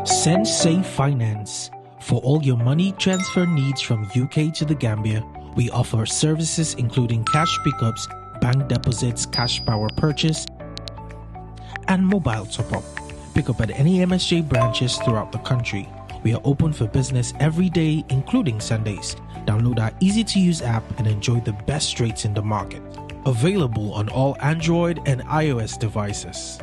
Sensei Finance. For all your money transfer needs from UK to the Gambia, we offer services including cash pickups, bank deposits, cash power purchase, and mobile top-up. Pick up at any MSJ branches throughout the country. We are open for business every day, including Sundays. Download our easy-to-use app and enjoy the best rates in the market. Available on all Android and iOS devices.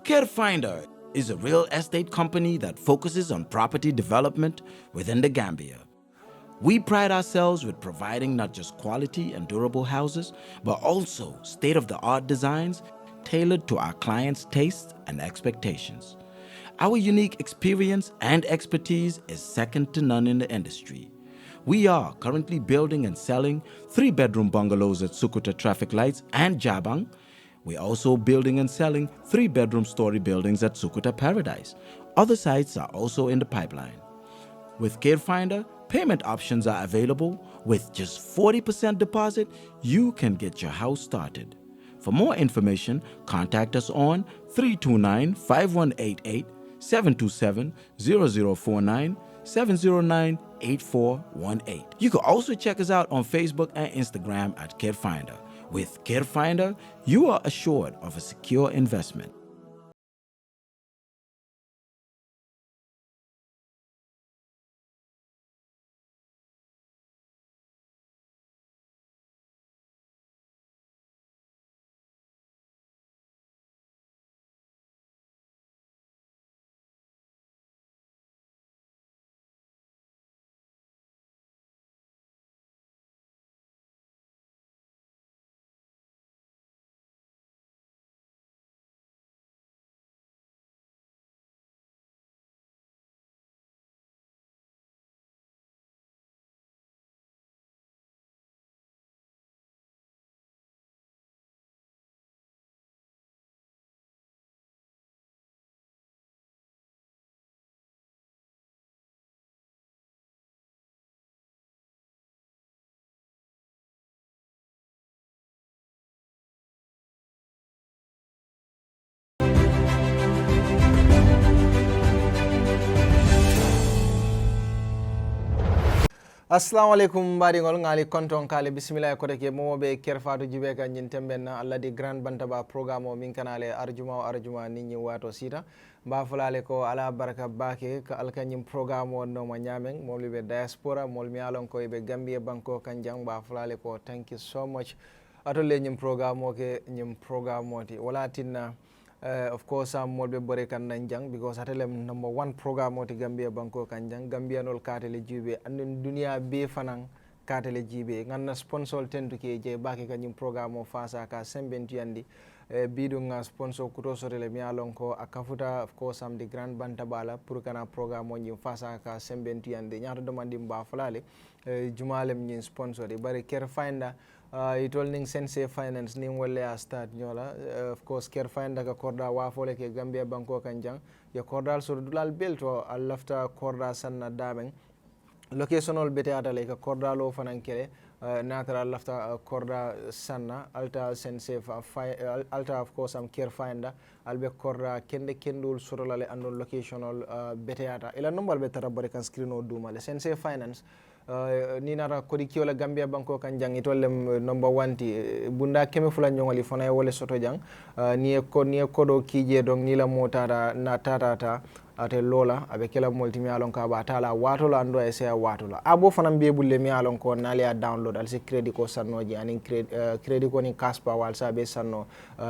CareFinder is a real estate company that focuses on property development within the Gambia. We pride ourselves with providing not just quality and durable houses, but also state-of-the-art designs tailored to our clients' tastes and expectations. Our unique experience and expertise is second to none in the industry. We are currently building and selling 3-bedroom bungalows at Sukuta Traffic Lights and Jabang. We're also building and selling 3-bedroom story buildings at Sukuta Paradise. Other sites are also in the pipeline. With CareFinder, payment options are available. With just 40% deposit, you can get your house started. For more information, contact us on 329-5188, 727-0049, 709-8418. You can also check us out on Facebook and Instagram at CareFinder. With CareFinder, you are assured of a secure investment. Assalamu alaikum baɗigol ngali konton kale bismillah ko ke momoɓe kerfatu jibe ka ñin tembenna allah di grand bantaba programme o min kanale arjuma ni wato sita mba fulale ko ala baraka bake ka alkañim programme o no ma ñamen molɓe diaspora molmi alon ko be gambie banko kanjang mba fulale ko thank you so much atolle ñim programme o ke ñim programme o ti wala tinna of course molbe bore kan nanjang because atelem number 1 program oti Gambia banko kanjang Gambia nol katele jibe andun dunia be fanan katele jibe nganna sponsor tentu ke je baki kanyum program o fasa ka sembentu yandi bidu nga sponsor kuto sotele mi alon ko akafuta of course am the grand bantabala pour kana program o nyim fasa ka sembentu yandi nyato domandi mba fulale jumalem nyin sponsor de bare CareFinder itolning Sensei Finance ning wolle a start nyola of course CareFinder ka korda wafole ke Gambia banko kanjang ya kordal sur dulal belto al lafta korda sanna damen locationol bete atale ka kordalo fanankele natural lafta korda sanna alta Sensei alta of course am CareFinder albe korda kende kendul surolale andol locationol bete ata ila nombal be tarabare kan screen o dumale Sensei Finance ni nara kodi kiola Gambia banko kan jang itollem number 1 ti bunda keme fula nyongoli fona wole soto jang ni kodo kije donc ni la motara na tata ate lola abe kala multimi alon ka ba tala wato la ando e se wato la abo fanam be bulle mi alon ko nali a download al se credit ko sannoji anin credit ko ni kaspa wal sa be sanno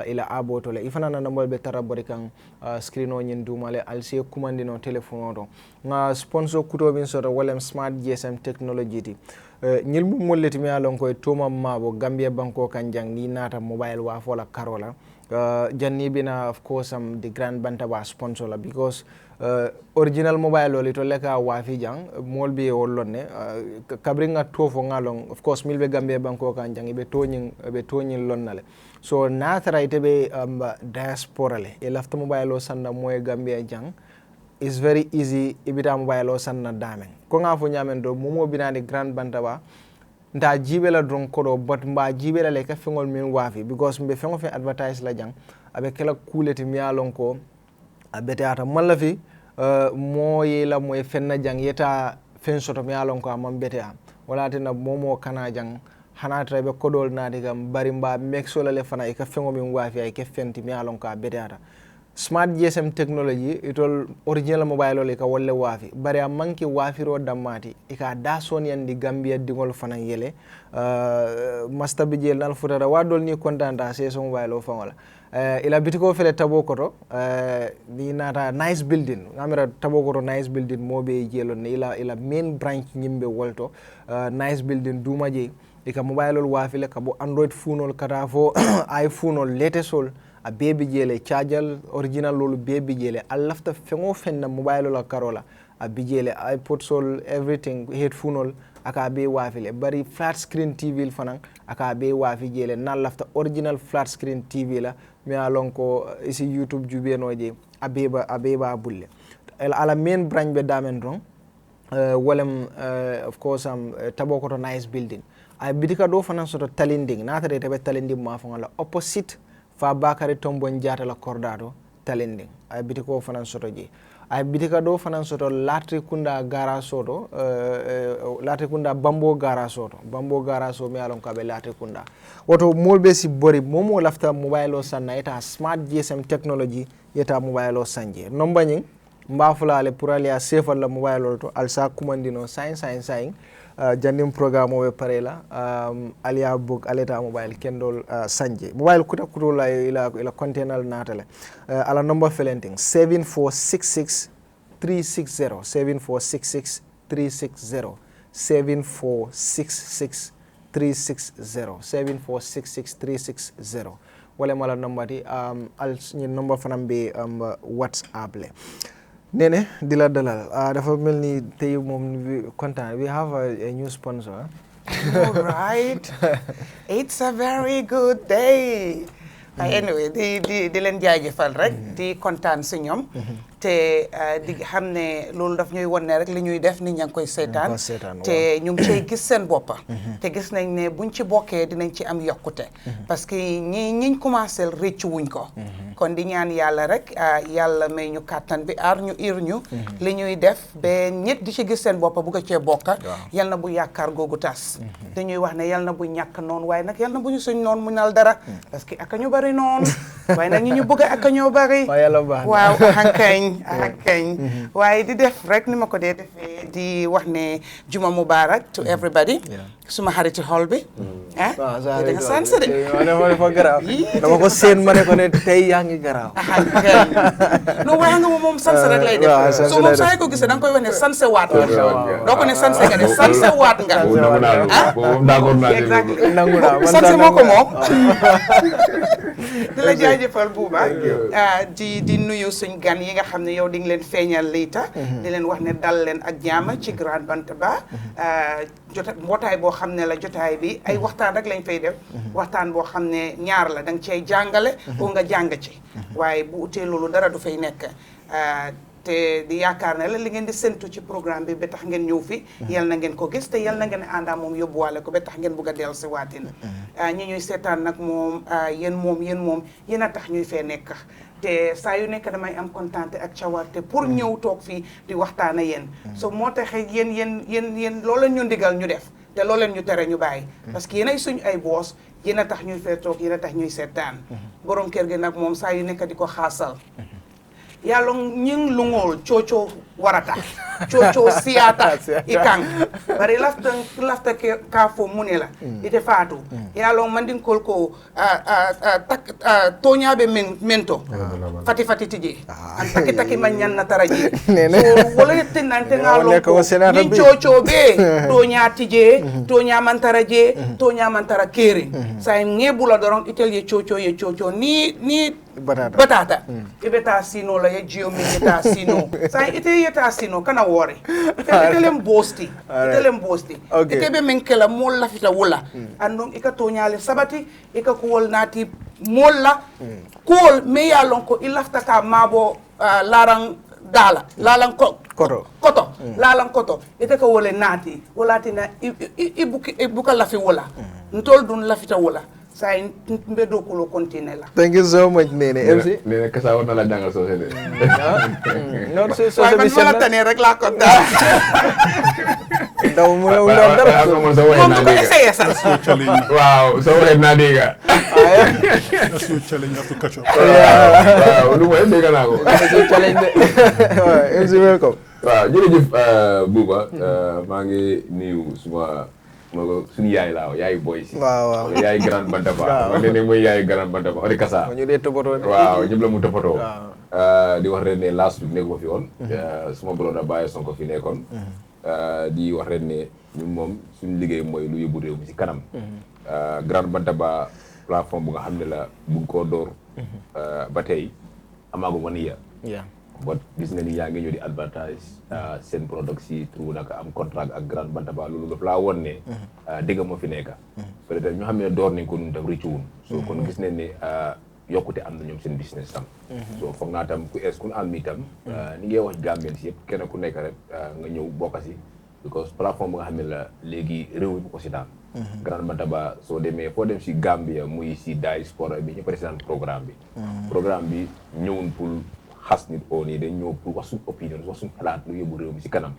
ila abo to le ifana na number be tarabori kan screen o nyin dumale al se commandino telephone to nga sponsor kuto bin soto walem smart GSM technology ti ñil mu molleti mi alon ko to mamma bo Gambia banko kan jang ni nata mobile wa fola karola janni bina of course am the grand bantaba sponsor la because original mobile wali to leka wafi jang molbi e wollonne kabringa to fo ngalong of course milbe Gambia banko kan jang be toñin lonnale so natara itebe diaspora le e lafta mobile o sanda moy Gambia jang is very easy ibita mobile o sanna damen ko nga fo nyamen do momo binani grand bantaba nta jibela dron kodo but mba jibela le ka fengol min wafi because mbe fengo fe advertise la jang abe kala kuleti mi alon ko abete ata malla fi moye la moye fenna jang yeta fen soto mi alon ko amam bete am wala tena momo kana jang hana trabe kodol naati gam bari mba mexola le fana e ka fengo min wafi ay ke fenti mi alon ko abete ata smart GSM technology itol original mobile le ka wolle wafi bari a manki wafiro dammati e ka da son yandi Gambia dingol fana yele master bijel nal futata wadol ni contanta se so mobile o fangola ila bitiko fele tabo koto ni nata nice building ngamira tabo koto nice building mobe jelo ne ila main branch nyimbe wolto nice building duma je e ka mobile ol wafi le ka bo android phone kata fo iphone ol latest a baby jele charger original lolu baby jele a lafta fengo fenna mobile la karola a bijele iPod sol everything headphone ol aka be wafile bari flat screen TV fanan aka be wafi jele na lafta original flat screen TV la mi alon ko isi YouTube jube noje abeba bulle ala main branch be damen ron walem of course tabokoto nice building ay bidika do fanan soto talinding na tare tabe talinding ma fangala opposite fa bakari tombon jata la cordado talending ay bitiko fanan soto je ay bitika do fanan soto latri kunda gara soto latri kunda bambo gara soto so mi alon kabe latri kunda woto molbe si bori momo lafta mobile o sanna eta smart GSM technology yeta mobile o sanje nomba nyin mbafula pour aller à safe la mobile to alsa kumandino sign jandim programme o parela alia book aleta mobile kendol sanje mobile kuta la ila container natale ala number felenting 7466 360 7466 360 7466 360 7466 360 wala mala number di al number fanambe WhatsApp le Nene, dila dalal. Dafa melni tay mom content. We have a new sponsor. All right. It's a very good day. Anyway, di len jaajëfal rek di kontaan si ñoom te di xam ne loolu daf ñuy won ne rek li ñuy def nit ñaa ngi koy seetaan te ñu ngi cay gis seen boppa te gis nañ ne buñ ci bokkee dinañ ci am yokkute parce que ñiñ commencé rëccu wuñ ko kon di ñaan yàlla rek yàlla may ñu kàttan bi aar ñu ir ñu li ñuy def ba ñett di ci gis seen boppa bu ko cee bokka yal na bu yaakaar googu tas dañuy wax ne yal na bu ñàkk noonu waaye nag yal na bu ñu suñ noonu mu nal dara parce que ak ñu bari noonu waaye nag ñi ñu bëgg ak ñoo bari waaw akañ waaye di def rek ni ma ko dee defee di wax ne juma mubarak to everybody suma xariti xol bi da nga sanse de dama ko seen ma ne ko ne tey yaa ngi garaaw no waaye nga moom sanse rek lay def so moom saa ko gisee da nga koy wax ne sanse waat nga doo ko ne sanse nga de sanse waat nga sanse moo ko moom di la jaajëfal buuba di nuyu suñ gan yi nga xam ne yow di nga leen feeñal liita di leen wax ne dal leen ak jaama ci Grand Bantaba mbootaay boo xam ne la jotaay bi ay waxtaan rek lañ fay def waxtaan boo xam ne ñaar la da nga cay jàngale oo nga jàng ci waaye bu utee loolu dara du fay nekk te di yaakaar ne la li ngeen di séntu ci programme bi ba tax ngeen ñëw fi yal na ngeen ko gis te yal na ngeen àndaa moom yóbbuwaale ko ba tax ngeen bugg a dellu si waatin ñi ñuy seetaan nag moom yéen a tax ñuy fee nekk te saa yu nekk damay am kontaante ak cawarte pour ñëw toog fii di waxtaan ak yéen so moo taxee yéen loo leen ñu ndigal ñu def te loo leen ñu tere ñu bàyyi parce que yéen ay suñ ay boos yéen a tax ñuy fee toog yéen a tax ñuy seetaan borom kër gi nag moom saa yu nekk di ko xaasal yàlla ñing lungool coocoo warata coocoo siyata ikang bari lafta ka fo mune la ite faatu yàlla mandinkol ko toñaɓe mento fati tije an taki man ñanna taraji so wala yettennante ngalon ko ñin coocoo ɓe toña tije toña mantara je toña mantara keri sa ngebula doron itel ye coocoo ni batata ibeta sino la ye jio mi yeta sino sa ite yeta sino kana wore ite lem bosti ite be men kala mol la fita wala andon ika to nyaale sabati ika ko wol nati mol la kol me ya lon ko ilafta ka mabo larang dala lalang koto lalang koto ite ko wole nati wala tina ibuka la fi wala ntol dun la fita wala sai mbedo ko continue la. Thank you so much Nene MC. Nene kasa wona la dangal so sene. Non so man mala tane rek la ko da. Ndaw mu la dara. Moom ko essayer sax. Waaw so waxe na diga. That's your challenge, you have to catch up. Waaw lu moy dega na ko. Challenge. MC welcome. Waaw jërëjëf Bouba maa ngi nuyu suma suñu yaay laa yaay boy si. waaw yaay Grand Bantaba. waaw ne mooy yaay Grand Bantaba odi kasa. ñu dee toppatoo. waaw ñëpp la mu toppatoo. di wax ren ne last week nekk ma fi woon. suma broda Baye Sonko fi nekkoon. di wax ren ne ñun moom suñu liggéey mooy lu yóbbu réew mi si kanam. Grand Bantaba plateforme bu nga xam ne la bu koo door. ba tey amaagu ma ni ya. But gis nga ni yaa ngi ñëw di advertise seen product si trou naka am contract ak Grand Bantaba loolu daf laa woon ne dégg moo fi nekk peut-être ñu xam ne door nañ ko nun tam rëccuwun so kon gis nañ ne yokkute am na ñoom seen business tam so foog naa tam ku ees ku am mi tam ni ngay wax Gambien si yëpp kenn ku nekk rek nga ñëw bokka si because plateforme bu nga xam ne la léegi réew mi bu ko si daan Grand Bantaba soo demee foo dem si Gambia muy si diaspora bi ñu président programme bi ñëwun pour xas nit oo nii dañ ñëw pour wax suñu opinion wax suñu xalaat lu yóbbu réew mi si kanam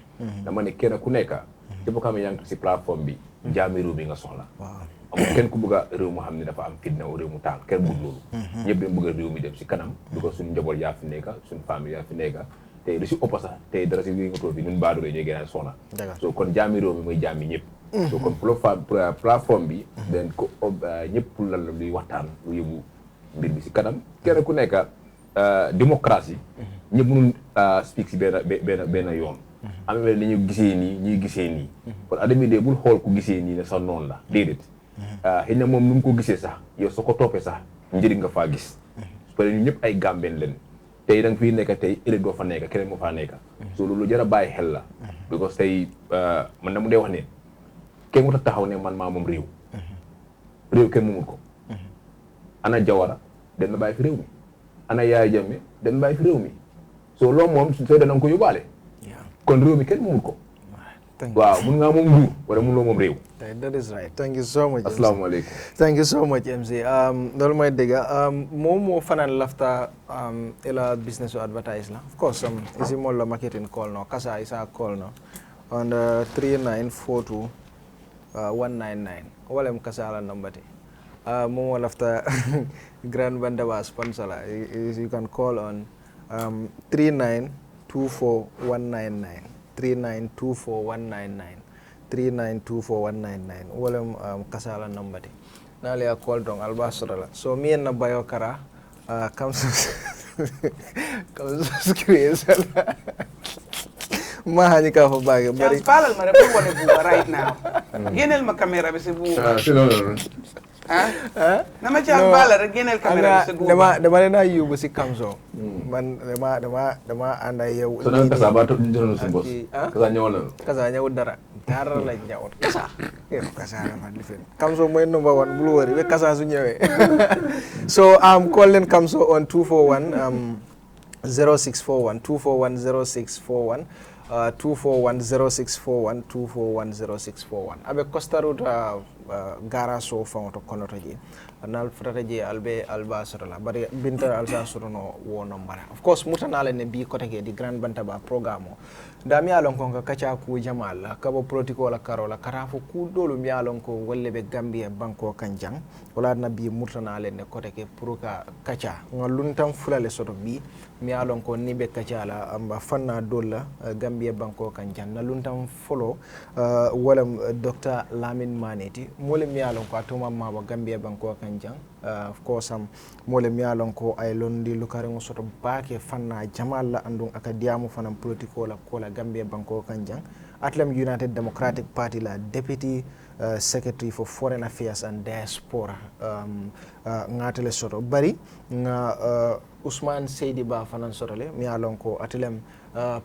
dama ne kenn ku nekk képp ko xam ne yaa ngi si plateforme bi jaami réew mi nga soxla amul kenn ku bëgg a réew mu xam ne dafa am fitna réew mu taal kenn bëgg loolu ñëpp dañ bëgg a réew mi dem si kanam du ko suñu njaboot yaa fi nekk suñu famille yaa fi nekk tey lu si ëpp sax tey dara si li nga toog bi ñun baaduree ñooy gën a soxla so kon jaami réew mi mooy jaami ñëpp so kon plateforme bi dañ ko ñëpp pour lan la luy waxtaan lu yóbbu mbir bi si kanam kenn ku nekk démocratie ñëpp mënul speak si benn yoon amee li ñu gisee nii ñuy gisee nii kon adami de bul xool ku gisee nii ne sa noonu la déedéet xëy na moom nu mu ko gisee sax yow soo ko toppee sax njëriñ nga faa gis parce que ñu ñëpp ay Gambien leen tey da nga fiy nekk tey ëllëg doo fa nekk keneen moo faa nekk so loolu jar a bàyyi xel la because tey man na mu dee wax ne kenn mu taxaw ne man maa moom réew kenn moomul ko ana Jawara den na bàyyi fi réew mi ana Yaaya Jammeh den bàyyi fi réew mi so loolu moom soo dana ko yóbbaale kon réew mi kenn moomul ko waaw mun ngaa moom nguur wala mun loo moom réew that is right thank you so much asalaamaaleykum thank you so much MC loolu mooy dëgg moom moo fanaan lafta ila business or advertise la of course isi mo la marketing call no kasa isa call no on 3942 199 wala kasa la number Momo after Grand Bantaba sponsor. You can call on 3924-199. 3924-199. 3924-199. Wolem kasala number. Nali a call dong albasra. So me and Nabayo Kara comes screens. Mahani ka fa bagi bari. Just palal ma repu wone bu right now. Genel ma camera bi se bu. Nama ci bala rek genel camera bi se bu. Dama na yubu si Kamso. Man dama anda yow. So nan kasa ba to ndiro sun boss. Kasa ñewal. Kasa ñew dara. Dara la ñewal. Kasa. Kasa na difen. Kamso moy number 1 bul wori be kasa su ñewé. So call len Kamso on 241 0641 241 0641 241 0641 241 0641 abe Costa Road gara so fanto konoto ji nal frata ji albe albasoro la bari binta alsa sorono wo nombara of course mutanale ne bi kote di Grand Bantaba programme dami alon ko kacha ku jamal kabo protocol la karola karafo ku dolu mi alon ko wolle be Gambia banko kanjang wala na bi mutanale ne kote ke puruka kacha ngalun tam fulale soto bi mi alon ko ni be kacha la amba fanna dolla Gambia banko kanjang na luntam folo wala Dr. Lamin Manneh mole mi alon ko atuma maba Gambia banko kanjang of course mole mi alon ko ay londi lukare ngo soto baake fanna jamal la andun akadiamu fanam politiko la kola Gambia banko kanjang Atlam United Democratic Party la Deputy Secretary for Foreign Affairs and Diaspora ngatele soto bari nga Ousman Saidybah fanan soto le mi alon ko atelem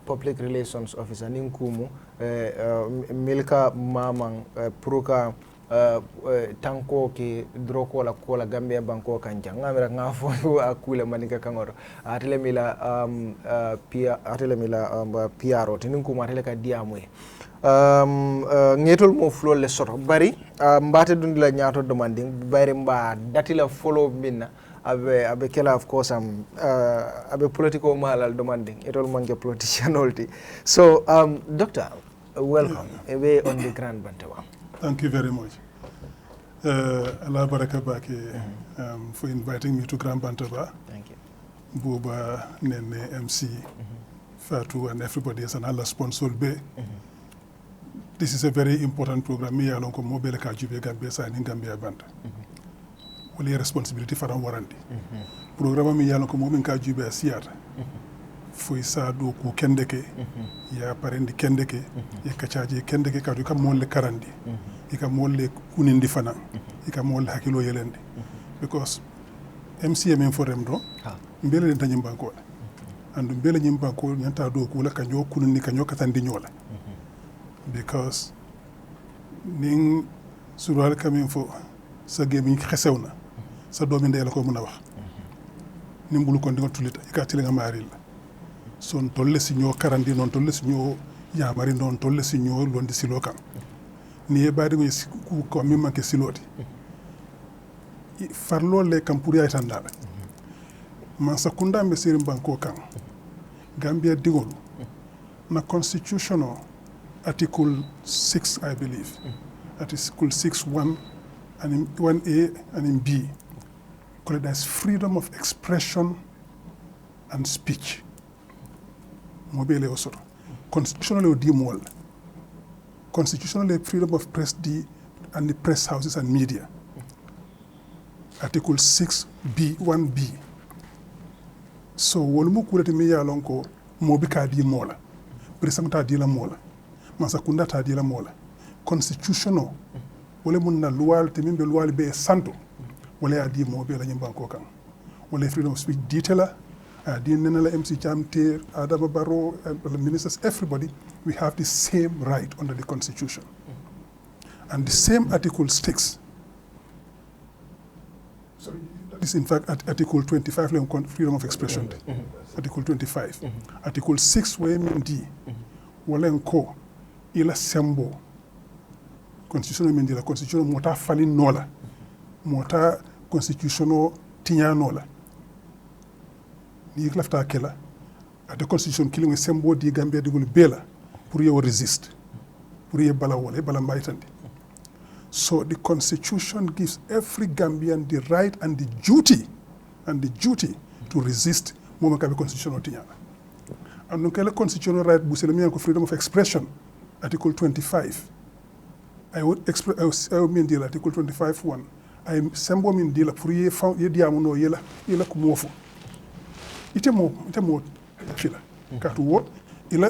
Public Relations Officer ninkumu milka mamang puruka tanko ke droko la kola Gambia banko kanja ngamira ngafo akule manika kangoro atele mila piaro tinin kuma atele ka diamwe ngetol mo flol le soto bari mbate dundi la nyaato demanding bari mba datila follow minna abe kela of course abe political malal demanding it all mange politician olti so doctor welcome away on the Grand Bantaba. Thank you very much. Allah baraka baki for inviting me to Grand Bantaba. Thank you. Buba, Nene, MC, Fatu, and everybody else, and Allah sponsor be. This is a very important program. Me along with mobile Kajube Gambia signing Gambia Band. Only responsibility for our warranty. Program me along with mobile Kajube Siata. For isa do ku kendeke ya parendi kendeke ya kachaji kendeke kadu ka molle karandi ika molle kunindi fana ika molle hakilo yelendi because MCM for remdo mbele den tanyim banko and mbele nyim banko nyanta do ku la kanyo kunindi kanyo katandi nyola because ning sural kamin fo sa gemi xessewna sa domi ndey la ko mëna wax nimbulu kon dinga tulita ika tilinga maril son tolle signor karandi non tolle signor yamari non tolle signor londi silokan ni e baadi ko ko mi manke siloti farlo le kampuri ay tandala man sakunda be sirim banko kan Gambia digol na constitutional article 6 I believe article 6(1) and in 1A and in B called as freedom of expression and speech. Mobile also constitutionally di mol constitutionally freedom of press di and the press houses and media article 6(b) 1B so wolumu kulati mi ya lonko mobi ka di mola presidenta di la mola masakunda ta di la mola constitutional wala mun na luwal te mimbe luwal be santo wala ya di mobi la nyimbanko kan wala freedom of speech ditela the MC Chamtir, Adama Barrow, the ministers, everybody, we have the same right under the Constitution. And the same article states, sorry, that is in fact Article 25, freedom of expression. Article 25. Article 6, D, Walenko, ila sembo, Constitution mendi la Constitution mota falin nola, mota constitutional tinya nola. Ni lafta kela at the constitution killing a sembo di Gambia digul bela pour you resist pour you bala wala bala mbaitandi so the constitution gives every Gambian the right and the duty to resist moma ka be constitutional tinyana and donc le constitutional right bu c'est le freedom of expression article 25 I would mean deal article 25(1) I sembo min deal pour you ye diamu no yela ko mofo itemo fila katu wo ila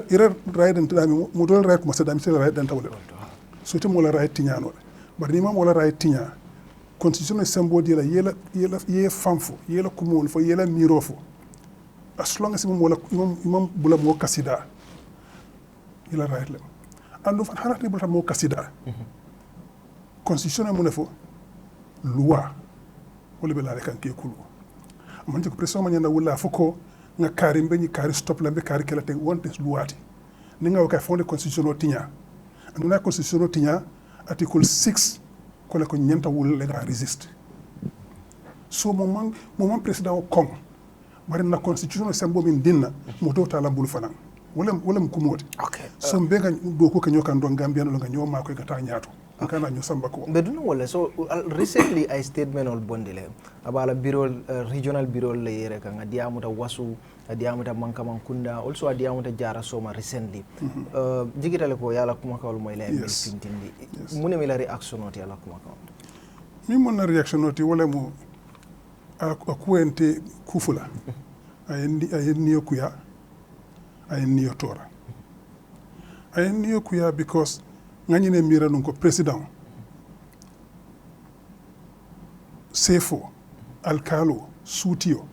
right and dami modol right ko sadami sel right dan tawle so itemo la right tinyano bar ni mam wala right tinya constitution sembo di la yela ye famfo yela ko mon fo yela mirofo as long as imam bula mo kasida ila right le andu fan harati bula mo kasida constitution mo ne fo loi wala be la kan ke kulu man ko pression ma nyanda wala foko nga kari mbenyi kari stop lambe kari kala te wonte luwati ni nga ka fond constitutional tinya anduna constitutional tinya article 6 ko la ko nyanta wul le ga resist so moment president kong bari na constitutional sembo min dinna mo do tala bulu fanan wala ko moti okay so mbenga do ko kanyo kan do Gambia no nga nyoma ko gata nyaato kana nyo samba ko beduna wala so recently I statement ol bondile abala bureau regional bureau le yere kan diamuta wasu diamuta mankaman kunda also diamuta jara soma recently jigitale ko yala kuma kawol moy lay pintindi mune mi la reaction oti yala kuma kawol mi mon reaction oti wala mo akuente kufula ayendi yokuya ayendi yotora ayendi yokuya because nganyine mira nunko president sefo alkalo sutio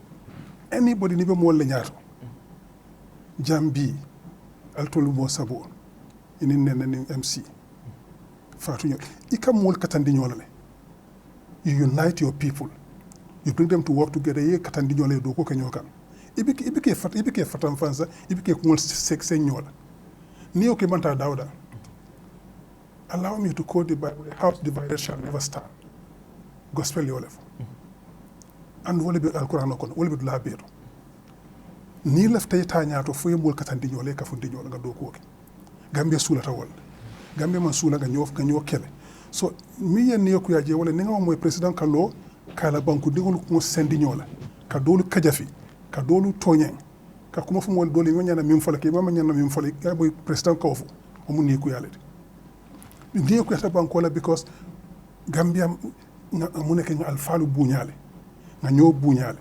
anybody nibe mo le nyaato jambi altolu mo sabo ini nene ni MC fatu ika mol katandi nyolale. You unite your people. You bring them to work together. Ye katandi nyolale do ko kanyokan. Ibike fatam fansa, ibike kumol sekse nyola. Ni oke manta dauda. Allow me to quote the Bible, a house divided shall never stand. Gospel yolef. And wole be alquran okon, wole be la beto. Ni lefta yita nyaato fo yemol katandi nyole ka fundi nyola nga do ko. Gambia sula ta wol. Gambia man sula nga nyo kele. So mi yen ne ko yaje wala ninga moy president kallo kala banku digol ko sendi nyola. Ka dolu kajafi, ka dolu toñen. Ka kuma fu mol doli nyana mim fola ke mama nyana mim fola ka boy president kawfu o mun ni ko yalete. Ni ko yata banko la because Gambia mu nek nga alfalu buñale. Nga ñoo buñale.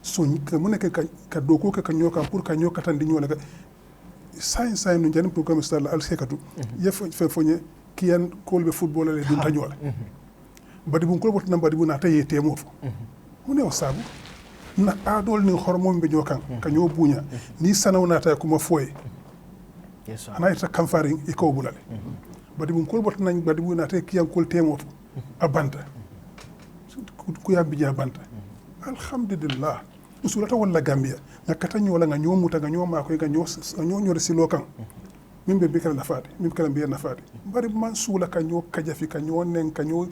So mu nek ka do ko ka ñoo kam pour ka ñoo katandi nyola ka science no jani programme style al sekatu yef fe fonye kiyan kolbe football le dum tañola badi bu kolbo tan badi bu na taye temo fo mu ne o sabu na adol ni hormon be jokan ka ñoo buña ni sanaw na tay kuma foye yes ana ita kamfaring e ko bulale badi bu kolbo tan badi bu na tay kiyan kol temo fo abanta ku ya bija banta alhamdulillah usulata wala Gambia nga katanyo wala nga nyomuta nga nyoma ko nga nyonyo resilo kan mimbe bikala nafati mimbe kala biya nafati bari man sula ka nyo kajafi ka nyo nen ka nyo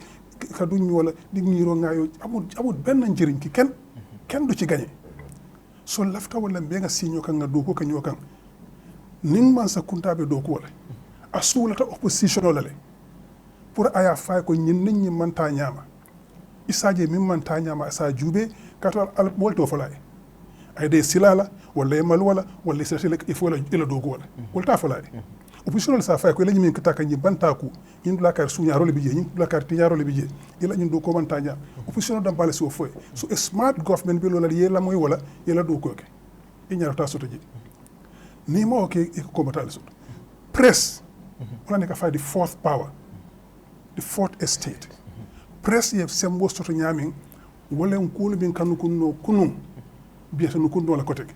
ka du nyola di ngiro ngayo amul ben njiriñ ki ken du ci gagné so lafta wala be nga sinyo kan nga do ko ka nyo kan ning man sa kuntabe do ko wala asula ta opposition wala le pour aya fay ko ñin nit ñi man ta ñama isaje min man ta ñama sa jube kato al bolto folay ay de silala wala mal wala sele il faut la ila dogo wala wolta folay opposition sa fay ko la ñi ka taka ñi bantaku ñin la kar suña role bi je ñin la kar tiña role bi je ila ñin do ko man taña opposition dam balé so foy so a smart government bi lola yela moy wala yela do ko ke ñaar ta soto ji ni mo ke ko batal so press wala ne ka fay the fourth power the fourth estate press ye sembo soto ñamin wala nkulu bin kanu kunno kunum bieta no kunno la koteke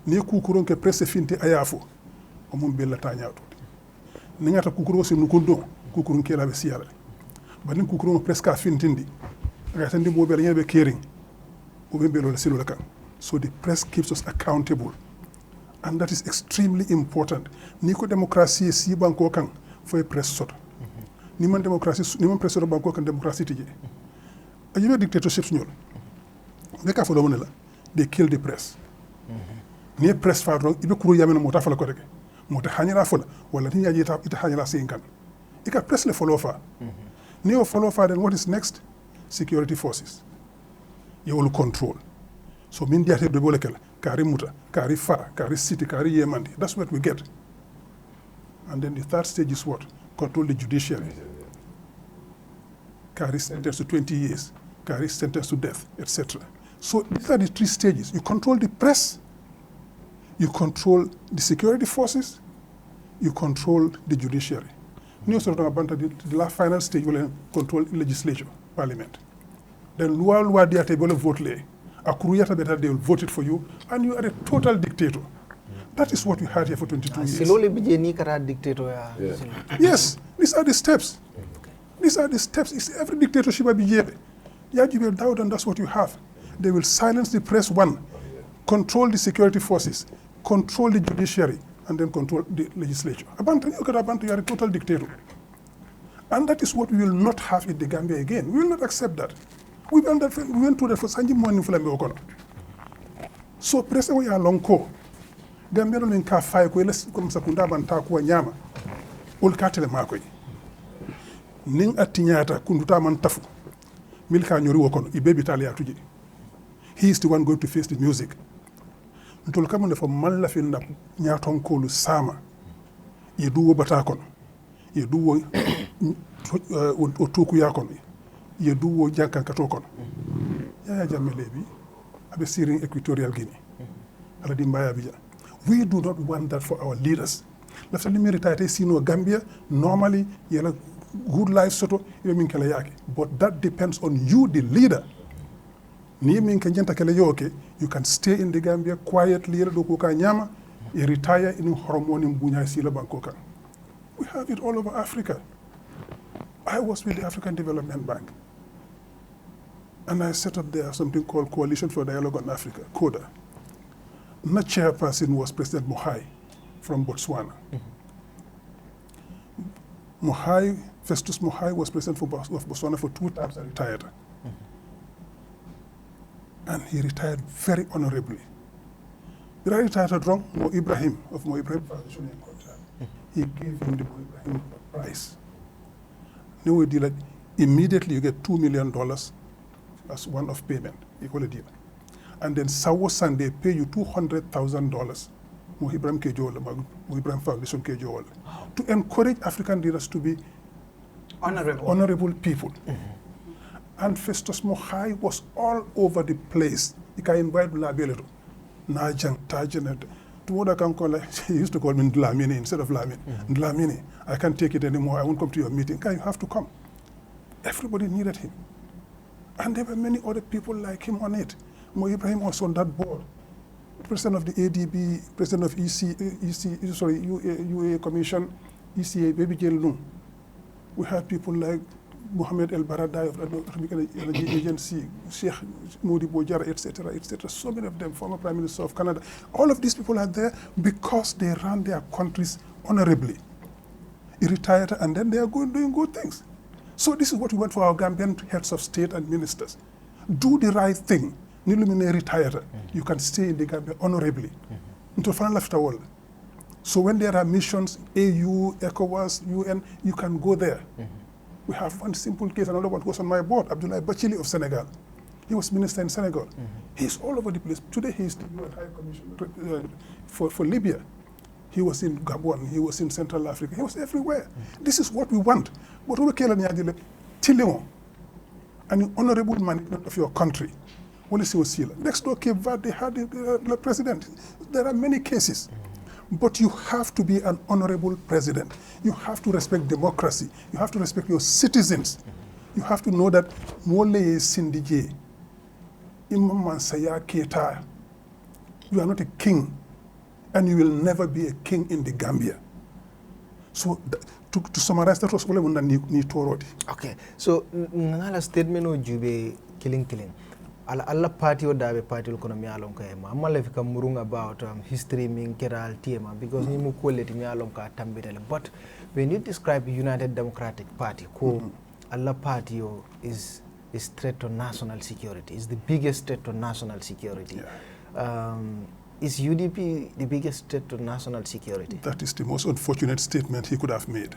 ni kukuron ke presse finti ayafo o mum bella tañaato ni ngata kukuro se no kundo kukurun ke la be siyala banin kukuron presque fintindi ga tandi mo be ñebe kering o be belo la silo la kan so the press keeps us accountable and that is extremely important ni ko démocratie si banko kan foi press soto ni man démocratie ni man press soto banko kan démocratie tije ajibe dictatorship ñol beka fo do monela they kill the press ni press fa ro ibe kuru yamena mota fa la ko rek mota hanyira fo wala ni yaji ta ita hanyira sinkan ika press le follow fa ni o follow fa then what is next security forces you will control so min diate do bole kala kari muta kari fa kari city kari yemandi that's what we get and then the third stage is what control the judiciary kari sentenced to 20 years kari sentenced to death etc. So these are the three stages. You control the press, you control the security forces, you control the judiciary. New sort of the last final stage will control legislature, parliament. Then loi diate will vote lay. Akuruyata better they will vote it for you, and you are a total dictator. That is what we had here for 22 years. Silole bije ni kara dictator ya. Yes, these are the steps. These are the steps. It's every dictatorship bije. Yeah, you will doubt, and that's what you have. They will silence the press, one, control the security forces, control the judiciary, and then control the legislature. You are a total dictator. And that is what we will not have in the Gambia again. We will not accept that. We went through that for Sanji Mwani Fulambe Okono. So, press away along ko. Gambia no nka fay ko les comme ça kunda banta ko nyama. Ol katele makoy. Ning atinyata kunduta man tafu. Milka nyori wokono ibebi tali atuje. He is the one going to face the music. Ntol kamone fo malla fi ndap nyaaton ko lu sama. Ye duwo batakon. Ye duwo o toku yakon. Ye duwo jankan katokon. Ya jamelebi abe sirin Equatorial Guinea. Ala dimbaya bija. We do not want that for our leaders. Lafta limirita sino Gambia normally yela good life soto min kala yake. But that depends on you, the leader. Ni min kan jenta kala yoke, you can stay in the Gambia quietly do ko ka nyama, you retire in hormone bunya sila banko kan. We have it all over Africa. I was with the African Development Bank. And I set up there something called Coalition for Dialogue on Africa, CODA. My chairperson was President Mohai from Botswana. Festus Mohai was president of Botswana for 2 times and retired. And he retired very honorably. Did I retire wrong? Mo Ibrahim of Mo Ibrahim Foundation in Contempt. He gave him the Mo Ibrahim prize. No deal. Immediately you get $2 million as one-off payment, equal deal. And then Sawo Sunday pay you $200,000. Mo Ibrahim Kejola, Mo Ibrahim Foundation Kejola, to encourage African leaders to be honorable people. And Festus Mohai was all over the place. He can invite Labelero. Najang, Tajan, to what I can call, he used to call me Ndlamini instead of Lamin. Ndlamini, I can't take it anymore. I won't come to your meeting. You have to come. Everybody needed him. And there were many other people like him on it. Mo Ibrahim was on that board. President of the ADB, president of UA Commission, ECA, Baby Jail Loom. We had people like Mohammed El Baradai of the Atomic Energy Agency, Sheikh Modi Bojara, etc., etc. So many of them, former Prime Minister of Canada. All of these people are there because they ran their countries honorably. He retired and then they are doing good things. So this is what we want for our Gambian heads of state and ministers. Do the right thing. Nilumine retired. You can stay in the Gambia honorably. So when there are missions, AU, ECOWAS, UN, you can go there. We have one simple case, another one goes on my board, Abdoulaye Bachili of Senegal. He was minister in Senegal. He's all over the place. Today he's the UN High Commissioner for Libya. He was in Gabon, he was in Central Africa, he was everywhere. This is what we want. But we care about an honorable management of your country. Next door, Cape Verde, they had the president. There are many cases. But you have to be an honorable president. You have to respect democracy. You have to respect your citizens. You have to know that Mole Sindije, Imam Mansaya Keita, you are not a king, and you will never be a king in the Gambia. So to summarize, that was all I need to already. Okay, so ngala statement o jube killing. Alla party o dabe party ko na mialon ka ema amala fika murung about history min keral tema because ni mu koleti mialon ka tambitele. But when you describe United Democratic Party ko alla party o is threat to national security, is the biggest threat to national security. Is UDP the biggest threat to national security? That is the most unfortunate statement he could have made.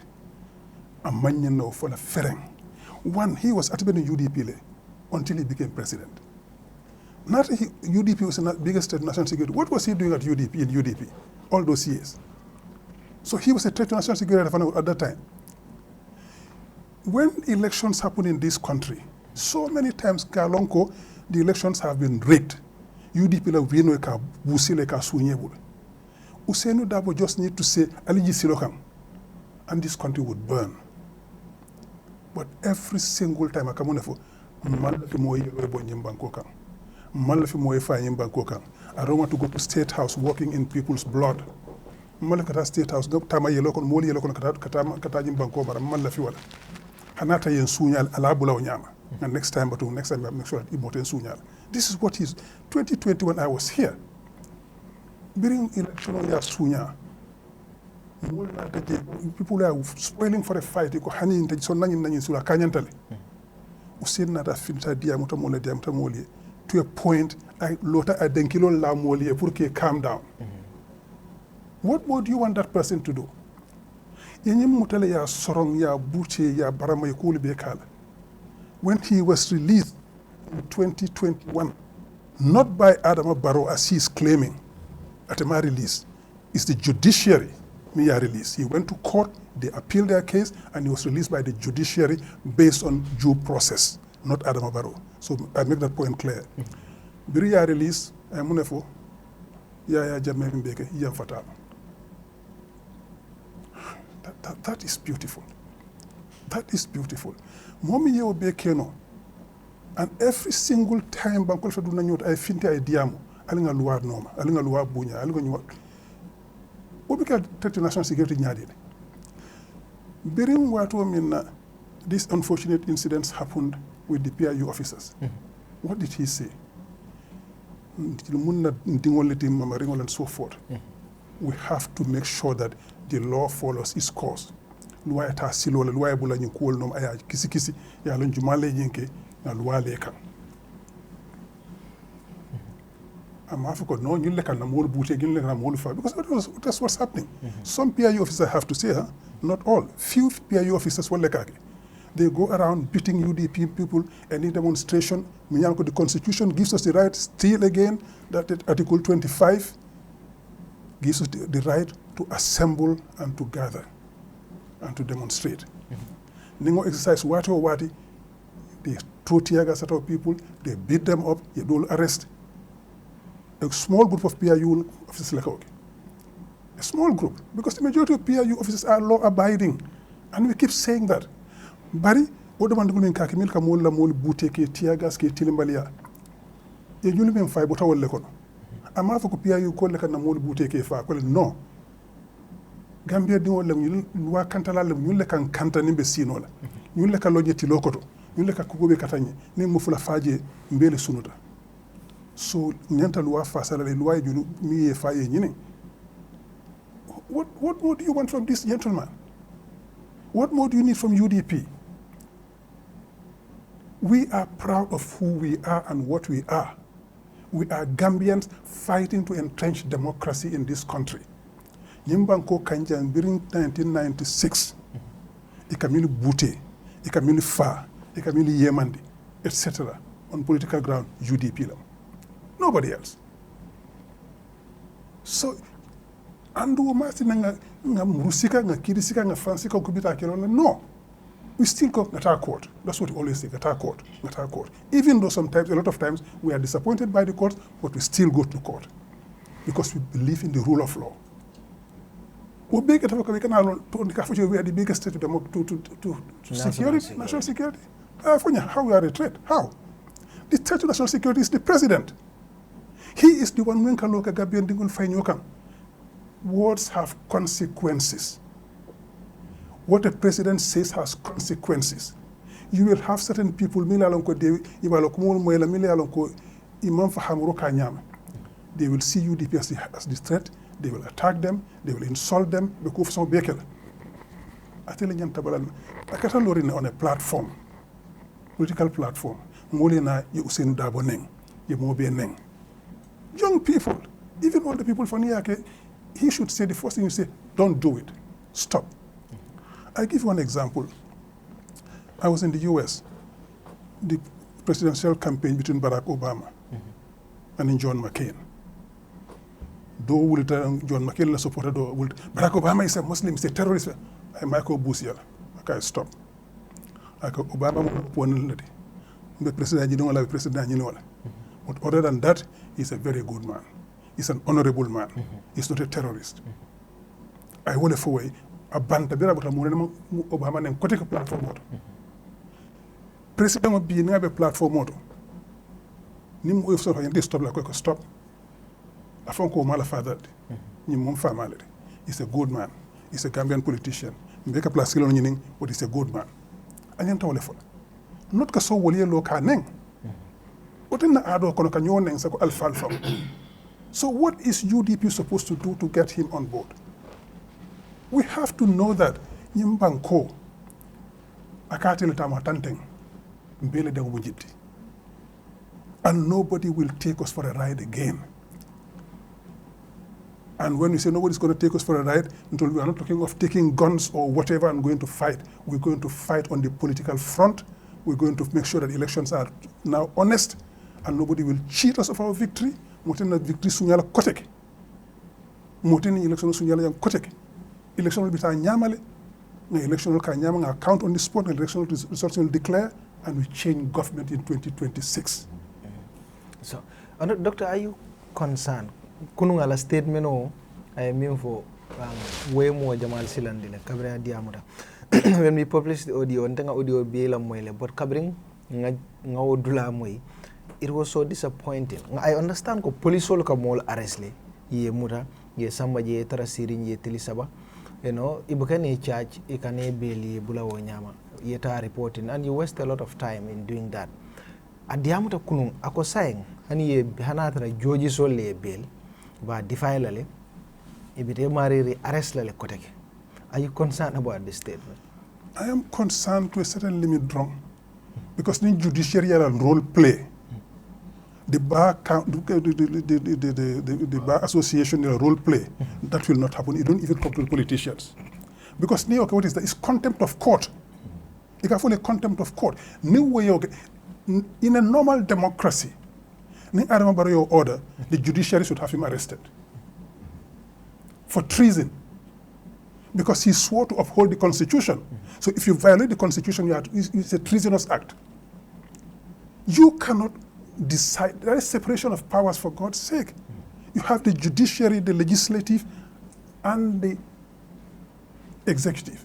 A man no for the fereng. One, he was at the UDP until he became president. Not UDP was the biggest threat to national security. What was he doing at UDP in UDP all those years? So he was a threat to national security at that time. When elections happen in this country, so many times Kalonko, the elections have been rigged. UDP la wino ka busile ka sunyebul. Usenu Dabo just need to say aliji silokam, and this country would burn. But every single time I come on for malafi moye lobo nyimbanko kam. Malafi moye fa nyimbanko kam. I don't want to go to State House walking in people's blood. Malakata State House go tama yelo kon moli yelo kon kata nyimbanko bara malafi wala. Hanata yen sunyal alabula onyama. And next time I make sure that Iboten sunyal. This is what he's 2021 I was here. During election on ya sunya. People are spoiling for a fight. You go hani into so nani sula kanyantale. Usin na da finta dia mutamole to a point I lota a denkilo la molie pour que calm down. What would you want that person to do? Yenyim mutale ya sorong ya buche ya barama yekuli bekala. When he was released in 2021, not by Adama Barrow as he is claiming at my release, it's the judiciary Mia release. He went to court, they appealed their case, and he was released by the judiciary based on due process, not Adama Barrow. So I make that point clear. Biriya release, Munefo, Yaya Jammeh Mbeke, Yam Fatama. That is beautiful. That is beautiful. Momi ye obekeno. And every single time bankol fa duna nyot ay finti ay diamo alinga luwa noma alinga luwa bunya alinga nyot obika tete national security nyaade birim wato minna these unfortunate incidents happened with the PIU officers. What did he say? And so forth. We have to make sure that the law follows its course. Loi ta silo la loi bula ñu ko nom aya kisi kisi ya lan jumale yinke na loi le kan. I'm Africa no ñu lekal na mo bouté ñu lekal na mo fa because that's what's happening. Some PIU officers have to say, not all. Few PIU officers will lekake. They go around beating UDP people. Any demonstration, the Constitution gives us the right, still again, that Article 25 gives us the right to assemble and to gather and to demonstrate. Ningo exercise wati or wati, they throw tear gas at our people, they beat them up, they do arrest. A small group of PIU officers like okay. A small group, because the majority of PIU officers are law-abiding, and we keep saying that. Bari, odo mandugo min kaki mil ka molla mol bute ke tiagas ke tilimbalia. Ye nyuli men fay bota wolle kono. Ama fa ko PIU ko le kan na mol bute ke fa ko no. Gambia di wolle wa kantala le nyulle kan kanta nimbe sino la. Nyulle ka lojeti lokoto. Nyulle ka kugobe katanye ni mufula faje mbele sunuta. So nyanta loi fa sala le loi julu mi e faye nyine. What more do you want from this gentleman? What more do you need from UDP? We are proud of who we are and what we are. We are Gambians fighting to entrench democracy in this country. Nyimbanko Kanjan during 1996, Ikamili Bute, Ikamili Fa, Ikamili Yemandi, etc. on political ground, UDP. Nobody else. So, andu mati nga murusika, nga kirisika, nga fansika, kubita kirona, no. We still go at our court. That's what we always say, at our court, at our court. Even though sometimes, a lot of times, we are disappointed by the court, but we still go to court. Because we believe in the rule of law. We are the biggest state to security, national security. How we are a threat? How? The threat to national security is the president. He is the one who can look at Gabian Dingul Fainyokan. Words have consequences. What a president says has consequences. You will have certain people, they will see UDP as the threat, they will attack them, they will insult them, because some bekel. I tell you, I on a platform, political platform, young people, even older people from Niyake, he should say the first thing you say, don't do it, stop. I give you one example. I was in the US, the presidential campaign between Barack Obama and John McCain. Though John McCain supported Barack Obama is a Muslim, he's a terrorist. I Michael Busiel. Okay, stop. Obama won the president, you don't allow the president, you know. But other than that, he's a very good man. He's an honorable man. He's not a terrorist. I want to forward a Bantaba Obama and Kotika platform moto. President of being a platform moto. Nim way so and stop like stop. A phone call mala father. Nim family. He's a good man. He's a Gambian politician. Make a plus skill on but he's a good man. And then tell not ka so woli lo ka neng. But in the ado kono ka neng sa ko alfalfa. So what is UDP supposed to do to get him on board? We have to know that Nyimbanko akatele tamatanteng mbele de wujiti. And nobody will take us for a ride again. And when we say nobody's going to take us for a ride, we are not talking of taking guns or whatever and going to fight. We're going to fight on the political front. We're going to make sure that elections are now honest and nobody will cheat us of our victory. Motena victory sunyala koteke. Motena election sunyala yang koteke. Election will be nyamale. The election will count on the spot. The election results will declare, and we change government in 2026. So, Doctor, are you concerned? Kunungala statement o I mean for way more Jamal Silandile Cabra Diamuda. When we publish the audio, and audio Biela Moile, but Cabring Dula Moi, it was so disappointing. I understand ko police will come all arrestly. Ye Muda, ye somebody ye Tarasirin ye Tilisaba. You know, Ibukane charge, Ikane Beli, Bula Wanyama. yeta reporting, and you waste a lot of time in doing that. Adiamuta kunung ako saying hani ye hanatra joji solle bail ba defy lale ibite mariri arrest lale koteke. Are you concerned about this statement? I am concerned to a certain limit, wrong, because the judiciary role play. The bar association role play, that will not happen. You don't even talk to the politicians. Because what is that? It's contempt of court. You can follow contempt of court. In a normal democracy, order, the judiciary should have him arrested for treason. Because he swore to uphold the Constitution. So if you violate the Constitution, it's a treasonous act. You cannot decide. There is separation of powers, for God's sake. You have the judiciary, the legislative, and the executive.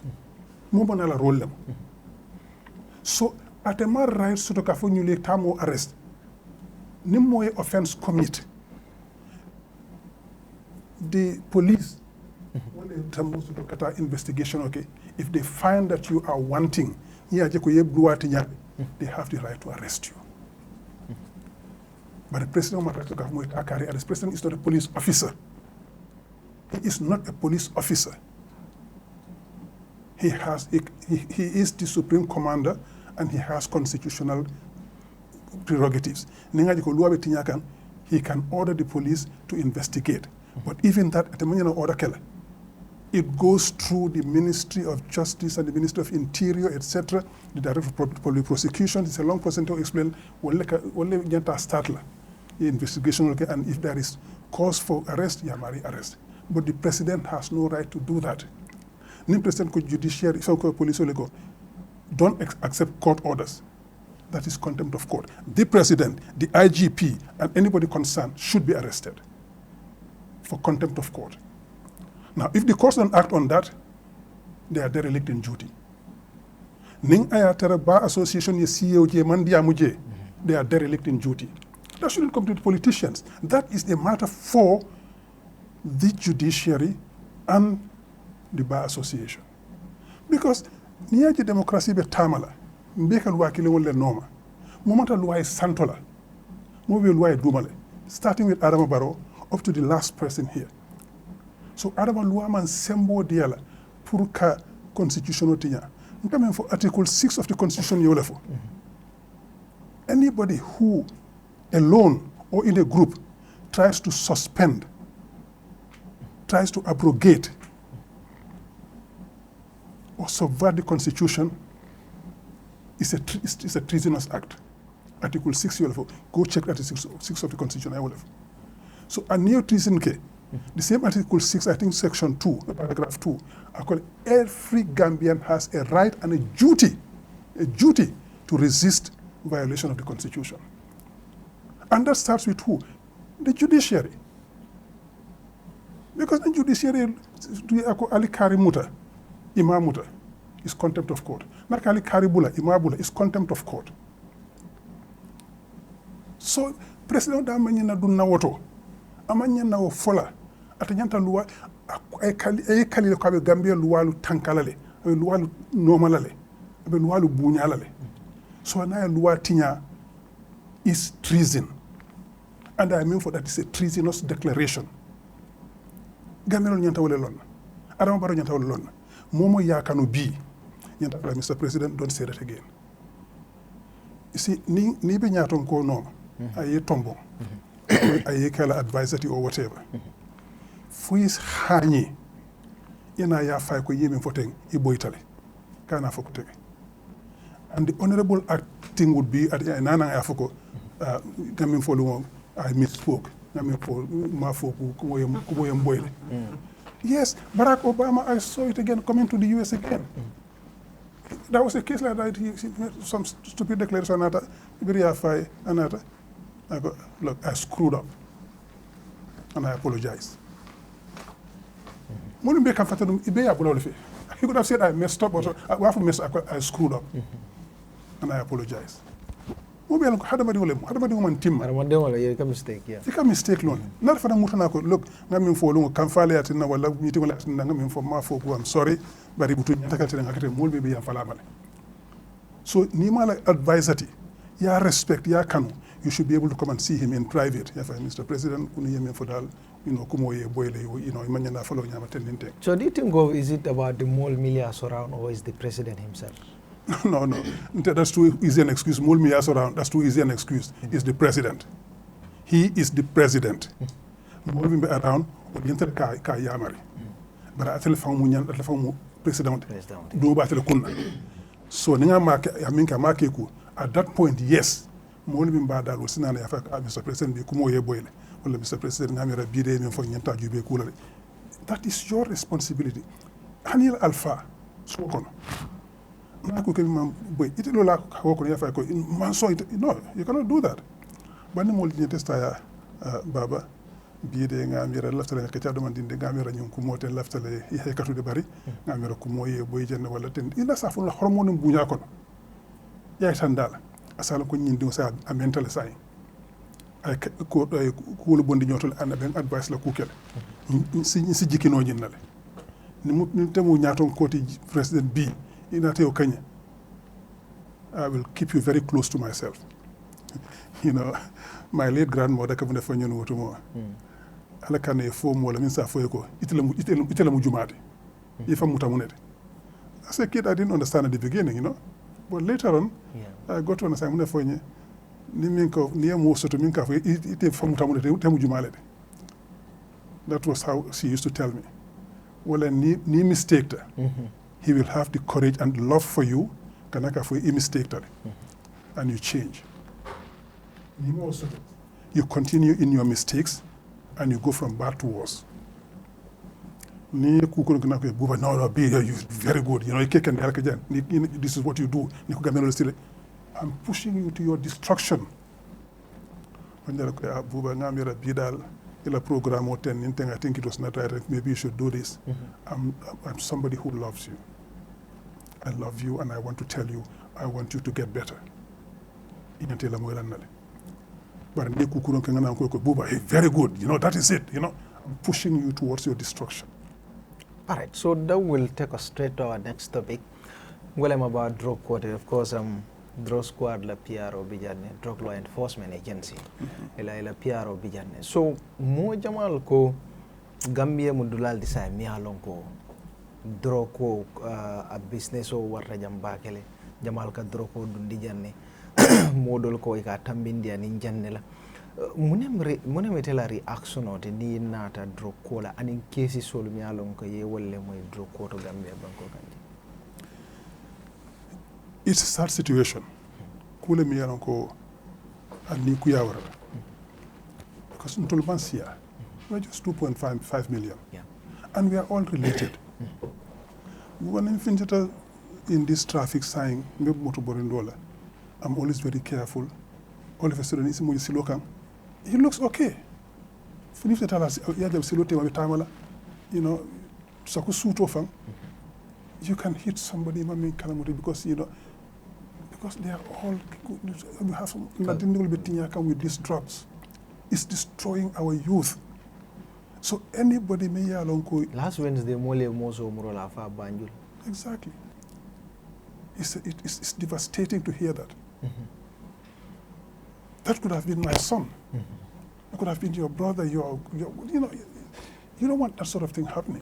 So at a man rights to the tamo arrest, no offense commit. The police, when they investigation, okay, if they find that you are wanting, they have the right to arrest you. But the president of the president is not a police officer. He is not a police officer. He is the supreme commander, and he has constitutional prerogatives. He can order the police to investigate. But even that, at the moment order killer, it goes through the Ministry of Justice and the Ministry of Interior, etc., the Director of Public Prosecution. It's a long process to explain the investigation, and if there is cause for arrest, arrest. But the president has no right to do that. The president could judiciary, police don't accept court orders. That is contempt of court. The president, the IGP, and anybody concerned should be arrested for contempt of court. Now, if the courts don't act on that, they are derelict in duty. Ning Ayatara Bar Association, they are derelict in duty. That shouldn't come to the politicians. That is a matter for the judiciary and the Bar Association. Because niyaji democracy be tamala, mbeka luwa kile wole noma. Momenta luwa is santola, mobi luwa dumale. Starting with Adama Barrow up to the last person here. So Adama luwa man sembo diala puruka constitutional tinya. Coming for Article 6 of the Constitution yolefo. Anybody who alone or in a group tries to suspend, tries to abrogate, or subvert the Constitution is a treasonous act. Article 6, go check Article 6 of the Constitution. So a new treason case, the same Article 6, I think Section 2, paragraph 2, every Gambian has a right and a duty to resist violation of the Constitution. And that starts with who? The judiciary. Because the judiciary, Ali Karimuta, Imamuta, is contempt of court. Nakali Karibula, Imabula, is contempt of court. So, President Amanyana Dunawoto, Amanyana Fola, Atanyanta Lua, Ekali Kabe Gambia Lualu Tankalale, Lualu Normalale, Lualu Bunyalale. So, Anaya Lua Tinya is treason. And I mean for that, it's a treasonous declaration. Gambia Nyanta Wolelon, Adam Baro Nyanta Wolelon. Momo yakanu bi, Mr. President, don't say that again. You see, ni be nyaton ko no, aye tombo, aye kala advisory or whatever. Fuis hani, ina ya fay ko yemin foteng iboitale, kana fokotege. And the honorable acting would be at nana afoko, gamin follow, I misspoke, gamin for mafoku kuboyam boile. Yes, Barack Obama, I saw it again, coming to the US again. That was a case like that. He some stupid declaration, I go, look, I screwed up. And I apologize. He could have said, I messed up, but I screwed up. And I apologize. How do you mistake? Yeah. It's a mistake, not for the look, I'm for long, can file at now, meeting I'm sorry, but it will be a falabale. So Nimala advisory, ya respect, ya kanu, you should be able to come and see him in private. Mr. President, So do you think is it about the mole millias around or is the president himself? No, that's too easy an excuse. Mole millias around, that's too easy an excuse. It's the president. He is the president. Mole millias around, but I tell you, president. So at that point, yes, Mr. President, Mr. President, that is your responsibility. Anil Alpha, so no, you cannot do that. Baba, biide ngamira laftale ka tiado man dinde ngamira nyum ko mote laftale ihe katude bari ngamira ko moye boy jenne wala ten ina sa fon hormone buña kon yaay tan dal asala ko nyindi sa amentale say ay ko wala bondi ñotol anda ben advice la kukel si jikino jinnale ni temu ñaton koti president B ina tew kanya I will keep you very close to myself. My late grandmother come from Nyonu ala kane fo mo la min sa fo ko itela mu jumaade ifa mutamunete. As a kid I didn't understand at the beginning, but later on I got to understand mun fo ni min ko ni mo soto min ka fo ite fa mutamunete temu jumalede. That was how she used to tell me. Well, ni mistake ta. He will have the courage and love for you kanaka fo I mistake ta. And you change. You continue in your mistakes and you go from bad to worse. No, be you very good. This is what you do. I'm pushing you to your destruction. I think it was not right. Maybe you should do this. I'm somebody who loves you. I love you and I want to tell you, I want you to get better. But hey, very good, that is it, I'm pushing you towards your destruction. All right, so that will take us straight to our next topic. Well, I'm about drug court, of course, drug squad la PRO bijane, drug law enforcement agency, la PRO bijane. So, mo jamal ko Gambia mudulal disay mi halon ko drug ko a business o warta jambakele, jamal ka drug ko dundi janne. Model ko ika tambindi ani janne la munem tela reaction o te ni nata drug ko la ani kesi sol mi alon ko ye wolle moy drug ko to Gambia banko kandi. It's a sad situation. Kule mi alon ko ani ku yawara. Because in Tolbansia, we're just 2.5 million. Yeah. And we are all related. When in this traffic sign, I'm always very careful. All of a sudden, he looks okay. You can hit somebody because because they are all we have with these drugs. It's destroying our youth. So anybody may last Wednesday Banjul. Exactly. It's devastating to hear that. That could have been my son. It could have been your brother, you don't want that sort of thing happening.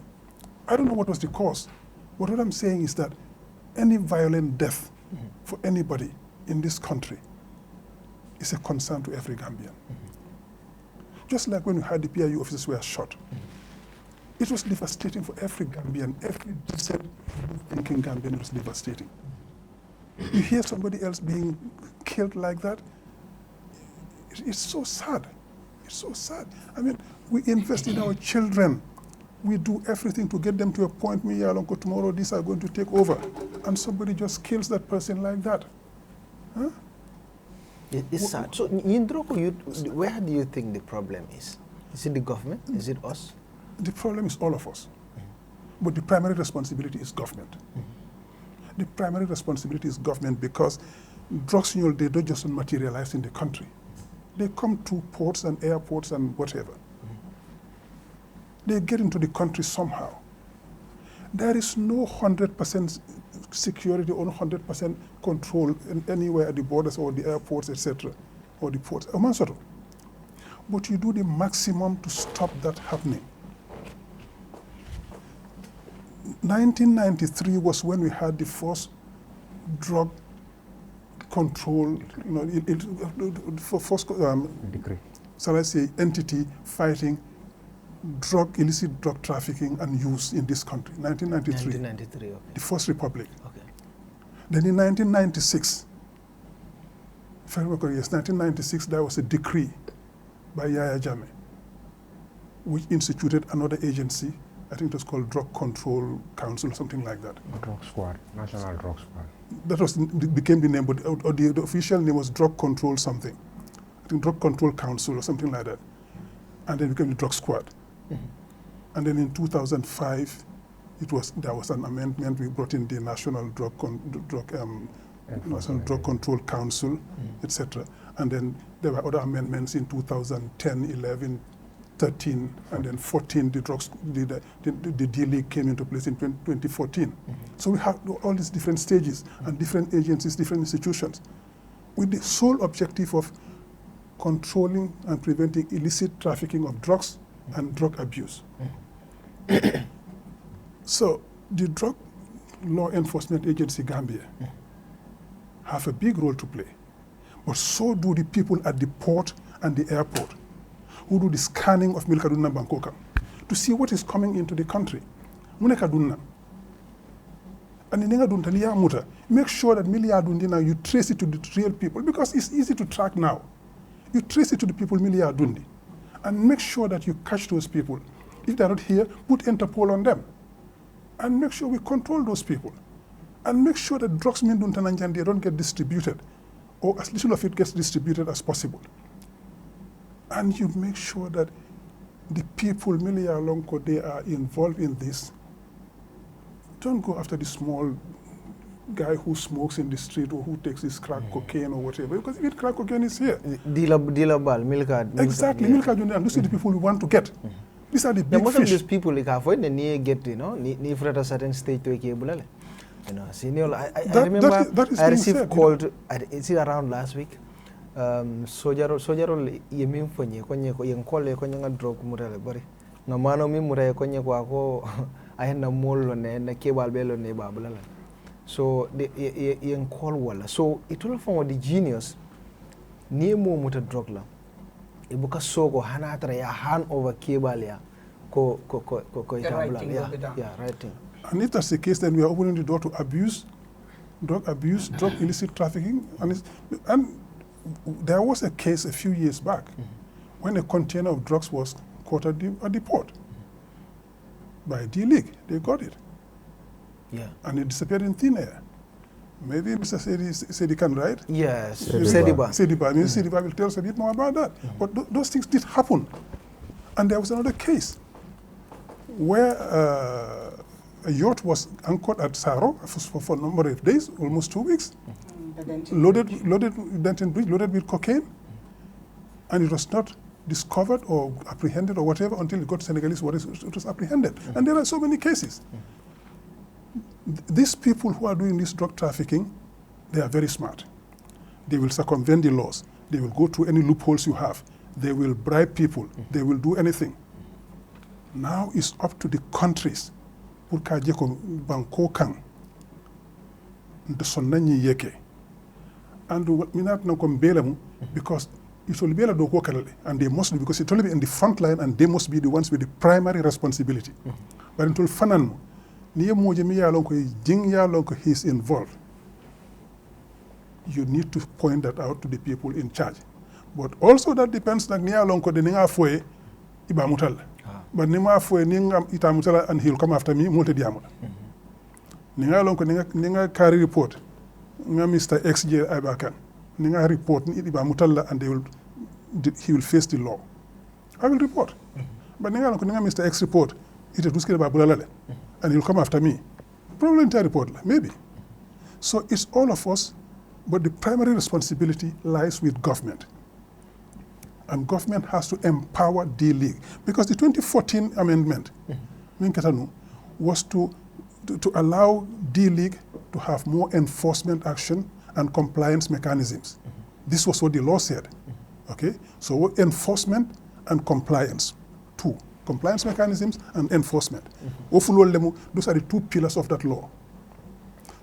I don't know what was the cause. But what I'm saying is that any violent death for anybody in this country is a concern to every Gambian. Just like when we had the PIU officers were shot. It was devastating for every Gambian, every decent thinking Gambian. It was devastating. You hear somebody else being killed like that, it's so sad. It's so sad. I mean, we invest in our children. We do everything to get them to a point, tomorrow these are going to take over. And somebody just kills that person like that. Huh? It's sad. So, where do you think the problem is? Is it the government? Is it us? The problem is all of us. But the primary responsibility is government. The primary responsibility is government because drugs, they don't just materialize in the country. They come to ports and airports and whatever. They get into the country somehow. There is no 100% security or 100% control anywhere at the borders or the airports, etc., or the ports. But you do the maximum to stop that happening. 1993 was when we had the first drug control, Decree. shall I say, entity fighting illicit drug trafficking and use in this country, 1993. 1993, okay. The First Republic. Okay. Then in 1996, if I remember, yes, 1996, there was a decree by Yahya Jammeh, which instituted another agency. I think it was called Drug Control Council or something like that. Drug Squad, National Drug Squad. That became the name, but the official name was Drug Control something. I think Drug Control Council or something like that. And then it became the Drug Squad. And then in 2005, there was an amendment. We brought in the National Drug Control Council, etc. And then there were other amendments in 2010, 11, 13, and then 14. The DLEAG came into place in 2014. So we have all these different stages and different agencies, different institutions, with the sole objective of controlling and preventing illicit trafficking of drugs and drug abuse. So the Drug Law Enforcement Agency Gambia have a big role to play, but so do the people at the port and the airport who do the scanning of Milkaduna Bankoka to see what is coming into the country. Munekaduna. And in make sure that Miliadundina, you trace it to the real people, because it's easy to track now. You trace it to the people Miliadundi and make sure that you catch those people. If they're not here, put Interpol on them. And make sure we control those people. And make sure that drugs they don't get distributed, or as little of it gets distributed as possible. And you make sure that the people, Milia Lonko, they are involved in this. Don't go after the small guy who smokes in the street or who takes his crack cocaine or whatever, because if crack cocaine is here. Dealer ball, milk. Exactly, milk card, and those are the people we want to get. These are the big most fish. of these people, like, avoid the near get, need for a certain stage to a cable. Senior, I remember that is I received said, called, it's around last week. Sojaro yemin fonye konye call konye drug murale bari. No mano mi murale konye kwa ko ahenda molo ne cable belo ne babula. So the call wala. So it all from the genius. Ni mo muta drug la. Ibuka sogo hanatra ya hand over cable ya ko itabula. Yeah, right thing. And if that's the case, then we are opening the door to drug abuse, drug illicit trafficking, and there was a case a few years back when a container of drugs was caught at the port by DLEAG. They got it. Yeah. And it disappeared in thin air. Maybe Mr. Saidybah can, right? Yes, Saidybah. Saidybah will tell us a bit more about that. But those things did happen. And there was another case where a yacht was anchored at Saro for a number of days, almost 2 weeks, loaded with cocaine, and it was not discovered or apprehended or whatever until it got to Senegalese waters. It was apprehended. And there are so many cases. These people who are doing this drug trafficking, they are very smart. They will circumvent the laws. They will go through any loopholes you have. They will bribe people. They will do anything. Now it's up to the countries. And minat na kombelamu because it will be able to work, and they must be, because it will be in the front line and they must be the ones with the primary responsibility. But until fanan niye moje mi yalon ko jing yalon ko he's involved, you need to point that out to the people in charge. But also that depends like ni yalon ko de nga foye iba mutal. But ni ma foye ni ngam ita mutal and he'll come after me multe diamula. Ni yalon ko ni nga carry report nga Mr. XJ Ibakan ni nga report ni iba mutalla and he will face the law. I will report. But ni nga Mr. X report it is duskele ba bulalale and he'll come after me. Probably entire report maybe. So it's all of us, but the primary responsibility lies with government. And government has to empower DLEAG, because the 2014 amendment was to to allow DLEAG to have more enforcement action and compliance mechanisms. This was what the law said. Okay, so enforcement and compliance, two. Compliance mechanisms and enforcement. Those are the two pillars of that law.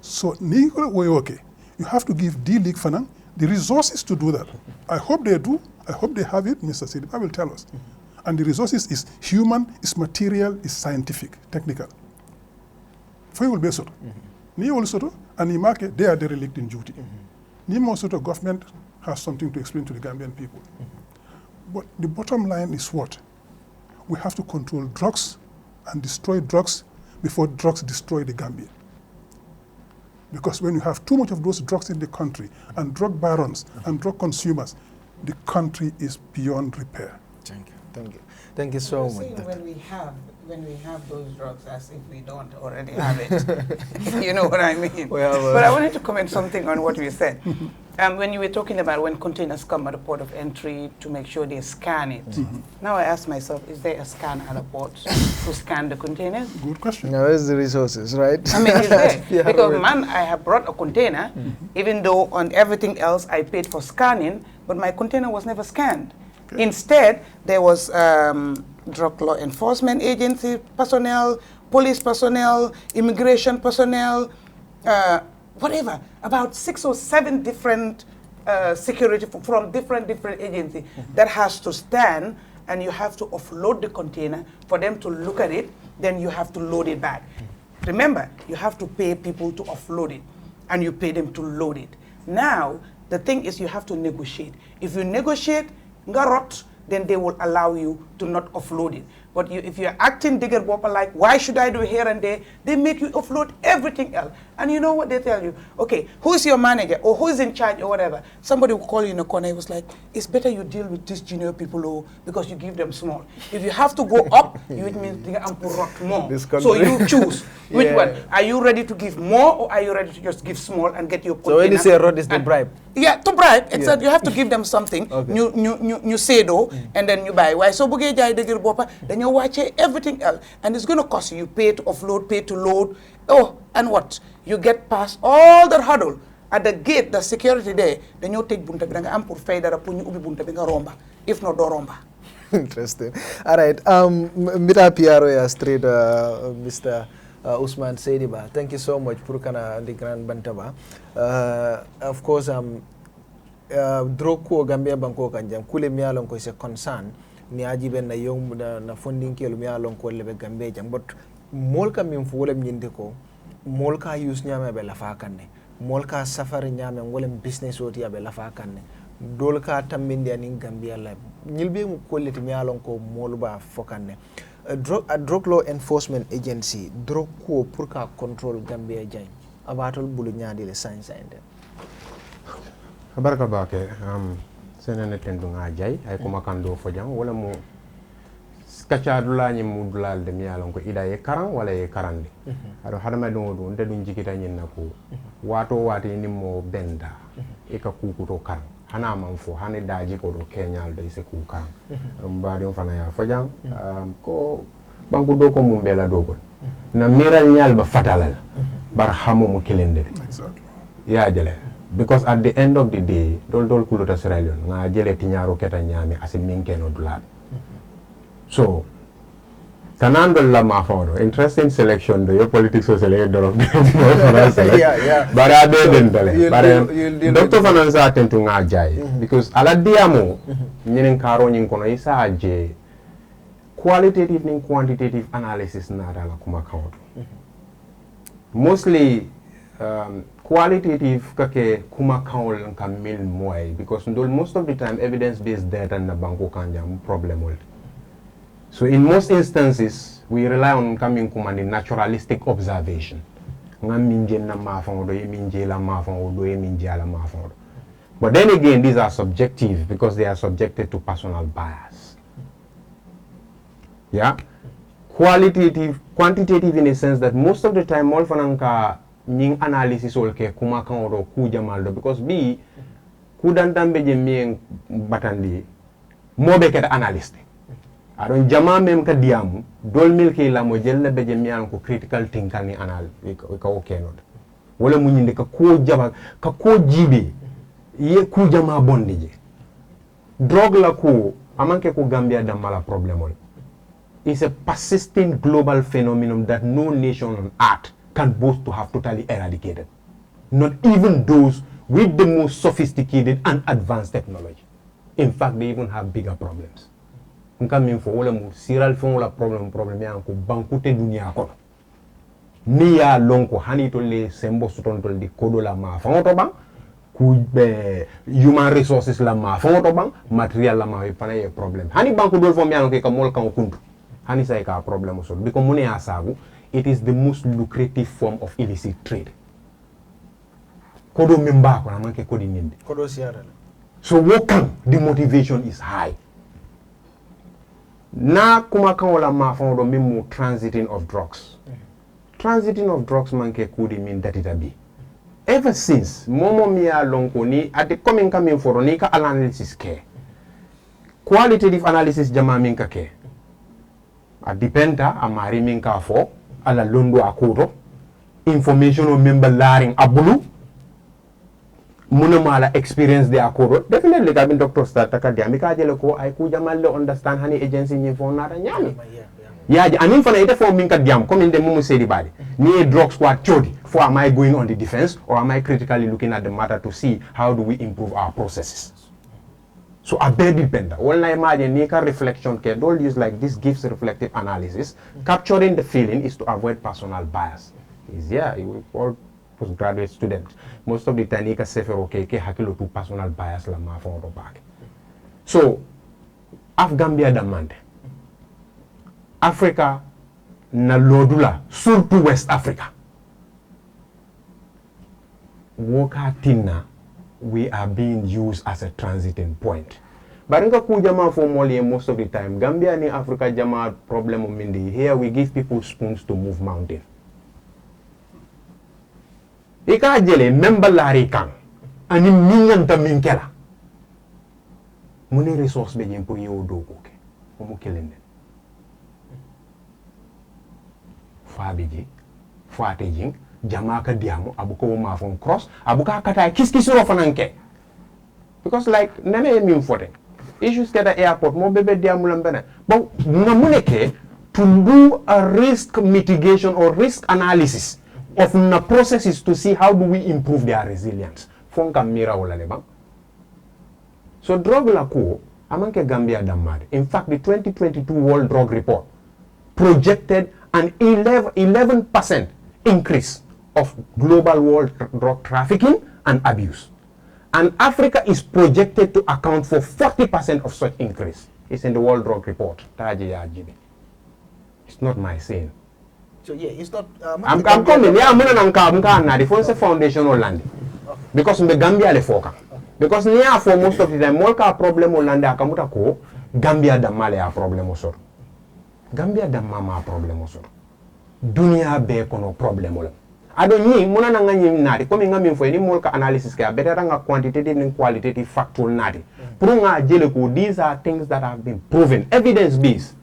So, okay, you have to give DLEAG Fanang the resources to do that. I hope they do. I hope they have it. Mr. Saidybah will tell us. And the resources is human, is material, is scientific, technical. For you will be sort. Ni also and the market, they are derelict in duty. Ni more sort of government has something to explain to the Gambian people. But the bottom line is what? We have to control drugs and destroy drugs before drugs destroy the Gambia. Because when you have too much of those drugs in the country and drug barons and drug consumers, the country is beyond repair. Thank you. Thank you. Thank you so much. When we have those drugs, as if we don't already have it. You know what I mean? But I wanted to comment something on what you said. When you were talking about when containers come at the port of entry to make sure they scan it. Now I ask myself, is there a scan at the port to scan the containers? Good question. Now, where's the resources, right? I mean, is there? Because man, I have brought a container, even though on everything else I paid for scanning, but my container was never scanned. Okay. Instead, there was drug law enforcement agency personnel, police personnel, immigration personnel, whatever, about 6 or 7 different security from different agencies that has to stand, and you have to offload the container for them to look at it, then you have to load it back. Remember, you have to pay people to offload it, and you pay them to load it. Now, the thing is you have to negotiate. If you negotiate, ngarot, then they will allow you to not offload it. But if you're acting digger bopper like, why should I do here and there? They make you offload everything else. And you know what they tell you? Okay, who's your manager or who's in charge or whatever? Somebody will call you in a corner. It was like, it's better you deal with these junior people because you give them small. If you have to go up, it means they are more. So you choose which one. Are you ready to give more or are you ready to just give small and get your container? So when you say rod is the bribe? Yeah, to bribe. Except you have to give them something. Okay. You say though, and then you buy. Why so buge jai digger bopper? Then you watch everything else, and it's going to cost you. You pay to offload, pay to load. Oh, and what? You get past all the hurdle at the gate, the security there. Then you take bunta binanga ampur faida rapunyu ubi bunta binga romba. If not, do romba. Interesting. All right. Mita PRO ya straight, Mr. Ousman Saidybah. Thank you so much for the Grand Bantaba. Of course, droko Gambia banko kanjam kule mialon ko is a concern. Ni ajiben na yong na funding kelo mialon ko lebe Gambia jam, but molka min fulem nyinde ko molka use nyame be lafa kanne molka safari nyame ngolem business oti abe lafa kanne dolka tambinde anin Gambia la nyilbe mu kolleti mialon ko molba fokanne drug law enforcement agency drug ko pour ka control Gambia jay abatol bulu nyaadi le science ende baraka bake senene tendu nga jay ay kuma kando fojang wala mo kacha dula nyi mudulal de miyalon ko ida ye karan wala ye karandi ado hadama do do nde dun jikita nyin nako wato wati ni mo benda e ka kukuto karan hana man fo hane daji ko do kenyal de se ku kan mbadi on fana ya fojang ko banku do ko mum bela do ko na miral nyal ba fatalal bar hamu mo kelende exactly ya jele because at the end of the day dol kulota Sierra Leone nga jele ti nyaro keta nyami asi minkeno dulal. So, Tanando la mafono, interesting selection do your politics so select do yeah. But I didn't but Dr. Fananza attend to ngajai because ala diamo nyinen karo nyin kono isa aje qualitative and quantitative analysis na dala kuma count. Mostly qualitative kake kuma count kan mil moy because most of the time evidence based data na banko kanja problem ul. So in most instances, we rely on coming from a naturalistic observation. But then again, these are subjective because they are subjected to personal bias. Yeah? Qualitative, quantitative in a sense that most of the time, all fananka ning analysis olke kuma kanoro kujamaldo because B kudantambe je mien batandi mobe keta analyst. aɗon jama même ka diyamu dol milki la mo jella be jemi an ko critical thinking ni anal ka o kenode wala mu ñinde ka ko jaba ka ko jibe ye ku jama bondi je drogue la ko amanke ko Gambia damala problème is a persistent global phenomenon that no nation on earth can boast to have totally eradicated, not even those with the most sophisticated and advanced technology. In fact, they even have bigger problems. Nka min fo wala mu siral fon wala problem ya ko bankute dunia ko ni ya lonko hani to le sembo suton to di kodo la ma fa to bang ku be human resources la ma fa to bang material la ma fa na problem hani banku dol fo mi an ke ka mol kan kuntu hani say ka problem so because mune asabu it is the most lucrative form of illicit trade kodo memba ko na man ke kodi ninde kodo siara so wokan the motivation is high na kuma kan wala ma fa do mimu transiting of drugs transiting of drugs man ke kudi min datita bi ever since momo mi a lonko ni at the coming coming for ni ka analysis ke qualitative analysis jama min ka ke a dependa amari min ka fo ala londo akoto information o member laring abulu muna mala experience de akoto definitely ka bin doctor start ka dia mi ka jele ko ay ku jamal le understand hani agency ni fo nata nyami yaji anin fana ite fo min ka diam comme inde mumu Saidybah ni drug squad chodi for am I going on the defense or am I critically looking at the matter to see how do we improve our processes. So a bit depend. All I imagine Nika reflection care don't use like this gives reflective analysis. Capturing the feeling is to avoid personal bias. Is all postgraduate students. Most of the time Nika safer okay hakilo to personal bias la ma from back. So Gambia demand Africa na lodula surtout West Africa. Woka tina we are being used as a transiting point. Baringa ku jama for moli most of the time. Gambia ni Africa jama problem mindi. Here we give people spoons to move mountain. Ika jele member lari kan. Ani minganta minkela. Muni resource be jem pour yo do ko ke. Omu kelende. Fabiji, Fatejing, Jamaka Diamo, Abuko Mafon Cross, Abuka Kata, Kiskisuro Fananke. Because, like, Nene mean for them. Issues get the airport, more baby Diamulambene. But Namuneke to do a risk mitigation or risk analysis of the processes to see how do we improve their resilience. Fonka Mira Olaleba. So, drug lako, Amanke Gambia Damad. In fact, the 2022 World Drug Report projected an 11% increase of global world drug trafficking and abuse. And Africa is projected to account for 40% of such increase. It's in the World Drug Report. It's not my saying. So yeah, it's not. I'm coming. Yeah, I'm coming. The first foundation or land. Because in the Gambia le foka. Because near for most of the time, molka problem o land akamuta ko Gambia damale a problem osor. Gambia damama problem osor. Dunia be kono problem ola. Ado nyi muna na nganyi nari komi ngami mfo ni molka analysis ka better nga quantitative and qualitative factual nari. Prunga jele ko these are things that have been proven evidence based.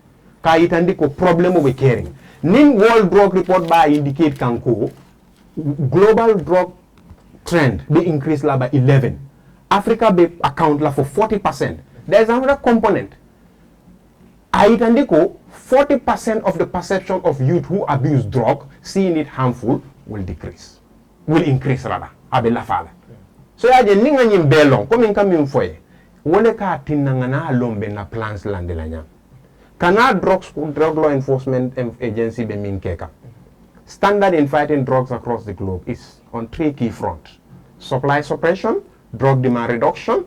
Ka itandi ko problem we caring. Nin World Drug Report ba indicate kanko global drug trend be increase la by 11. Africa be account la for 40%. There's another component. Aitandiko 40% of the perception of youth who abuse drug, seeing it harmful, will decrease. Will increase rather. Abela fala. So ya je ninga nyim belong, komi nkami mfoye. Wole ka tinangana lombe na plans landelanya. Kana drug law enforcement agency be minkeka. Standard in fighting drugs across the globe is on 3 key fronts. Supply suppression, drug demand reduction,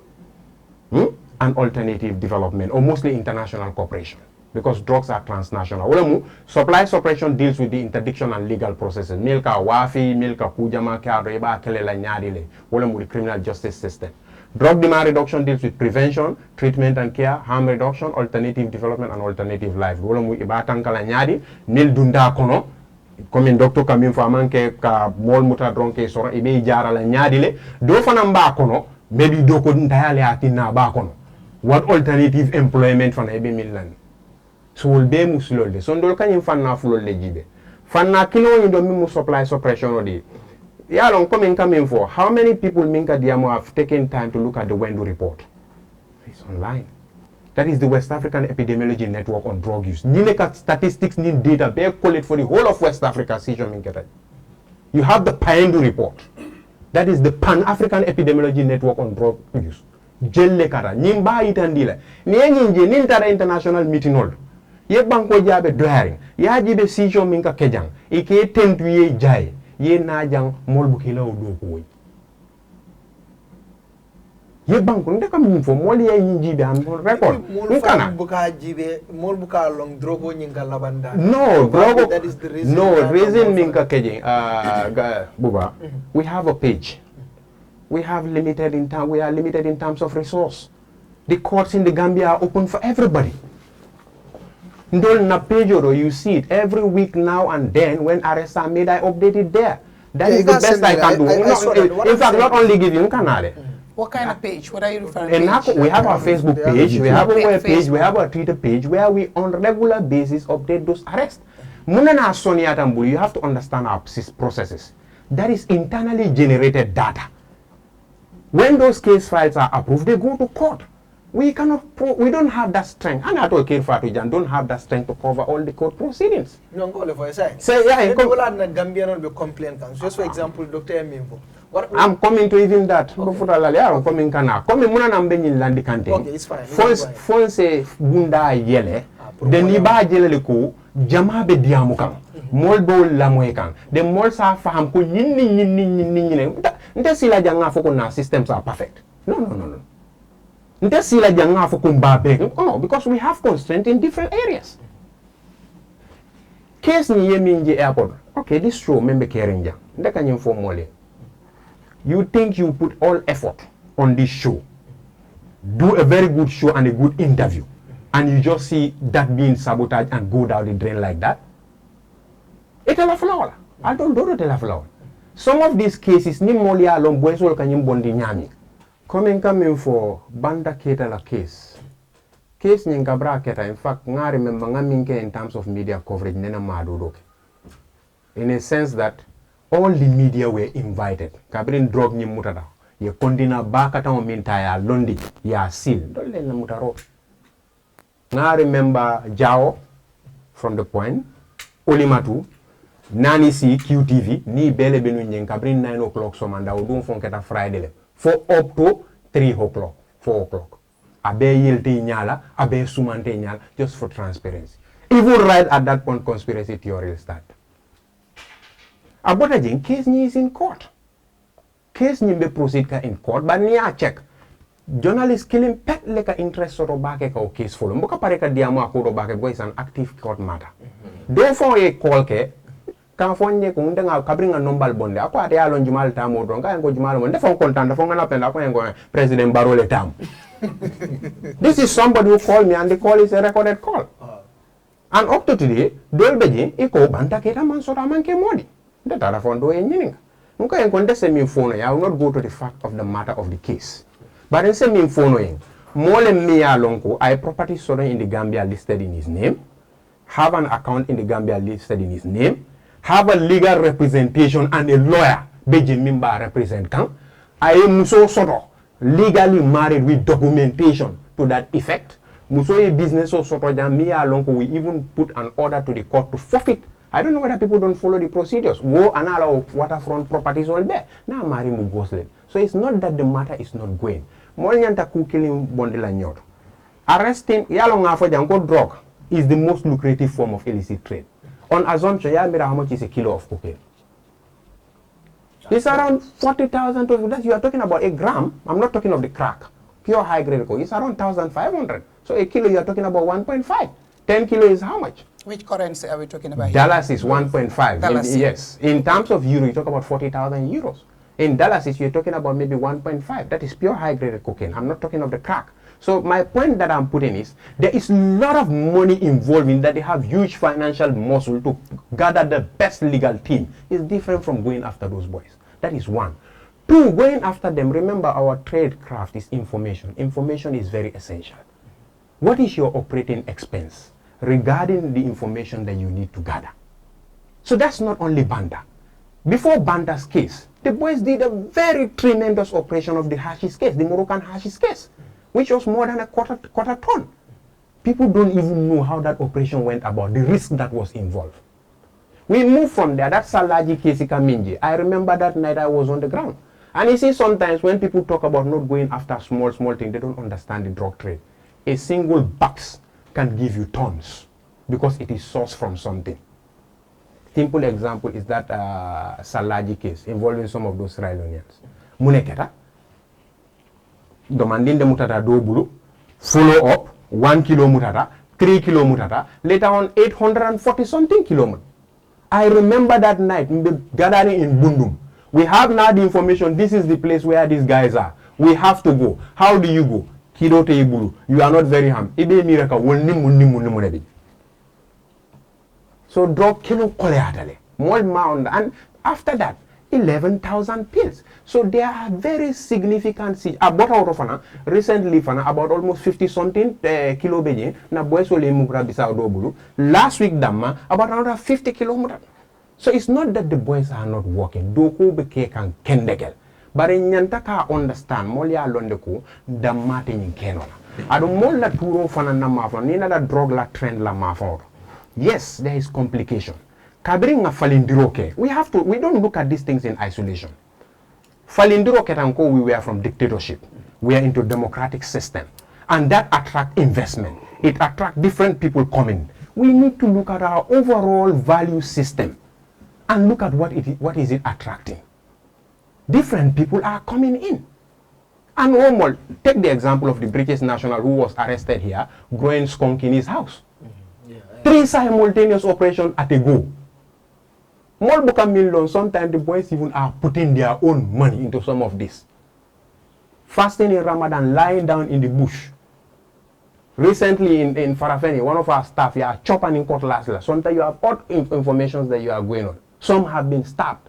and alternative development, or mostly international cooperation. Because drugs are transnational. Supply suppression deals with the interdiction and legal processes. Milka wafi, milka kujama, reba, kelela nyadile. The criminal justice system. Drug demand reduction deals with prevention, treatment and care, harm reduction, alternative development, and alternative life. Ibatankala nyadi, nil dunda kono. Comme docteur Kamim Famanke ka mol muta dronke sora ibe jara la nyadile. Do fanamba kono, maybe doko ndayale atina ba kono. What alternative employment for ebe milan? so will be musulolde so ndol kanyim fanna fulolde jibe fanna kilo ni do mimu supply suppression odi yeah long coming for how many people minka diamo have taken time to look at the Wendu report? It's online. That is the West African Epidemiology Network on Drug Use. Nineka statistics need data. They call it for the whole of West Africa. You have the Paendu report. That is the Pan-African Epidemiology Network on Drug Use. Jelle kara. Nimba itandile. Nienje nintara international meeting hold. Ye banko jabe dwaring. Ya jibe sisho minka kejang. Ike tentu ye jai. Ye najang molbukila udokuwe. Ye banko ndeka mfo moli ya jibe am record. Nkana buka jibe mol buka long drogo nyinga labanda. No, drogo. That is the reason. No, reason minka kejang. Buba, we have a page. We are limited in terms of resource. The courts in the Gambia are open for everybody. Ndol na page you see it every week now and then when arrests are made, I update it there. That is the best I can do. In fact, not only give you Canada. What kind of page? What are you referring to? We have our Facebook page, we have a web page, we have a Twitter page where we on regular basis update those arrests. Munana Sonia Tambuli, you have to understand our processes. That is internally generated data. When those case files are approved, they go to court. We don't have that strength. And I told Kirfatujan don't have that strength to cover all the court proceedings. No, go for a side. So yeah, Gambian will complain. Just for example, Dr. Emimbo. I'm coming to even that. I'm coming kana. Coming muna nambe ni landi kante. Okay, it's fine. Fonse bunda yele. Deniba yele ko jama be diamu kan. Mol bo lamoy kan. De mol sa faham ko nyini. Nte sila janga foko na systems are perfect. No. Nte sila janga foko mbabe. No, because we have constraints in different areas. Case ni yeminji airport. Okay, this show membe kerinja. Ndeka nyimfo mole. You think you put all effort on this show, do a very good show and a good interview, and you just see that being sabotaged and go down the drain like that? It's a flower. I don't do it a flower. Some of these cases, ni molia along boysol kanyim bondi nyami. Coming for Banda Ketala case. Case nyingabra keta. In fact, nga remember nga minke in terms of media coverage nena madudoke. In a sense that all the media were invited. Kabrin drop ni mutada. Ye kondina bakata o minta ya londi ya seal. Dole na mutaro. Nga remember Jao from the point. Olimatu. Nani si QTV. Ni bele benu nyen kabrin 9 o'clock so manda. Udun fon keta Friday le. For up to 3 o'clock. 4 o'clock. Abe yelte nyala. Abe sumante nyala. Just for transparency. Even right at that point conspiracy theory will start. Abota jing case ni is in court. Case ni be proceed ka in court, but ni a check. Journalist killing pet leka interest soro bake ka o case follow. Mboka pare ka diamo akuro bake because it's an active court matter. Therefore a call ke kan fonye ko ndenga kabringa nombal bonde. Ako ate alon jumal tamo don ka ngo jumal mo. Ndefon content ndefon ngana penda ko ngo President Barole tam. This is somebody who called me and the call is a recorded call. And up to today, dolbeji iko banta keta man sora man ke modi. That are found doing anything. I will not go to the fact of the matter of the case. But in same phone, Mole Mia Lonko, I property sold in the Gambia listed in his name, have an account in the Gambia listed in his name, have a legal representation and a lawyer, Beji Mimba represent kan. I am so sort of legally married with documentation to that effect. Muso a business or sort of Mia Lonko, we even put an order to the court to forfeit. I don't know whether people don't follow the procedures. Wo and allow waterfront properties all there. Now marry mu gosle. So it's not that the matter is not going. Molnyanta ku killing bondela nyot. Arresting yalo ngafo jango drug is the most lucrative form of illicit trade. On assumption, ya mira how much is a kilo of cocaine. It's around 40,000 to that. You are talking about a gram. I'm not talking of the crack. Pure high grade cocaine. It's around 1,500. So a kilo you are talking about 1.5. 10 kilo is how much? Which currency are we talking about? Dallas is 1.5. Yes. In terms of euro, you talk about 40,000 euros. In Dallas, you're talking about maybe 1.5. That is pure high-grade cocaine. I'm not talking of the crack. So my point that I'm putting is, there is a lot of money involved in that. They have huge financial muscle to gather the best legal team. It's different from going after those boys. That is one. Two, going after them, remember our trade craft is information. Information is very essential. What is your operating expense? regarding the information that you need to gather. So that's not only Banda. Before Banda's case, the boys did a very tremendous operation of the hashish case, the Moroccan hashish case, which was more than a quarter ton. People don't even know how that operation went about, the risk that was involved. We moved from there, that Salaji case Minji. I remember that night I was on the ground. And you see, sometimes when people talk about not going after small things, they don't understand the drug trade. A single box can give you tons because it is sourced from something. Simple example is that Salaji case involving some of those Sierra Leoneans. Muneketa, demanding the mutata do bulu, follow up, 1 kilo mutata, 3 kilo mutata, later on 840 something kilometers. I remember that night gathering in Bundum. We have now the information, this is the place where these guys are. We have to go. How do you go? Kidote Ibulu. You are not very harm. Ibe miraka wol nimu. So drug kilo koleatale. More mound, and after that 11,000 pills. So there are very significant recently about almost 50 something kilo beje na boys wole mukra bisa odobulu. Last week damma about another 50 kilometers. So it's not that the boys are not working. Doku beke kan kendegel. But nyanta ka understand molya londeku damate nyin kenona. Ado mol la turo fana na mafon ni na da drug la trend la mafon. Yes, there is complication. Kabring falindiroke. We don't look at these things in isolation. Falindiroke tanko, we were from dictatorship. We are into democratic system. And that attract investment. It attract different people coming. We need to look at our overall value system and look at what is it attracting. Different people are coming in. And take the example of the British national who was arrested here, growing skunk in his house. 3 simultaneous operations at a go. Sometimes the boys even are putting their own money into some of this. Fasting in Ramadan, lying down in the bush. Recently in Farafeni, one of our staff, you are chopping in court last. Sometimes you have odd information that you are going on. Some have been stabbed.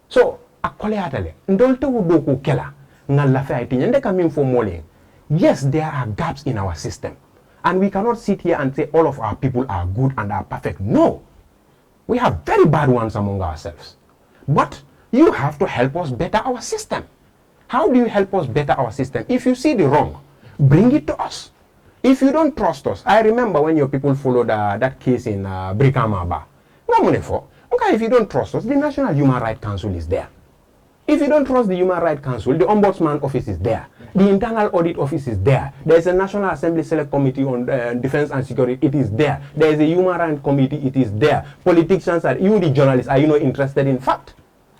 So, yes, there are gaps in our system. And we cannot sit here and say all of our people are good and are perfect. No. We have very bad ones among ourselves. But you have to help us better our system. How do you help us better our system? If you see the wrong, bring it to us. If you don't trust us, I remember when your people followed that case in Brikamaba. If you don't trust us, the National Human Rights Council is there. If you don't trust the Human Rights Council, the Ombudsman Office is there. The Internal Audit Office is there. There is a National Assembly Select Committee on Defense and Security. It is there. There is a Human Rights Committee. It is there. Politicians are, you the journalists, are interested in fact?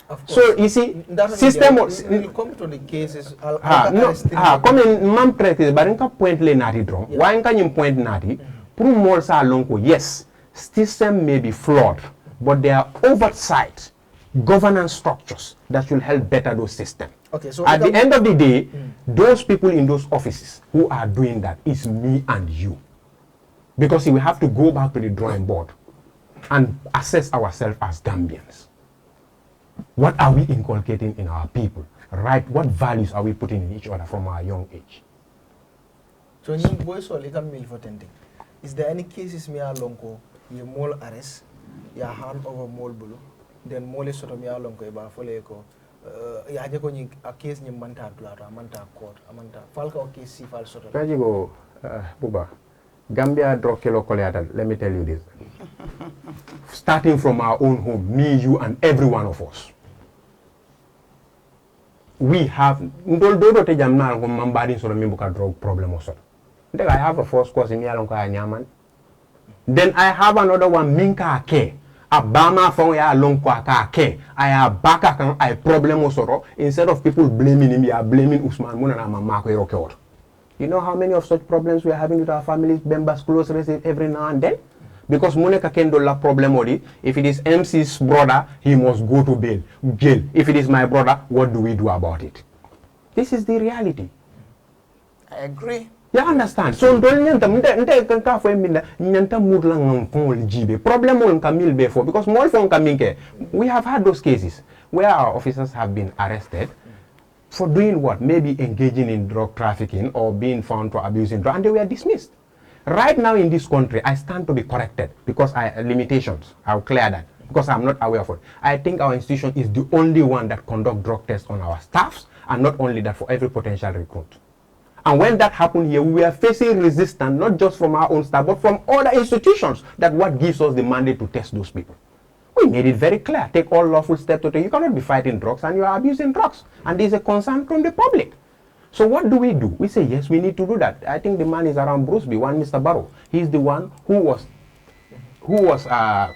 Of course. So you see, system. We'll come to the cases. Come in, mam practice, but inka point le nati drong. Why inka nyim point nati? Prove more sa lonko. Yes, system may be flawed, but there are oversight, governance structures that will help better those systems. Okay, so at the end of the day, those people in those offices who are doing that is me and you. Because we have to go back to the drawing board and assess ourselves as Gambians. What are we inculcating in our people? Right? What values are we putting in each other from our young age? So, is there any cases me alonko you mole arrest, you hand over mole bulu, then mole soto me alonko iba foleko ya jako ni a case ni manta plata manta court amanta falka o case si fal soto. Kajigo Buba, Gambia drug kilo koleata, let me tell you this. Starting from our own home, me, you, and every one of us. We have drug problem also. Then I have a first course in Nyaman. Then I have another one, Minka Ke. Abama from ya long ke. I have back I problem also. Instead of people blaming him, you are blaming Ousman Saidybah. You know how many of such problems we are having with our family members, close relatives every now and then? Because Moneka Kendo la problem odi. If it is MC's brother, he must go to jail. If it is my brother, what do we do about it? This is the reality. I agree. You understand? So problem because we have had those cases where our officers have been arrested for doing what? Maybe engaging in drug trafficking or being found for abusing drugs, and they were dismissed. Right now in this country, I stand to be corrected because limitations. I'll clear that because I'm not aware of it. I think our institution is the only one that conduct drug tests on our staffs, and not only that, for every potential recruit. And when that happened here, we were facing resistance, not just from our own staff, but from other institutions, that what gives us the mandate to test those people. We made it very clear. Take all lawful steps to take. You cannot be fighting drugs and you are abusing drugs. And there's a concern from the public. So what do? We say, yes, we need to do that. I think the man is around Bruceby, one Mr. Barrow. He's the one who was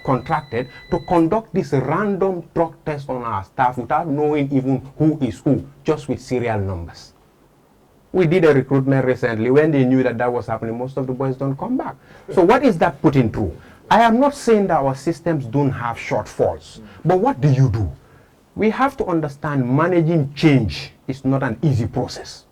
contracted to conduct this random drug test on our staff without knowing even who is who, just with serial numbers. We did a recruitment recently. When they knew that that was happening, most of the boys don't come back. So what is that putting through? I am not saying that our systems don't have shortfalls, but what do? We have to understand managing change is not an easy process.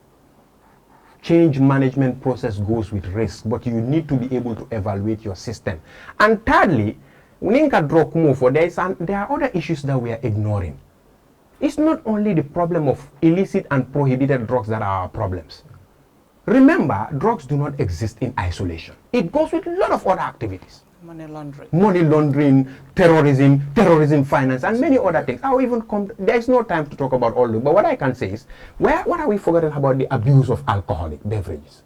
Change management process goes with risk, but you need to be able to evaluate your system. And thirdly, there are other issues that we are ignoring. It's not only the problem of illicit and prohibited drugs that are our problems. Remember, drugs do not exist in isolation. It goes with a lot of other activities. Money laundering, terrorism finance, and many other things. There's no time to talk about all of them, but what I can say is, what are we forgetting about the abuse of alcoholic beverages?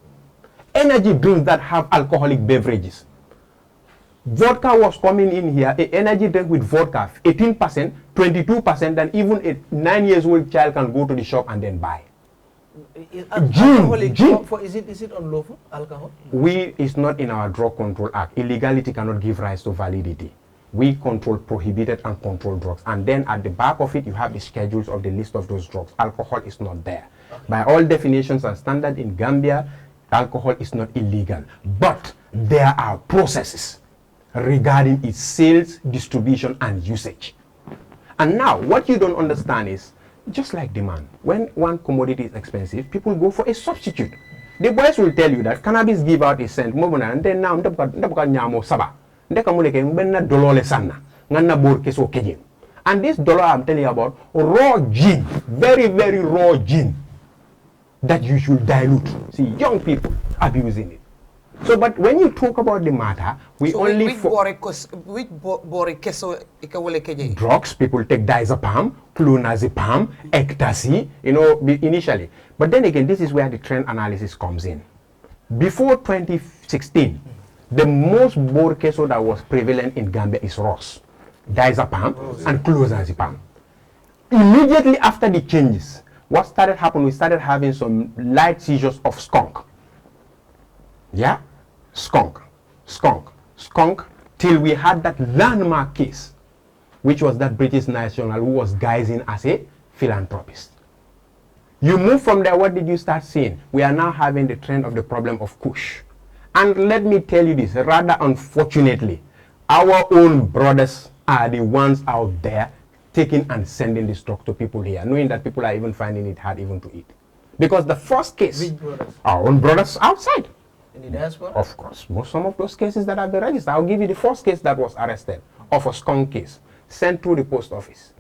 Energy drinks that have alcoholic beverages. Vodka was coming in here, an energy drink with vodka, 18%, 22%, and even a 9-year-old child can go to the shop and then buy. Gin. Is it unlawful, alcohol? It's not in our Drug Control Act. Illegality cannot give rise to validity. We control prohibited and controlled drugs. And then at the back of it, you have the schedules of the list of those drugs. Alcohol is not there. Okay. By all definitions and standard in Gambia, alcohol is not illegal. But there are processes regarding its sales, distribution, and usage. And now, what you don't understand is, just like demand, when one commodity is expensive, people go for a substitute. The boys will tell you that cannabis give out a cent, and then now, and this dollar I'm telling you about, raw gin, very, very raw gin, that you should dilute. See, young people abusing it. So, but when you talk about the matter, we so only drugs, people take diazepam, clonazepam, ecstasy, initially. But then again, this is where the trend analysis comes in. Before 2016, the most bore queso that was prevalent in Gambia is Ross, diazepam, and clonazepam. Immediately after the changes, what started happening? We started having some light seizures of skunk. Yeah? Skunk, till we had that landmark case, which was that British national who was guising as a philanthropist. You move from there, what did you start seeing? We are now having the trend of the problem of Kush. And let me tell you this, rather unfortunately, our own brothers are the ones out there taking and sending this drug to people here, knowing that people are even finding it hard even to eat. Because the first case, our own brothers outside. In the diaspora? Of course. Some of those cases that have been registered. I'll give you the first case that was arrested of a skunk case, sent through the post office.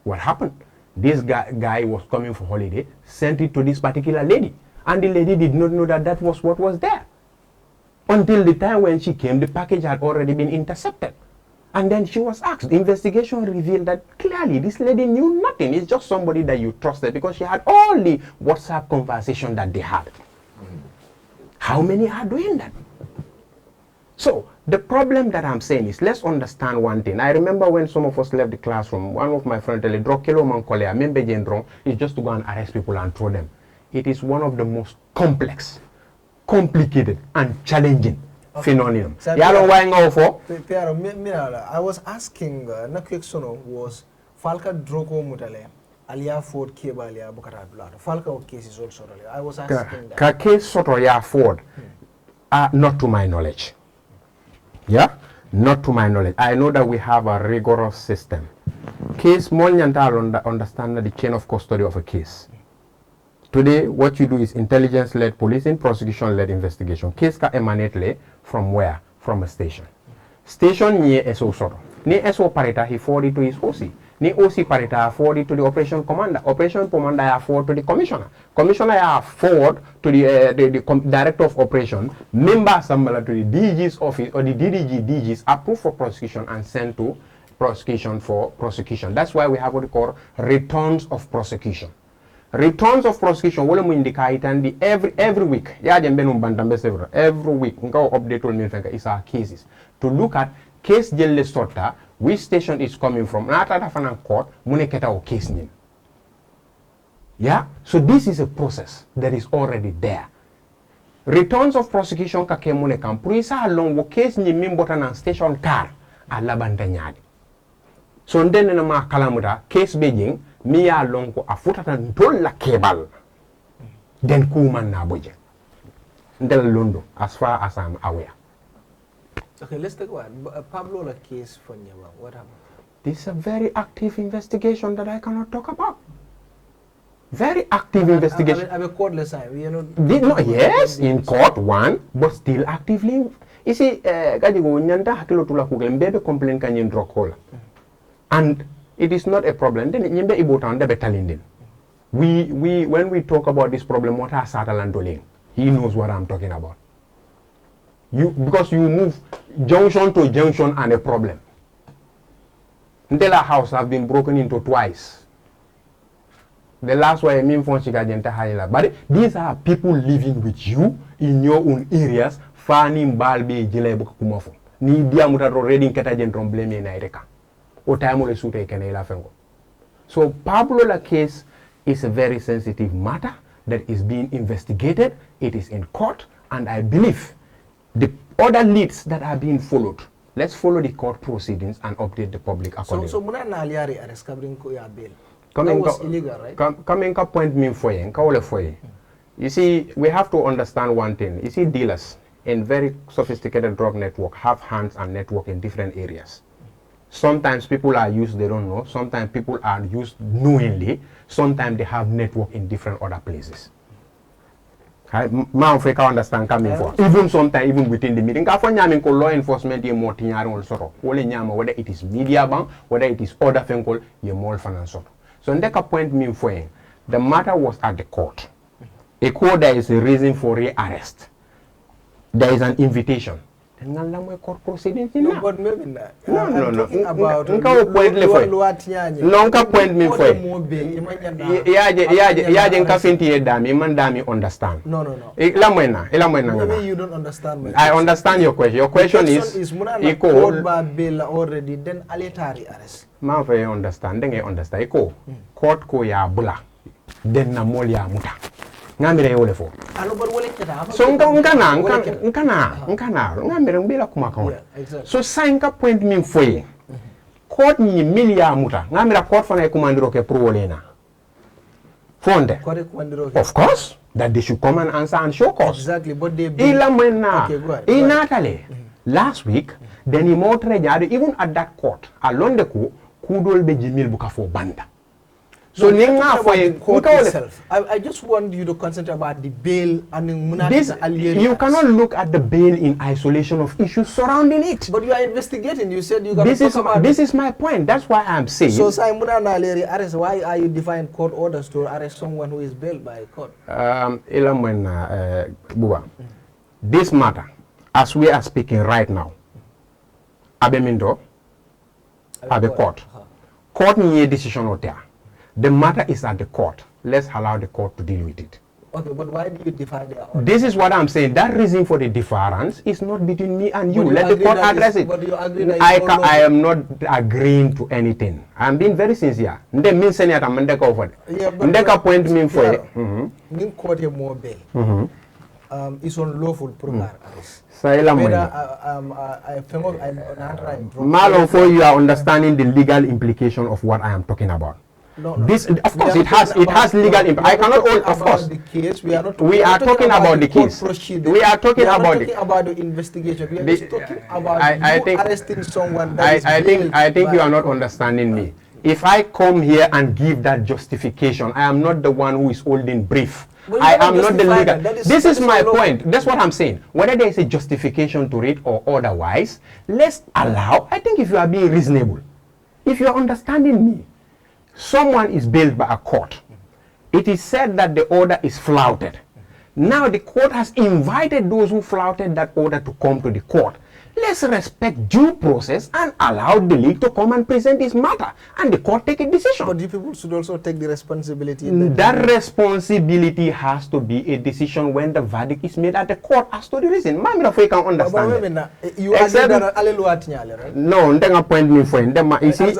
What happened? This guy was coming for holiday, sent it to this particular lady. And the lady did not know that that was what was there. Until the time when she came, the package had already been intercepted. And then she was asked. The investigation revealed that clearly this lady knew nothing. It's just somebody that you trusted because she had all the WhatsApp conversation that they had. How many are doing that? So the problem that I'm saying is, let's understand one thing. I remember when some of us left the classroom, one of my friends told me, is just to go and arrest people and throw them. It is one of the most complex, complicated, and challenging phenomenon. I was asking, was Falka Drogo Mutale. Alia Ford Kebalia Bukara Falcao case is also. I was asking that. Case Sotoya Ford, not to my knowledge. Yeah? Not to my knowledge. I know that we have a rigorous system. Case Molnyanta understand the chain of custody of a case. Today, what you do is intelligence-led policing, prosecution-led investigation. Case can emanate from where? From a station. Station near SO Soto. Near SO Parita, he forwarded to his OC. Ni OC parita forward to the operation commander. Operation commander ya forward to the commissioner. Commissioner ya forward to the director of operation. Member assembly to the DG's office or the DGs approved for prosecution and sent to prosecution for prosecution. That's why we have what we call returns of prosecution. Returns of prosecution wala mu indicate and every week ya jembe no bantambe several every week nga update all min fenka is our cases to look at case jelle sorta which station is coming from na tata fanan court mu neketa o case nin. Yeah, so this is a process that is already there. Returns of prosecution ka ke mu ne kam pour isa long wo case ni min botana station car ala bantanyadi. So ndene na ma kalamuda case beijing mi ya lonko a futata dolla kebal den kuman na boje ndel londo as far as I'm aware. Okay, let's take one. Pablo la case for Nyawa. What happened? This is a very active investigation that I cannot talk about. Very active investigation. I mean, courtless time. You know. Yes, in court one, but still actively. You see, gadi go nyanda hakilo tula kugel mbebe complain kanyen drokola. And it is not a problem. Then nyembe ibotanda betalindin. When we talk about this problem, what are Satalandoling? He knows what I'm talking about. Because you move junction to junction and a problem. Ndela house have been broken into twice. The last one I mean for Chikajenta Haila. But these are people living with you in your own areas. Fani mbalbe jile buka kumafo. Ni dia mutaro reading ketajen trombleme na ireka. So Pablo case is a very sensitive matter that is being investigated. It is in court, and I believe the other leads that are being followed. Let's follow the court proceedings and update the public accordingly. So muna na aliari arrest kabring ko ya bail. That was illegal, right? Coming up point me for you. You see, we have to understand one thing. You see, dealers in very sophisticated drug network have hands and network in different areas. Sometimes people are used, they don't know. Sometimes people are used knowingly. Sometimes they have network in different other places. Africa understand coming for. Even sometimes, even within the meeting, law enforcement whether it is media bank, whether it is other thing called financial. So in that point the matter was at the court. A court, there is a reason for rearrest. There is an invitation. Court proceedings no, but maybe not. No. About point understand. No. Maybe you don't understand me. I understand your question. Your question is court bail already, then aletari arrest. Ma fe understand. Then understand. Court ko ya bula. Then na mol ya muta. Ngamire yole fo. So nkana ngamire mbila kumakaona. So sainka point min foye. Court ni milia muta. Ngamira court fana kumandiro ke prowolena. Fonde. Of course, that they should come and answer and show cause. Exactly, but they Natale last week, then he more even at that court, along the coup, kudol be jimil buka for banda. So I just want you to concentrate about the bail and you cannot look at the bail in isolation of issues surrounding it. But you are investigating. You said you got this is my point. That's why I'm saying. So arrest. Why are you defying court orders to arrest someone who is bailed by a court? This matter, as we are speaking right now, Abemindo, Abe court. Court ni decision out there. The matter is at the court. Let's allow the court to deal with it. Okay, but why do you defy the order? This is what I'm saying. That reason for the deference is not between me and you. Let the court address it. But you agree that I am not agreeing to anything. I'm being very sincere. Nde mean senator mandeka over. Ndeka point me for it. Ning court your more bail. It's unlawful program arrest. Malon, for you are understanding the legal implication of what I am talking about. No. This, of course, it has legal impact. I cannot hold, of course. The case. We are not. We are talking about the case. We are talking about the investigation. We are just talking about arresting someone. I think you are not understanding me. If I come here and give that justification, I am not the one who is holding brief. I am not the legal. This is my point. That's what I'm saying. Whether there is a justification to it or otherwise, let's allow. I think if you are being reasonable, if you are understanding me, someone is bailed by a court. It is said that the order is flouted. Now the court has invited those who flouted that order to come to the court. Let's respect due process and allow the league to come and present this matter, and the court take a decision. But you people should also take the responsibility. That responsibility has to be a decision when the verdict is made at the court as to the reason. Mami if we can understand. You are that right? No, don't appoint me for him. You see,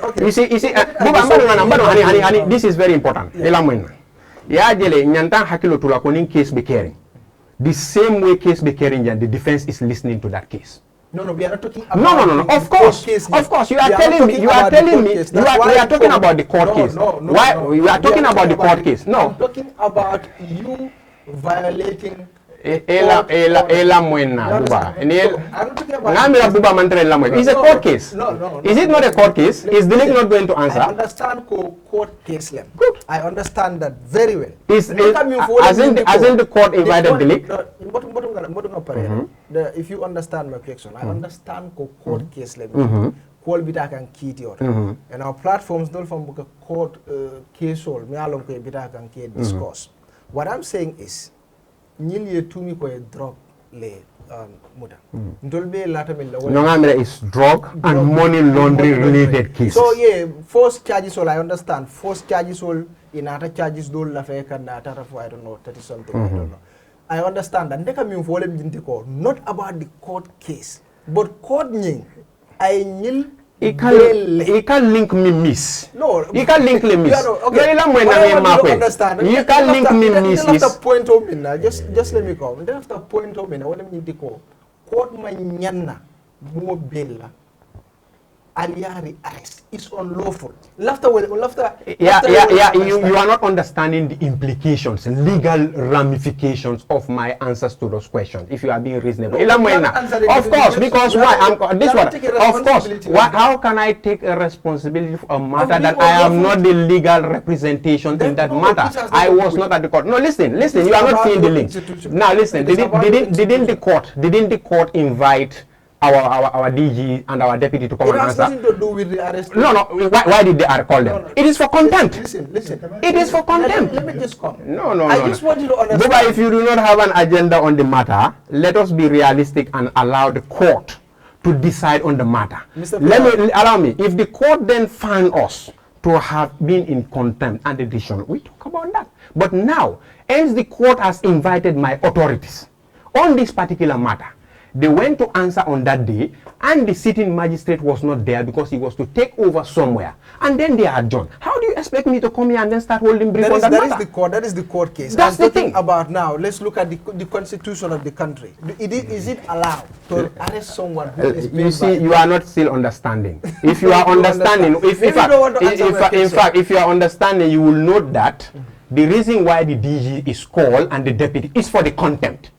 this is very important. Ya jele nyanta hakilo tula koning case be caring. The same way case be caring, the defense is listening to that case. No, we are not talking about no. Of course, you are telling me. We are talking about the court case. Why we are talking about the court case? No, I'm talking about you violating. Ela Muena Buba. It's a court case. No. Is it not a court case? Is the league not going to answer? I understand court case. Good. I understand that very well. Hasn't the court invited the league? If you understand my question, I understand court case. Call bita kan kiti or. And our platforms don't from book a court case or me along ko bita kan ke discourse. What I'm saying is Nili tumi ko drug le muda. Ndolbe lata min la. No ngamira is drug and money laundering related cases. So yeah, force charges all I understand. Force charges all in other charges do la fe kan na tara for I don't know 30 something I don't know. I understand that. Ndeka mi mfole mjinti ko not about the court case, but court nying I nil. He can link me miss. No. He can link me miss. Okay. You can link me miss. Point of me just let me come. Then after point of me now, what I mean to call court manyana mo bella aliari arrest is unlawful. You are not understanding the implications, legal ramifications of my answers to those questions. If you are being reasonable, of course, because why? Of course. How can I take a responsibility for a matter that I am not the legal representation in that matter? I was not at the court. No, listen. You are not seeing the link. Now, listen. Didn't the court invite our DG and our deputy to come and answer? It has nothing to do with the arrest. No. Why did they call them? No. It is for contempt. Listen. It is for contempt. Let me just come. No. I just want you to understand. But if you do not have an agenda on the matter, let us be realistic and allow the court to decide on the matter. Allow me. If the court then find us to have been in contempt and decision, we talk about that. But now, as the court has invited my authorities on this particular matter, they went to answer on that day, and the sitting magistrate was not there because he was to take over somewhere, and then they adjourned. How do you expect me to come here and then start holding brief on that matter? That is the court case. That's the thing. About now, let's look at the constitution of the country. Is it allowed to arrest someone who is you see, you are not still understanding. If you are understanding, if you are understanding, you will note that the reason why the DG is called and the deputy is for the contempt.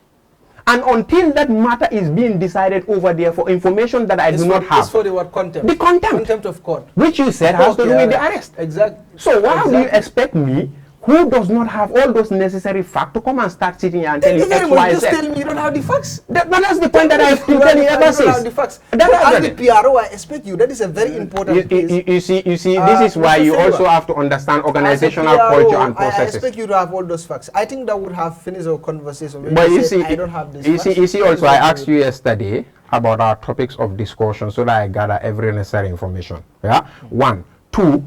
And until that matter is being decided over there for information that I do not have. It's for the word contempt. The contempt. Contempt of court. Which you said has to do with the arrest. Exactly. So why do you expect me, who does not have all those necessary facts, to come and start sitting here and tell you X, Y, Z? Just tell me you don't have the facts. That's the point that I've been telling you ever since. You don't have the facts. As the PRO, I expect you. That is a very important case. You see, this is why you also have to understand organizational culture and processes. I expect you to have all those facts. I think that would have finished our conversation. But you see, I don't have this. You see, also, I asked you yesterday about our topics of discussion so that I gather every necessary information. Yeah. 1, 2,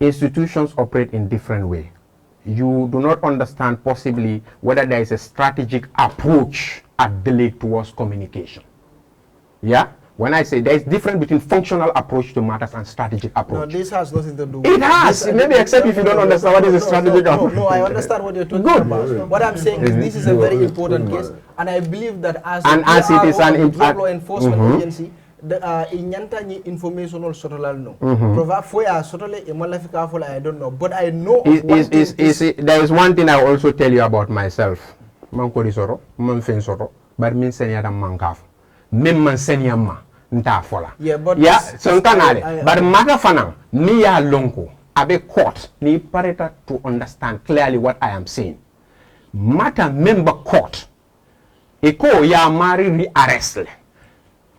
institutions operate in different ways. You do not understand possibly whether there is a strategic approach at the league towards communication. Yeah? When I say there is difference between functional approach to matters and strategic approach. No, this has nothing to do with it. Has, maybe except if you don't understand what is a strategic approach. No, I understand what you're talking about. What I'm saying is this is a very important case, and I believe that as it is an law enforcement agency, inyanta ni information or sotolal no. Provide for ya sotole emalafika for I don't know, but I know. There is one thing I will also tell you about myself. Man ko disoro, man fen soto, but min senya da mankaf. Mem man senya ma nta fola. Yeah, but so kanale. But matter fanang mi ya lonko abe court ni pareta to understand clearly what I am saying. Matter member court. Eko ya mari re-arrest le.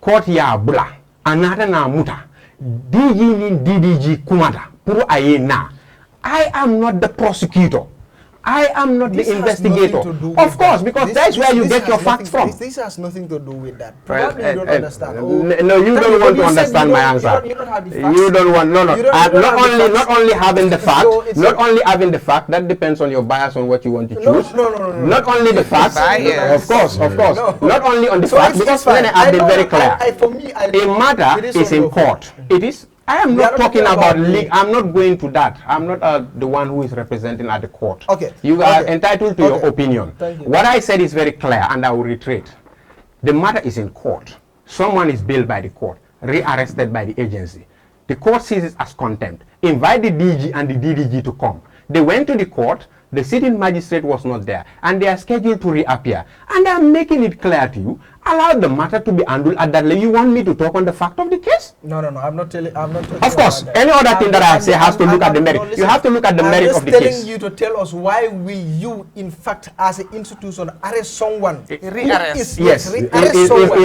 Court ya bula anata na muta DG ni DDG kumata puru aye na I am not the prosecutor. I am not the investigator. Of course, because that's where you get your facts from. This has nothing to do with that. Well, Probably you don't understand. No, you don't want to understand my answer. You don't have the facts. You don't want, no. Not only having the fact, not only having the fact, that depends on your bias on what you want to choose. No. Not only the facts, of course. Not only on the facts, because then I've been very clear. A matter is in court. It is. I am not talking about league. I'm not going to that. I'm not the one who is representing at the court. Okay. You are entitled to your opinion. Thank you. What I said is very clear, and I will reiterate. The matter is in court. Someone is bailed by the court, rearrested by the agency. The court sees it as contempt. Invite the DG and the DDG to come. They went to the court. The sitting magistrate was not there, and they are scheduled to reappear. And I'm making it clear to you. Allow the matter to be handled at that level. You want me to talk on the fact of the case? No. I'm not talking. Of course, any other thing that I say has to look at the merit. You have to look at the merit of the case. I'm just telling you to tell us why will you, in fact, as an institution, arrest someone? Is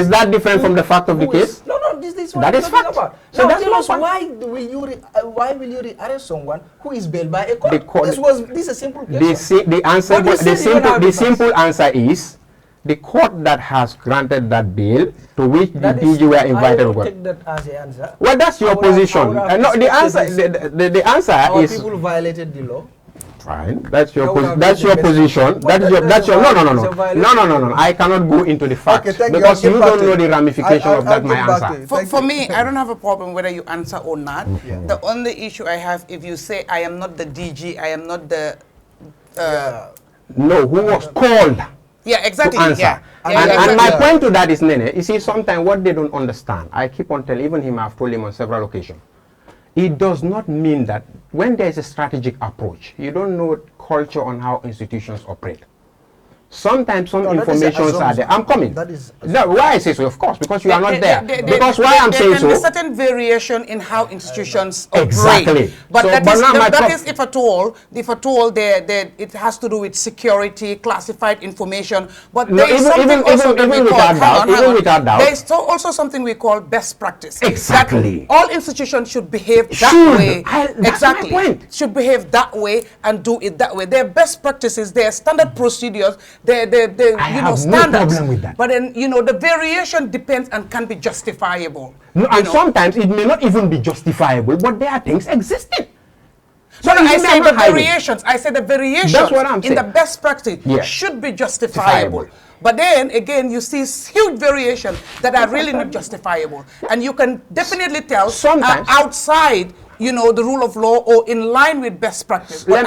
that different from the fact of the case? No. This is what that I'm is talking fact. about. So now that's tell us not why will you arrest someone who is bailed by a court? This is a simple question. The simple answer is the court that has granted that bail, to which the DG were invited. I will take that as an answer. Well, that's your position. No, the answer is people violated the law. Fine. That's your position. No. I cannot go into the facts because you don't know the ramification of that. My answer. For me, I don't have a problem whether you answer or not. The only issue I have, if you say I am not the DG, I am not the no, who was called. Yeah, exactly. To answer. And my point to that is, Nene, you see, sometimes what they don't understand, I keep on telling, even him, I've told him on several occasions, it does not mean that when there is a strategic approach, you don't know culture on how institutions operate. Sometimes some informations are there. I'm coming. Why I say so, of course, because you are not there. Because why I'm saying so. There can be certain variation in how institutions operate. Exactly. But that is if at all, it has to do with security, classified information. But there is something also that we call, there is also something we call best practice. Exactly. All institutions should behave that way. Exactly. Should behave that way and do it that way. Their best practices, their standard procedures, standards. No problem with that. But then, the variation depends and can be justifiable. No, and sometimes it may not even be justifiable, but there are things existing. So I say the variations. That's what I'm saying. In the best practice should be justifiable. But then again, you see huge variations that are really not justifiable, and you can definitely tell sometimes outside, the rule of law or in line with best practice. Let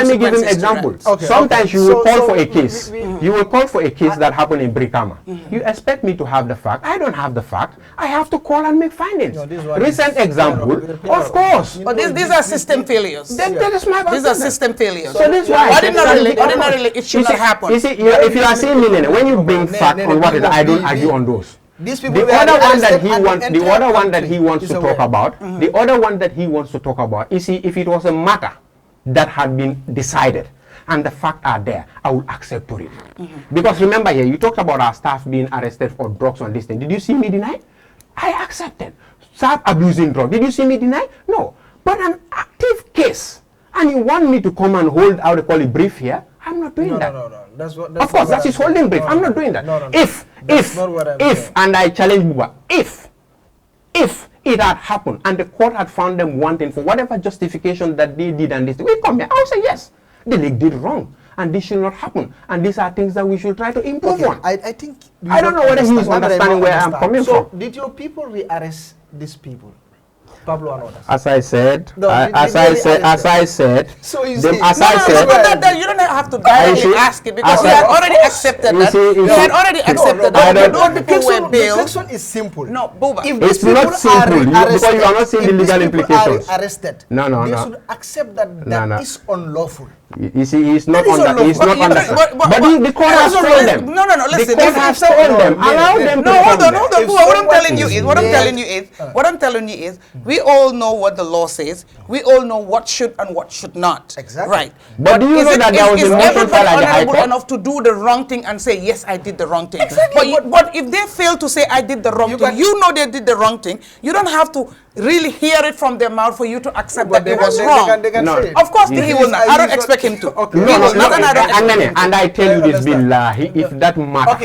me give an example. Sometimes you will call for a case. You will call for a case that happened in Brikama. You expect me to have the fact. I don't have the fact. I have to call and make findings. Recent example, of course. But these are system failures. These are system failures. So this is why ordinarily it should not happen. You see, if you are saying when you bring fact on what is, I don't argue on those. The other one that he wants to talk about, you see, if it was a matter that had been decided and the facts are there, I would accept to it. Because remember here, you talked about our staff being arrested for drugs on this thing. Did you see me deny? I accepted. Staff abusing drugs. Did you see me deny? No. But an active case, and you want me to come and hold out a brief here? I'm not doing that. No. Of course, that is holding brief. I'm not doing that. If, and I challenge Buba, if it had happened and the court had found them wanting for whatever justification that they did and this, we come here, I will say yes, the league did wrong and this should not happen. And these are things that we should try to improve on. I think I don't know whether he's understanding where I'm coming from. Did your people rearrest these people? Pablo and others. As I said, so you don't have to directly ask it because he had already accepted that. He had already accepted that. The question is simple. No, Buba. If it's not simple because you are not seeing the legal implications. Arrested. No. They should accept that is unlawful. You see, he's not under. He's not under. But the court has told them. No. Listen. The court has told them. Allow them. No, hold on. What I'm telling you is, we all know what the law says. We all know what should and what should not. Exactly. Right. But do you know that there was a motion filed at the High Court? Enough to do the wrong thing and say yes, I did the wrong thing. Exactly. But if they fail to say I did the wrong thing, you know they did the wrong thing. You don't have to really hear it from their mouth for you to accept that it was wrong. They can No. say it. Of course, he will not. I don't expect him to. Okay. He will not, and I don't expect him to. And I tell you this, billahi, if that matter,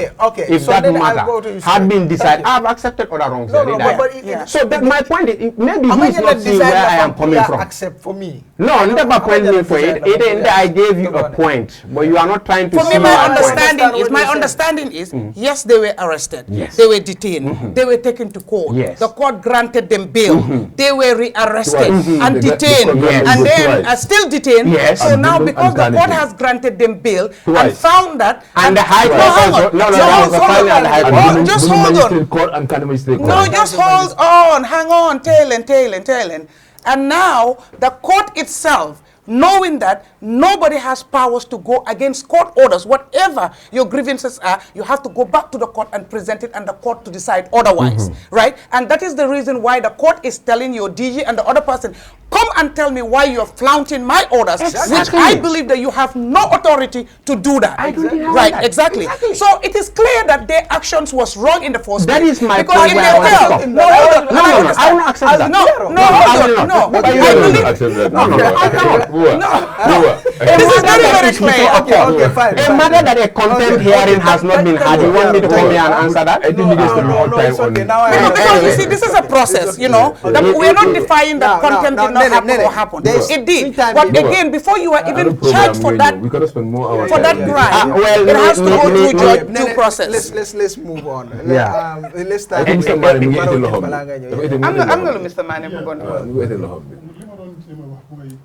if so that then I'll matter go to you had straight. been decided, I've accepted other wrongs. No, already. but Yeah. So that my point is, maybe he's not seeing where I am coming from. Accept for me. No, never point me for it. I gave you a point, but you are not trying to For see me, my point. understanding is, yes, they were arrested. Yes. They were detained. They were taken to court. Yes. The court granted them bail. They were rearrested and They got detained. yes. And then Twice. are still detained. Yes. So And now, given because the court alternative. has granted them bail and Twice. found that... And the High Court hang on. also- no, So there was a hold filing at the High on. Court. Oh, just hold on. Court and County Magistrate Court. No, just hold on, hang on, tailing. And now the court itself, knowing that nobody has powers to go against court orders, whatever your grievances are, you have to go back to the court and present it and the court to decide otherwise, right? And that is the reason why the court is telling your DG and the other person, come and tell me why you're flaunting my orders, which I believe that you have no authority to do that. I don't deny right, that. exactly. So it is clear that their actions was wrong in the first place. That is my because point if where I they want to tell, stop. no, hold on, No, I will not accept that. No, I will not. hold on, But you I will believe. accept that. This is very, very clear. Okay, fine. A matter that a contempt hearing has not been had, you want me to come here and answer that? I think it's the wrong time it's on okay. it. Now I Because you see, this is a process, you know. We're not defying that contempt did not happen or happen. It did. But again, before you are even charged for that, we gotta spend more hours for that crime, well, it has to go through Okay, due process. Let's move on. Yeah. Let's start. I'm with- not am na lu Mr. Manneh bëggoon a wax. li ma doon jéem a wax mooy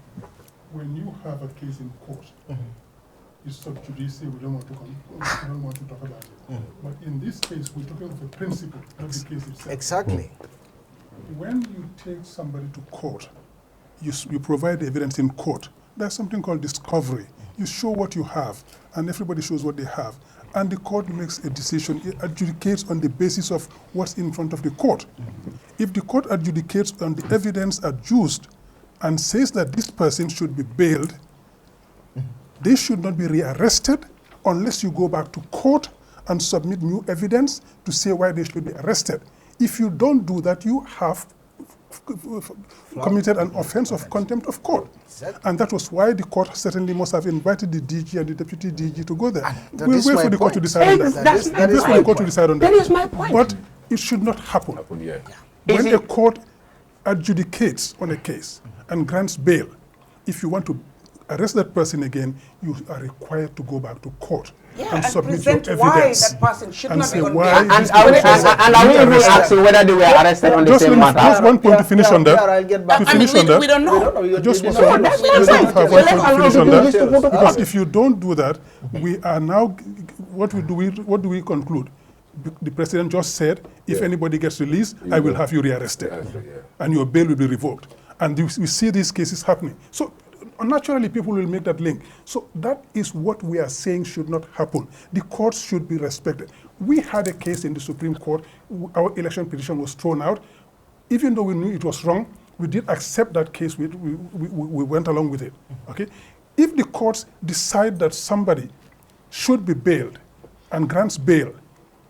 when you have a case in court, it's sub judice, we don't want to talk about it. But in this case, we're talking of a principle, not the case itself. Exactly. When you take somebody to court, you provide evidence in court. There's something called discovery. You show what you have, and everybody shows what they have. And the court makes a decision, it adjudicates on the basis of what's in front of the court. If the court adjudicates on the evidence adduced and says that this person should be bailed, they should not be rearrested unless you go back to court and submit new evidence to say why they should be arrested. If you don't do that, you have committed an offense of contempt of court. Exactly. And that was why the court certainly must have invited the DG and the deputy DG to go there. We'll wait for the court to decide on that. That is my point. But it should not happen. Yeah. When a court adjudicates on a case and grants bail, if you want to arrest that person again, you are required to go back to court and submit your present why evidence that person should and not say be on why bail. this And are we person even asking whether they were arrested on the just same matter? just one point to finish on that. I'll get back. To finish on that. We don't know. Just You one don't know. point That's to my point. finish on Let's allow that. the Because if you don't do that, we are now, what do we conclude? The president just said, if anybody gets released, I will have you rearrested. And your bail will be revoked. And we see these cases happening. So naturally, people will make that link. So that is what we are saying should not happen. The courts should be respected. We had a case in the Supreme Court. Our election petition was thrown out. Even though we knew it was wrong, we did accept that case. We went along with it. Okay? If the courts decide that somebody should be bailed and grants bail,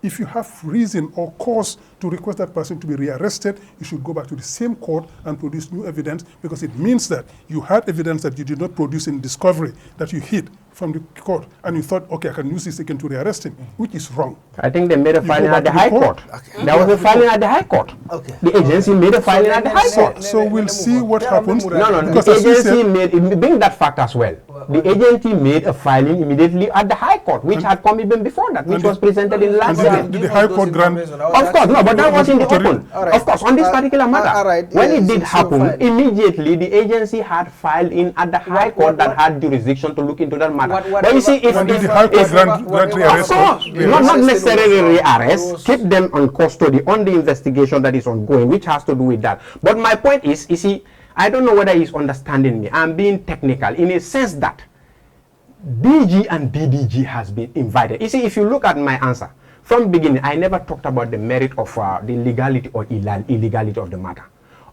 if you have reason or cause to request that person to be rearrested, you should go back to the same court and produce new evidence, because it means that you had evidence that you did not produce in discovery that you hid from the court, and you thought, okay, I can use this again to rearrest him, which is wrong. I think they made a filing go at the back to High the Court. court. There was a filing at the High Court. Okay. The agency made a filing at the High Court. So we'll see what happens. No, Because the as we agency said, bring that fact as well. The agency made a filing immediately at the High Court, which had come even before that, which was presented in last year. did the High Court grant? Of course, no, but that was in the open. Right. Of course, on this particular matter, when it did so happen, fine. immediately the agency had filed in at the High Court that had jurisdiction to look into that matter. But you see, if When did the High Court grant rearrest? of course, not necessarily rearrest, keep them on custody on the investigation that is ongoing, which has to do with that. But my point is, you see, I don't know whether he's understanding me. I'm being technical in a sense that DG and DDG has been invited. You see, if you look at my answer, from the beginning, I never talked about the merit of the legality or illegality of the matter,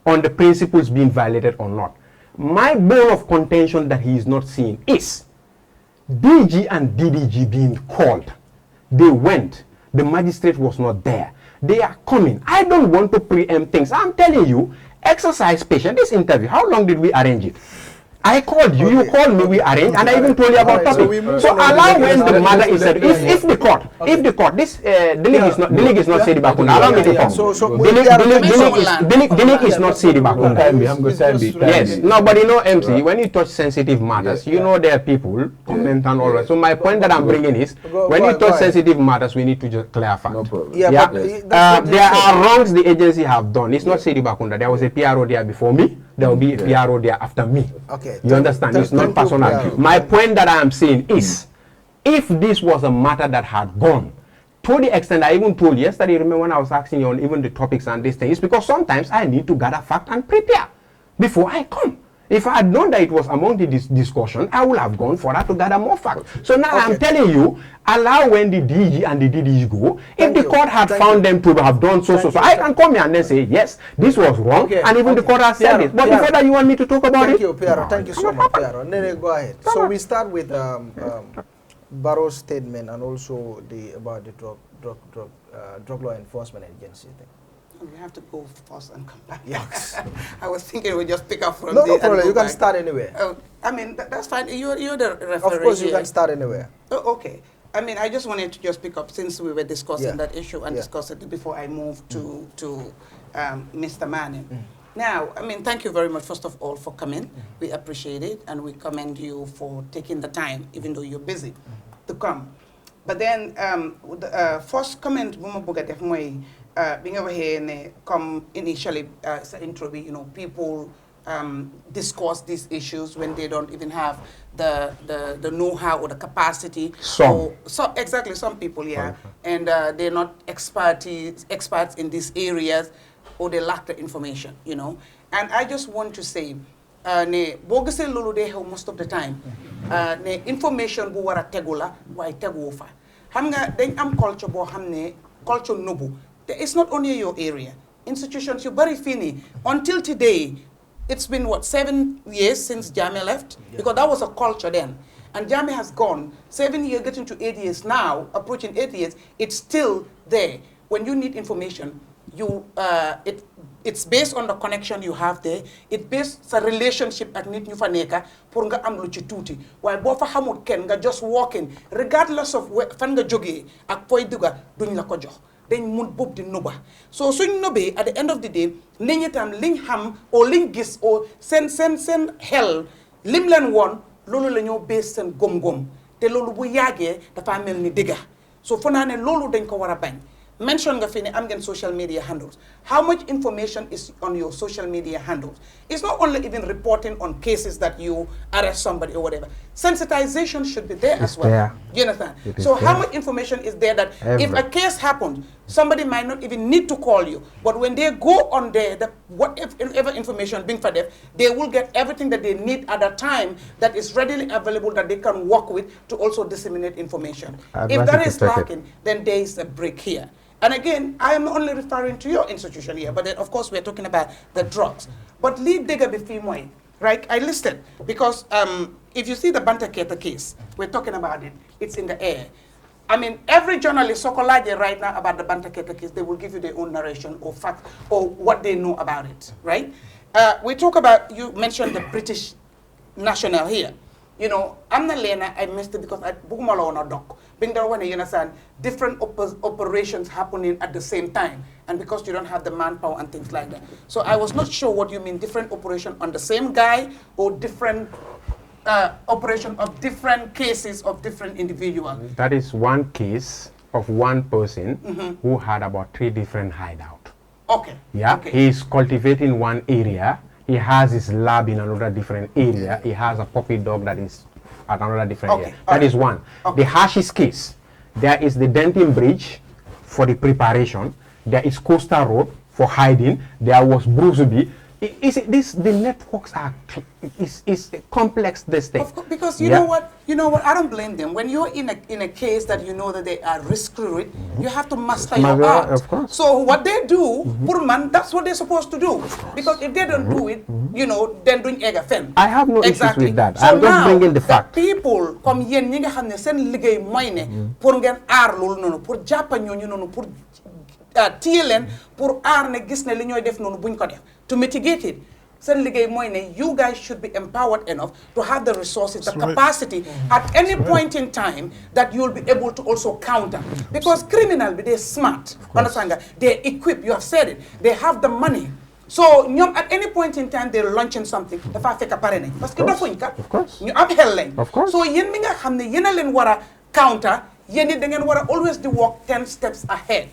on the principles being violated or not. My bone of contention that he is not seeing is DG and DDG being called. They went. The magistrate was not there. They are coming. I don't want to preempt things. I'm telling you, exercise patience. This interview, how long did we arrange it? I called you, you called me, we arranged, and I even told you about topic. So allow when the matter is said. If the court, this DLEAG is not Saidybah Kunda. Allow me to talk. DLEAG is not Saidybah Kunda. Yes, no, but you know, MC, when you touch sensitive matters, you know there are people comment and all that. So my point that I'm bringing is, when you touch sensitive matters, we need to just clarify. No problem. Yeah, there are wrongs the agency have done. It's not Saidybah Kunda. There was a PRO there before me. There will be a PRO there after me. Okay. You understand? It's not personal. My point that I am saying is, if this was a matter that had gone, to the extent I even told you yesterday, remember when I was asking you on even the topics and these things, because sometimes I need to gather fact and prepare before I come. If I had known that it was among the discussion, I would have gone for that to gather more facts. So now I'm telling you, allow when the DG and the DDG go. If the court had found them to have done so, I can come here and then say, yes, this was wrong, and even the court has said it. But before that, you want me to talk about it? Thank you, Piero. Thank you so much, Piero. Nene, go ahead. So we start with Barrow's statement and also about the drug law enforcement agency thing. We have to go first and come back. Yes. I was thinking we just pick up from there. there. No problem. You can start anywhere. I mean, that's fine. You're the referee. Of course, you can start anywhere. Oh, okay. I mean, I just wanted to just pick up since we were discussing that issue and discuss it before I move to Mr. Manneh. Now, I mean, thank you very much, first of all, for coming. We appreciate it, and we commend you for taking the time, even though you're busy, to come. But then, the first comment, being over here, come initially, intro, you know, people discuss these issues when they don't even have the know-how or the capacity. So exactly, some people, and they're not experts in these areas, or they lack the information, you know. And I just want to say, most of the time, information bu wara tegula, why tegu fa. Hamga dañ am culture bo hamne culture nobu. It's not only your area. Institutions, you're very fini. Until today, it's been, what, 7 years since Jammeh left? Because that was a culture then. And Jammeh has gone. 7 years, getting to 8 years now, approaching 8 years, it's still there. When you need information, it's based on the connection you have there. It's based on relationship at nit ñu fa nekka pour nga am lu ci tuuti. Waaye boo fa xamul kenn nga just walking, regardless of fan nga jógee ak foy duga duñ la ko jox. Then mun bob di nuba. So suñ nobé at the end of the day, niñ itam liñ xam or liñ gis or sen hell lim leen won lolu la ñoo base sen gom-gom te lolu bu yagé dafa mel ni dëgga. So fo naa ne lolu dañ ko wara bañ. Mention nga fi ne am ngeen social media handles. How much information is on your social media handles? It's not only even reporting on cases that you arrest somebody or whatever. Sensitization should be there as well. There. You understand? So how much information is there that if a case happens, somebody might not even need to call you. But when they go on there, whatever information being for them, they will get everything that they need at a time that is readily available that they can work with to also disseminate information. If that is lacking, then there is a break here. And again, I am only referring to your institution here, but then of course we're talking about the drugs. But lead digger before right? I listed because if you see the Bantaba case, we're talking about it, it's in the air. I mean, every journalist, Sokolaje right now about the Bantaba case, they will give you their own narration or fact or what they know about it, right? We talk about, you mentioned the British national here. You know, I'm not Lena, I missed it because I bugumalo on a doc. Being there when you understand different operations happening at the same time, and because you don't have the manpower and things like that. So I was not sure what you mean, different operation on the same guy or different operation of different cases of different individuals. That is one case of one person who had about 3 different hideouts. Okay. Yeah, okay. He is cultivating one area. He has his lab in another different area. He has a puppy dog that is at another different area. That is one. The Hashish case, there is the Denton Bridge for the preparation. There is Coastal Road for hiding. There was Bruceby. the networks are is complex this thing. Of course, because you know what, I don't blame them. When you're in a case that you know that they are risky, you have to master your art. Of course. So what they do, Purman, that's what they're supposed to do. Because if they don't do it, then doing egg offend. I have no issues with that. So I'm just bringing the fact. People come here, ñi nga xamne sen liggéey moy ne pour ngeen aar loolu noonu pour jàppa ñooñu noonu pour téye leen pour aar ne gis ne li ñooy def noonu buñ ko def to mitigate it. Sen liggéey mooy ne you guys should be empowered enough to have the resources, the capacity at any point in time that you'll be able to also counter. Because criminal, they're smart, understand that? They're equipped, you have said it. They have the money. So at any point in time they're launching something dafa fekk pare nañ parce que dofuñ ka ñu am xel lañ so yéen mi nga xam ne yéen a leen war a counter yéen it da ngeen war a always di walk 10 steps ahead.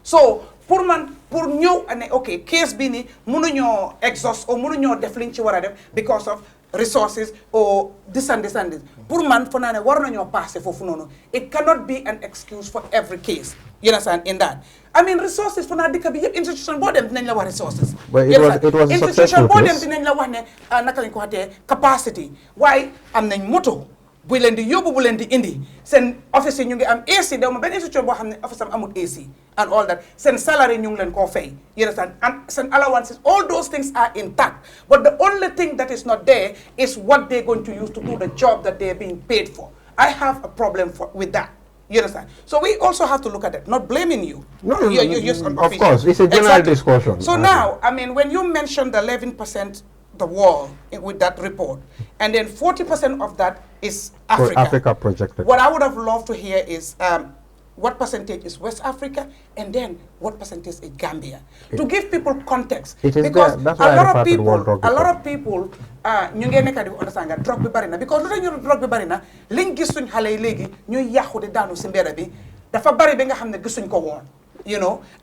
So pour ñëw ne ok case bi ni mënuñoo exhaust or mënuñoo def liñ ci war a def because of resources or this and this and this. Pour man fo naa ne war nañoo passé foofu noonu. It cannot be an excuse for every case. You understand in that? I mean resources for naa dëkk bi yëpp institution boo dem dinañ la wax resources. But it was a successful boo dem case. dinañ la wax ne naka lañ ko waxatee capacity waaye am nañ moto bu leen di yóbbu bu leen di indi seen office yi ñu ngi am AC daw ma benn institution boo xam ne office am amul AC and all that seen salary ñu ngi leen koo fay you understand and seen allowances all those things are intact but the only thing that is not there is what they're going to use to do the job that they're being paid for. I have a problem with that. You understand? So we also have to look at it, not blaming you. No, you're just of course, it's a general discussion. So now, I mean, when you mentioned the 11%, the wall with that report, and then 40% of that is Africa. For Africa projected. What I would have loved to hear is what percentage is West Africa, and then what percentage is Gambia, to give people context. Because that's why a lot of people, ñu ngeen nekk di understand nga drug bi bari na because lu tax ñu drug bi bari na liñ gis suñ xale yi léegi ñuy yàqu di daanu si mbedd bi dafa bari bi nga xam ne gisuñ ko woon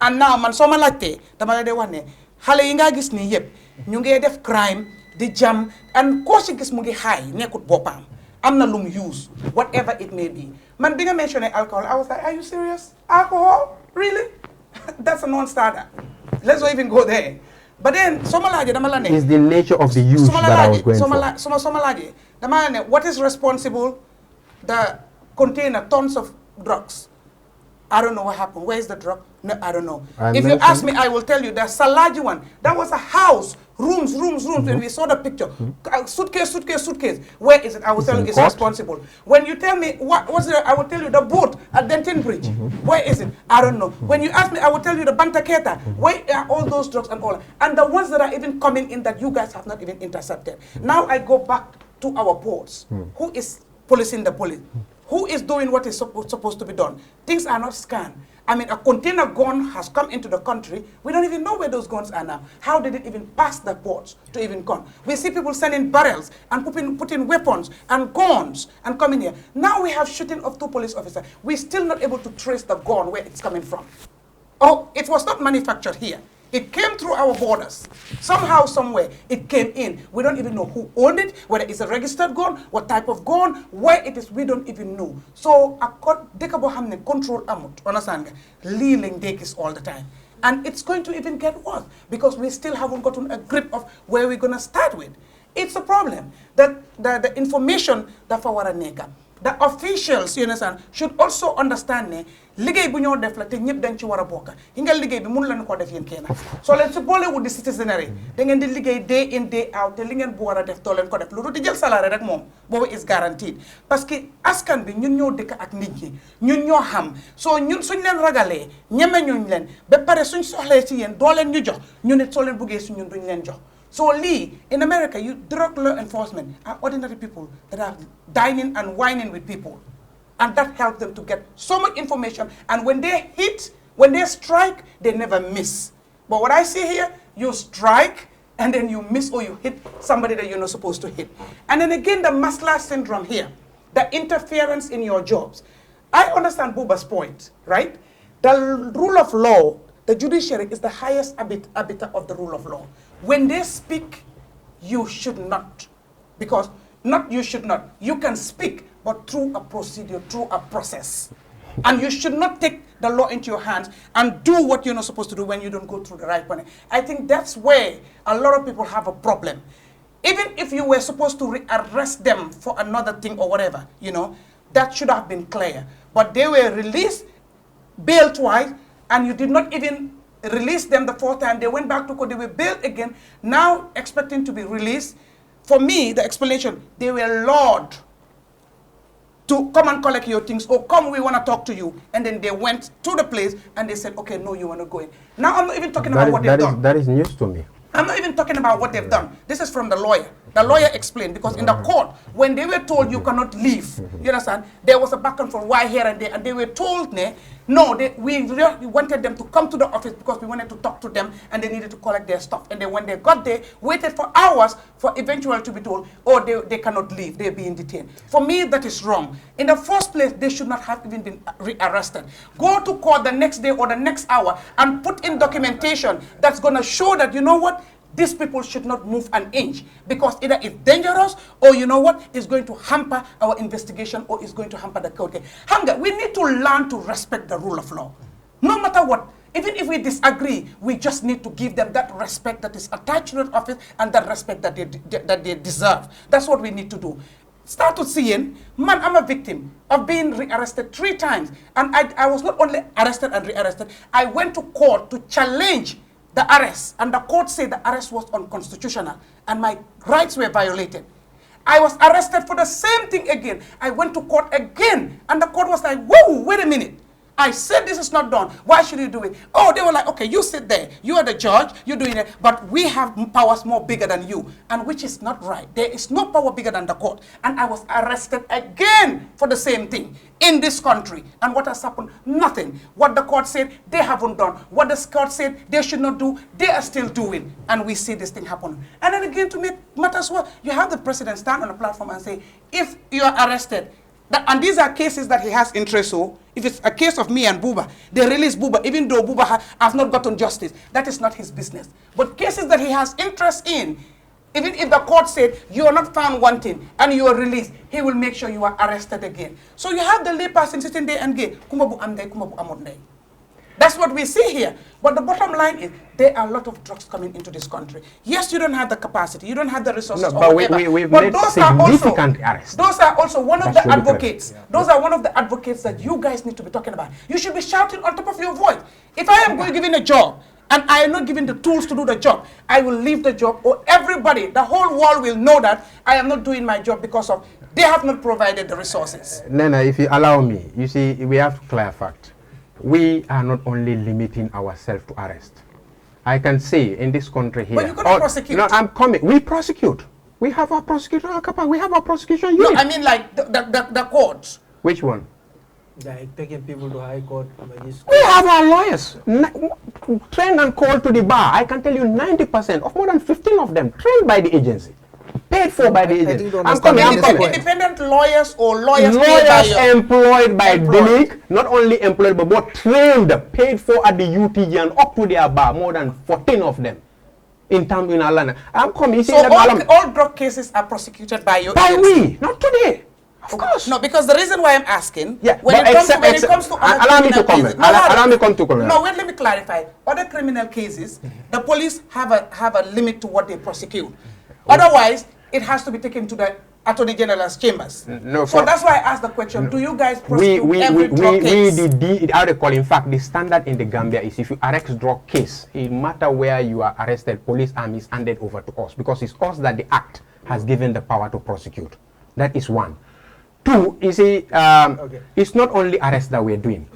and now man soo ma laajtee dama la dee wax ne xale yi nga gis nii yëpp ñu ngee def crime di jam and koo si gis mu ngi xaay nekkut boppam am na lum use whatever it may be man bi nga mentionné alcohol I was like are you serious alcohol really that's a non-starter let's not even go there. But then, is the nature of the use that I was going for. What is responsible? The container, tons of drugs. I don't know what happened. Where is the drug? No, I don't know. If you ask me, I will tell you. There's a large one. That was a house. Rooms. When we saw the picture. Suitcase. Where is it? I will tell you it's responsible. When you tell me what's there, I will tell you the boat at Denton Bridge. Where is it? I don't know. When you ask me, I will tell you the Bantaketa. Where are all those drugs and all? And the ones that are even coming in that you guys have not even intercepted. Now I go back to our ports. Who is policing the police? Who is doing what is supposed to be done? Things are not scanned. I mean, a container gun has come into the country. We don't even know where those guns are now. How did it even pass the ports to even come? We see people sending barrels and putting weapons and guns and coming here. Now we have shooting of 2 police officers. We're still not able to trace the gun where it's coming from. Oh, it was not manufactured here. It came through our borders. Somehow, somewhere, it came in. We don't even know who owned it, whether it's a registered gun, what type of gun, where it is, we don't even know. So, dekabo hamne control amut, understand? Lealing dekis all the time. And it's going to even get worse because we still haven't gotten a grip of where we're going to start with. It's a problem that the information that for neka. The officials, you understand, should also understand ne liggéey bu ñoo def la te ñëpp dañ ci war a bokk yi nga liggéey bi mënu leen ko def yéen kenn soo leen si boole wu di citizenry da ngeen di liggéey day in day out te li ngeen bu war a def doo leen ko def lu dul di jël salaire rek moom boobu is guaranteed parce que askan bi ñun ñoo dëkk ak nit ñi ñun ñoo xam soo ñun suñ leen ragalee ñeme ñuñ leen ba pare suñ soxlee ci yéen doo leen ñu jox ñu nit soo leen buggee si ñun duñ leen jox. So Lee, in America, drug law enforcement are ordinary people that are dining and whining with people. And that helps them to get so much information. And when they strike, they never miss. But what I see here, you strike, and then you miss or you hit somebody that you're not supposed to hit. And then again, the Maslow syndrome here, the interference in your jobs. I understand Buba's point, right? The rule of law, the judiciary is the highest arbiter of the rule of law. When they speak, you should not. Because, not you should not. You can speak, but through a procedure, through a process. And you should not take the law into your hands and do what you're not supposed to do when you don't go through the right way. I think that's where a lot of people have a problem. Even if you were supposed to arrest them for another thing or whatever, you know, that should have been clear. But they were released, bailed twice, and you did not even release them the fourth time. They went back to court, they were bailed again, now expecting to be released. For me, the explanation, they were lured to come and collect your things, or come, we want to talk to you. And then they went to the place and they said, okay, no, you want to go in. Now I'm not even talking about what they've done. That is news to me. I'm not even talking about what they've done. This is from the lawyer. The lawyer explained, because in the court, when they were told you cannot leave, you understand, there was a back and forth, why here and there, and they were told, no, we really wanted them to come to the office because we wanted to talk to them and they needed to collect their stuff. And then when they got there, waited for hours for eventually to be told, oh, they cannot leave, they're being detained. For me, that is wrong. In the first place, they should not have even been rearrested. Go to court the next day or the next hour and put in documentation that's going to show that, you know what, these people should not move an inch, because either it's dangerous or, you know what, it's going to hamper our investigation or it's going to hamper the court case. We need to learn to respect the rule of law. No matter what, even if we disagree, we just need to give them that respect that is attached to the office and that respect that they deserve. That's what we need to do. Start to seeing, man, I'm a victim of being rearrested 3 times. And I was not only arrested and rearrested, I went to court to challenge the arrest, and the court said the arrest was unconstitutional and my rights were violated. I was arrested for the same thing again. I went to court again, and the court was like, whoa, wait a minute. I said this is not done. Why should you do it? Oh, they were like, okay, you sit there. You are the judge. You're doing it. But we have powers more bigger than you, and which is not right. There is no power bigger than the court. And I was arrested again for the same thing in this country. And what has happened? Nothing. What the court said, they haven't done. What the court said they should not do, they are still doing. And we see this thing happen. And then again, to make matters worse, you have the president stand on a platform and say, if you are arrested, and these are cases that he has interest in. If it's a case of me and Buba, they release Buba, even though Buba has not gotten justice. That is not his business. But cases that he has interest in, even if the court said you are not found wanting and you are released, he will make sure you are arrested again. So you have the lay person sitting there and gay, kumabu amday, kumabu amodday. That's what we see here. But the bottom line is, there are a lot of drugs coming into this country. Yes, you don't have the capacity, you don't have the resources, no, but we've made significant arrests. Those are also one of the advocates. Yeah. Those are one of the advocates that you guys need to be talking about. You should be shouting on top of your voice. If I am given a job, and I am not given the tools to do the job, I will leave the job, or everybody, the whole world will know that I am not doing my job because of they have not provided the resources. Nana, if you allow me, you see, we have to clear fact. We are not only limiting ourselves to arrest. I can say in this country here. But you cannot prosecute. No, I'm coming. We prosecute. We have our prosecutor. We have our prosecution unit. No, I mean like the courts. Which one? Like taking people to high court. We have our lawyers trained and called to the bar. I can tell you 90% of more than 15 of them trained by the agency. Paid for by the agency. I'm coming. Independent lawyers or lawyers employed by DLEAG, not only employed but trained, paid for at the UTG and up to their bar, more than 14 of them in town in Alana. I'm coming. So all drug cases are prosecuted by your agency? We, not today. Of course. No, because the reason why I'm asking, yeah, when it comes to allow me to comment. Allow me to comment. No, wait, let me clarify. Other criminal cases, the police have a limit to what they prosecute. Otherwise, it has to be taken to the Attorney General's chambers. No, so that's why I asked the question, do you guys prosecute every drug case? In fact, the standard in the Gambia is if you arrest drug case, it matter where you are arrested, police arm is handed over to us, because it's us that the act has given the power to prosecute. That is one. Two, you see, it's not only arrest that we're doing.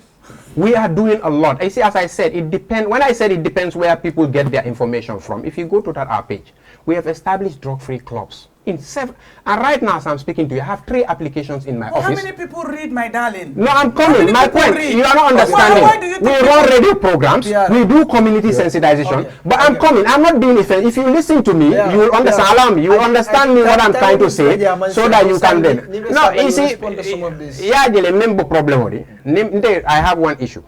We are doing a lot. You see, as I said, it depends. When I said it depends where people get their information from. If you go to our page, we have established drug-free clubs in 7. And right now, as I'm speaking to you, I have 3 applications in my office. How many people read, my darling? No, I'm coming. My point, you are not understanding. Why do you think we run radio programs. Yeah. We do community sensitization. Okay. But I'm coming. I'm not being offended. If you listen to me, you will understand. Allow me. You will understand me what I'm trying to say, so that you can then. No, you see, yeah, the member problem. I have one issue.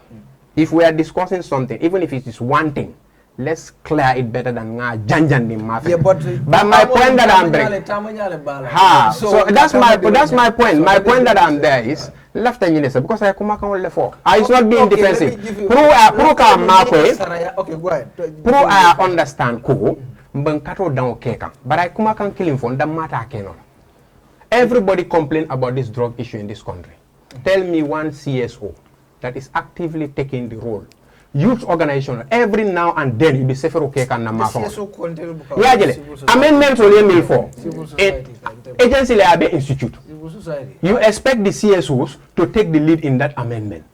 If we are discussing something, even if it is one thing, let's clear it better than nga janjandi mafia. Yeah, but my point that I'm bringing, so that's my point. My point that I'm there is left because I come for. It's not being defensive. I understand ko mbankato down keka, but I kuma kan killing for the matter keno. Everybody complain about this drug issue in this country. Tell me one CSO that is actively taking the role. Youth organization, every now and then you be safer okay can na mafon. Yeah, amendments will be for agency labor institute. You expect the CSOs to take the lead in that amendment.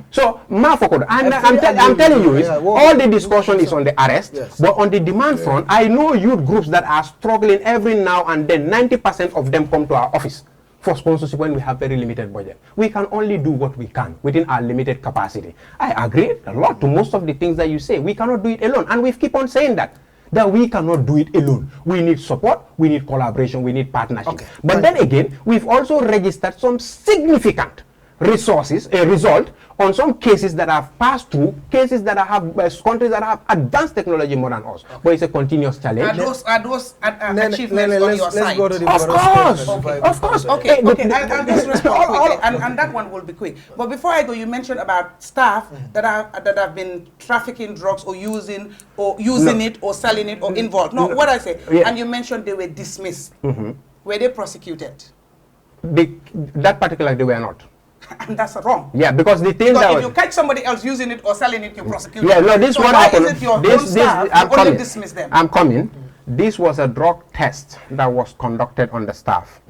So, I'm telling you, all the discussion is on the arrest, but on the demand front, I know youth groups that are struggling every now and then. 90% of them come to our office for sponsorship when we have very limited budget. We can only do what we can within our limited capacity. I agree a lot to most of the things that you say. We cannot do it alone, and we keep on saying that we cannot do it alone. We need support, we need collaboration, we need partnership. Okay. But then again, we've also registered some significant resources, a result on some cases that have passed through, cases that have countries that have advanced technology more than us. But it's a continuous challenge. Are those achievements on your side? Of course. Okay. I'll just respond quickly, and that one will be quick. But before I go, you mentioned about staff that have been trafficking drugs or using it or selling it or involved. No, what I say, and you mentioned they were dismissed. Were they prosecuted? That particular they were not. And that's wrong. Yeah, because the thing if you catch somebody else using it or selling it, you prosecute. Yeah, no, this so what why happened. Is it your own staff, you only dismiss them? I'm coming. This was a drug test that was conducted on the staff,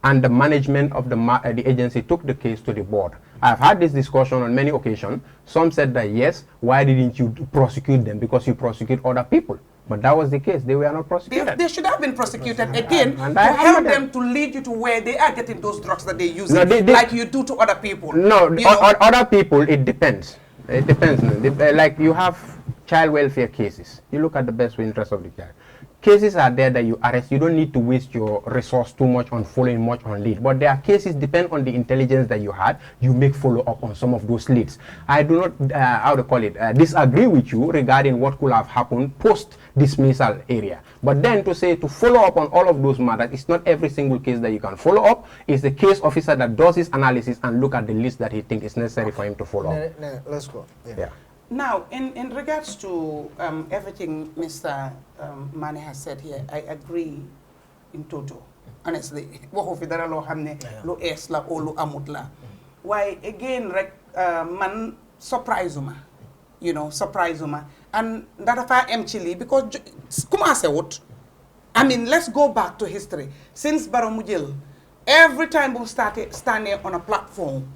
and the management of the agency took the case to the board. I've had this discussion on many occasions. Some said that yes, why didn't you prosecute them? Because you prosecute other people. But that was the case. They were not prosecuted. They should have been prosecuted again to help them to lead you to where they are getting those drugs that they use, like you do to other people. No, other people, it depends. It depends. Like you have child welfare cases. You look at the best interest of the child. Cases are there that you arrest. You don't need to waste your resource too much on following much on lead. But there are cases, depend on the intelligence that you had, you make follow up on some of those leads. I do not, disagree with you regarding what could have happened post dismissal area. But then to follow up on all of those matters, it's not every single case that you can follow up. It's the case officer that does his analysis and look at the list that he thinks is necessary for him to follow up. Let's go. Yeah. Now, in regards to everything Mr. Manneh has said here, I agree in total. Honestly, lo es la o lo amut la. Why again, man surprise uma, surprise uma, and that if I empty because I mean, let's go back to history. Since Baramujil, every time we started standing on a platform,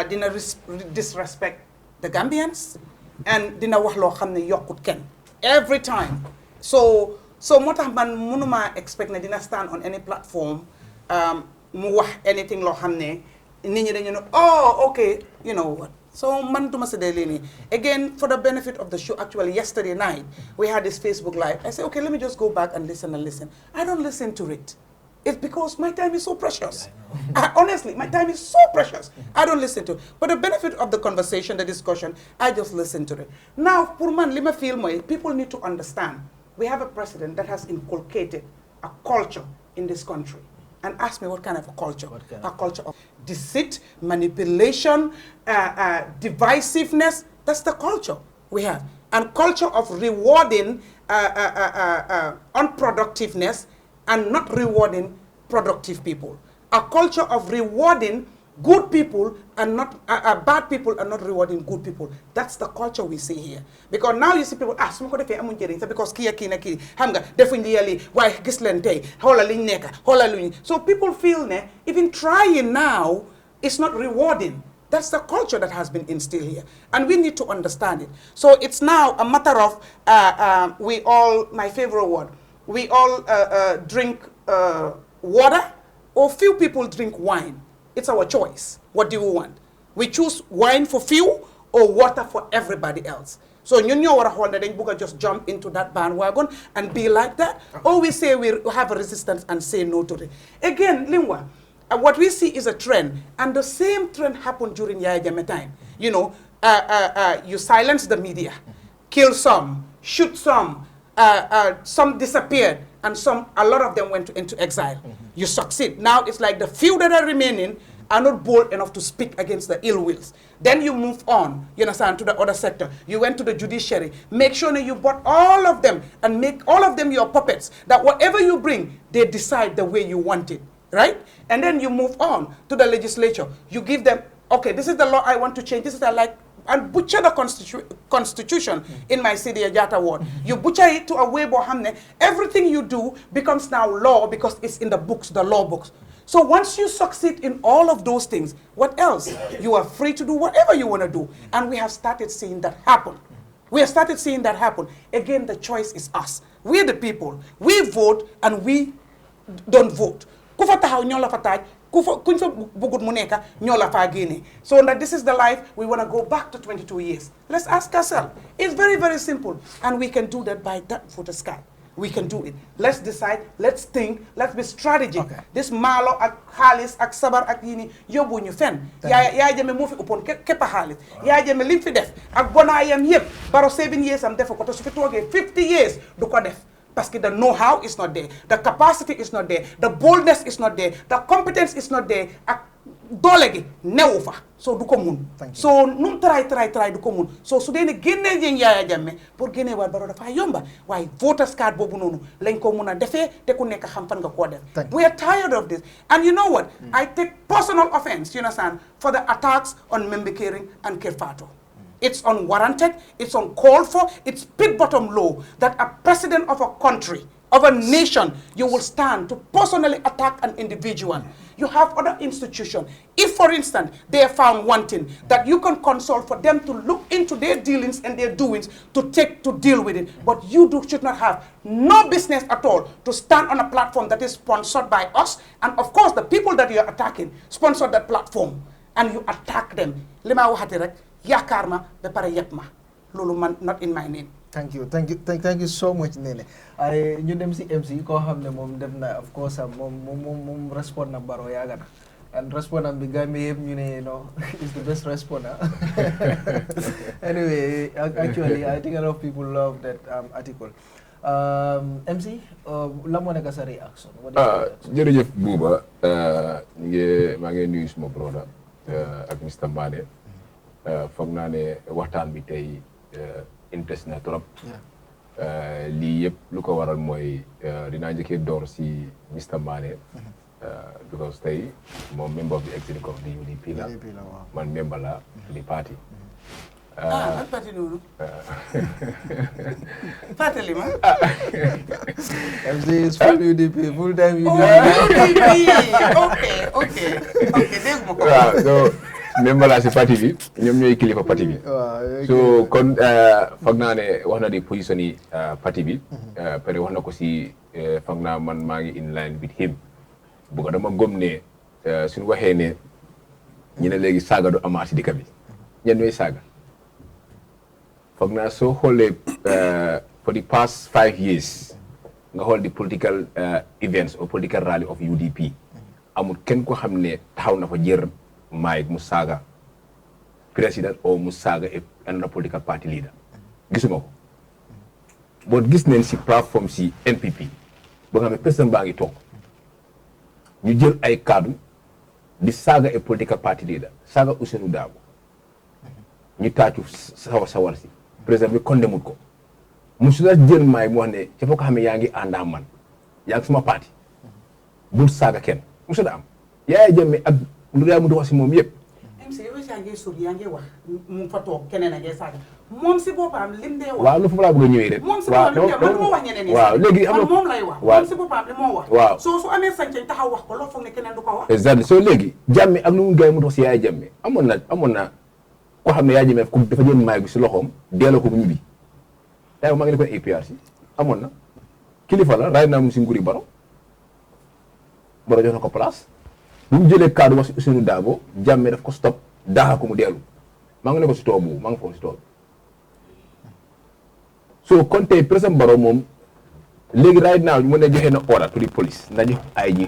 didn't disrespect the Gambians, and dina wax lo xamne yokut ken every time. So motax man munuma expect na dina stand on any platform mu wax anything lo xamne nit ñi dañu okay, you know what. So man duma sédé lini. Again, for the benefit of the show, actually yesterday night we had this Facebook live. I said, okay, let me just go back and listen. I don't listen to it. It's because my time is so precious. Honestly, my time is so precious. I don't listen to it. For the benefit of the conversation, the discussion, I just listen to it. Now, pour man, lima feel moi, people need to understand. We have a president that has inculcated a culture in this country. And ask me what kind of a culture? A culture of deceit, manipulation, divisiveness. That's the culture we have. And culture of rewarding unproductiveness and not rewarding productive people. A culture of rewarding good people and not bad people and not rewarding good people. That's the culture we see here. Because now you see people, because so people feel even trying now is not rewarding. That's the culture that has been instilled here. And we need to understand it. So it's now a matter of, we all, my favorite word, we all drink water, or few people drink wine. It's our choice. What do we want? We choose wine for few or water for everybody else. So you know what I hold that then just jump into that bandwagon and be like that. Or we say we have a resistance and say no to it. Again, Lingwa, what we see is a trend, and the same trend happened during Yaya Jammeh time. You know, you silence the media. kill some, shoot some disappeared, and a lot of them went into exile. You succeed. Now it's like the few that are remaining are not bold enough to speak against the ill wills. Then you move on, you understand, to the other sector. You went to the judiciary. Make sure that you bought all of them and make all of them your puppets, that whatever you bring, they decide the way you want it, right? And then you move on to the legislature. You give them, okay, this is the law I want to change. This is and butcher the constitution in my city, Jata ward. You butcher it to a way, bohamne. Everything you do becomes now law because it's in the books, the law books. So once you succeed in all of those things, what else? You are free to do whatever you want to do. And we have started seeing that happen. We have started seeing that happen. Again, the choice is us. We're the people. We vote and we don't vote. So that this is the life we want to go back to 22 years. Let's ask ourselves. It's very, very simple. And we can do that by that voter's card. We can do it. Let's decide, let's think, let's be strategic. Okay. This malo ak halis ak sabar ak yini yobu ñu fen. Ya jame mo fi upon kepa halis. Ya jame lim fi def ak bonayam yep baro 7 years am def ko to su fi toge 50 years du ko def. Parce que the know-how is not there, the capacity is not there, the boldness is not there, the competence is not there. Doole gi newu fa so du ko mun so num try du ko mun so su dee ne génnee jeng Yaya Jammeh pour génnee waat Barrow dafa yomba waaye voters card boobu noonu lañ ko mun a defee te ku nekk xam fan nga koo def. We are tired of this, and you know what? I take personal offense, you understand, for the attacks on Membe Kering and Kerfato. It's unwarranted, it's uncalled for, it's pit bottom low that a president of a country, of a nation, you will stand to personally attack an individual. You have other institutions. If, for instance, they are found wanting, that you can consult for them to look into their dealings and their doings to deal with it. But you should not have no business at all to stand on a platform that is sponsored by us. And of course, the people that you are attacking sponsor that platform. And you attack them. Lima waxati rek yakarma be pare yepma. Lolu man not in my name. Thank you so much, Nene. Ñu dem si MC ko xamne mom def na, of course mom respond na Barrow yaga na, and respond bi Gambia yeb ñu ne is the best responder. Anyway, actually I think a lot of people love that article. MC, la mo nekk sa reaction? Jërëjëf Buuba, maa ngi nuyu suma brother ak Mr. Manneh. Foog naa ne waxtaan bi tey interest na trop. Lii yëpp lu ko waral mooy dinaa njëkkee door si Mr. Manneh because tey moom member of the executive of the UDP la man member la di party. Ban parti noonu? Parti li ma? MC is from UDP, full time UDP. Okay, dégg ma ko. So member la si parti bi, ñoom ñooy kilifa parti bi. So kon foog naa ne wax na di position yi parti bi. Pare wax na ko si foog naa man maa ngi in line with him. Bu ko dama gëm ne suñu waxee ne ñu ne léegi saaga du amaat si dëkk bi. Ñen ñooy saaga. Foog naa soo xoolee for the past 5 years nga xool the political events or political rally of UDP amul kenn ko xam ne taxaw na fa jër maayik mu saaga président or mu saaga another political party leader gisuma ko boo gis neen si plateforme si NPP ba nga xam ne président baa ngi toog ñu jël ay kaddu di saaga a political party leader saaga Ousainou Darboe ñu taacu sawar si président bi condamné ko musu la jël maay mu wax ne ca foo ko xam ne yaa ngi àndaa man yaa ngi suma parti bul saaga kenn musu la am Yaya Jammeh ak lu yaa mu di wax si moom yëpp. MC yow yaa ngi suur yaa ngi wax mu fa toog keneen a ngi saaga moom si boppam lim dee wax. waaw lu fa laa bëgg a ñëwee rek. moom si boppam lim dee man moo wax ñeneen ñi. waaw léegi am na moom lay wax. moom si boppam li moo wax. waaw soo su amee sañ-sañ taxaw wax ko loo foog ne keneen du ko wax. exactement soo léegi Jammeh ak lu mu gars yi mu dox si Yaya Jammeh amoon na koo xam ne Yaya Jammeh dafa jël maay bi si loxoom delloo ko bu ñibbi yaa maa ngi nekkoon APRC amoon na kilifa la raay naa mu si nguuri Barrow jox na ko place bu mu jëlee kaddu wax si Ousainou Darboe Jammeh daf ko stop daaxa ko mu dellu maa ngi nekkoon si tool boobu maa ngi foon si tool so kon tey président Barrow moom léegi right now ñu mën a joxe na order to the police na jox ay ji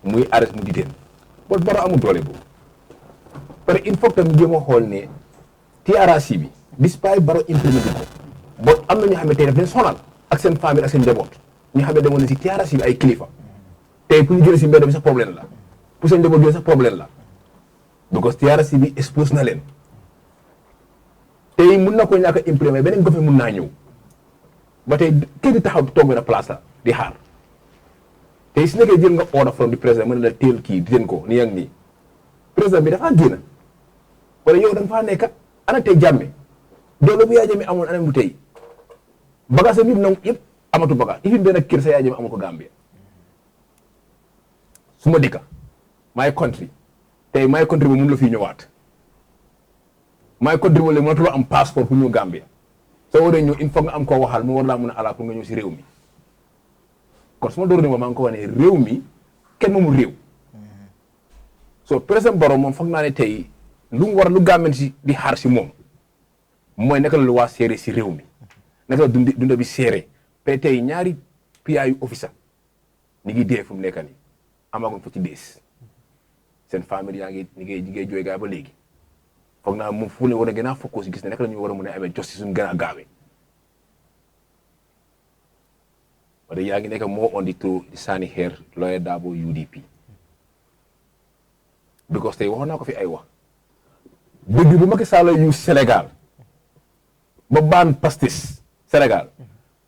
muy arrest mu diteen bon Barrow amul doole boobu parce que il faut que ñu jéem a xool ne TRRC bi despite Barrow implémenté ko bon am na ñoo xam ne tey daf leen sonal ak seen famille ak seen njaboot ñu xam ne demoon na si TRRC bi ay kilifa tey pour ñu jëlee si mbedd bi sax problème la pour seen njaboot jëlee sax problème la because TRRC bi expose na leen tey mun na ko ñàkk a imprimer beneen gofe mun naa ñëw ba tey kenn di taxaw toog benn place la di xaar tey su nekkee jël nga order from di président mën na la teel kii di leen ko nii ak nii président bi dafaa génn wala yow da nga faa nekk ana tey jàmme doole bu Yaya Jammeh amoon anam bu tey bagage sa nit nangu yëpp amatu bagage ifin benn kër sa Yaya Jammeh amu ko Gambia su ma dëkka my country tey my country ba mun la fii ñëwaat my country ba léegi mënatuloo am passeport pour ñëw Gambia soo waree ñëw il faut nga am koo waxal mu war laa mun a ala pour nga ñëw si réew mi kon su ma door ma maa ngi ko wane réew mi kenn moomul réew so président Barrow moom foog naa ne tey lu mu war lu Gambien si di xaar si moom mooy naka la lu waa seere si réew mi naka la dunda bi seere pe tey ñaari PIU officer ñi ngi dee fu mu nekk nii amaguñ fa ci dees seen famille yaa ngi ñi ngi jooy gaay ba léegi foog naa moom fu ne war a gën a focus gis ne naka la ñu war a mën a amee justice suñu gën a gaawee wala yaa ngi nekk moo on di to di sànni xeer lawyer Darboe UDP because tey waxoon naa ko fi ay wax dëgg bu Macky Sall yu Sénégal ba baan Pastef Sénégal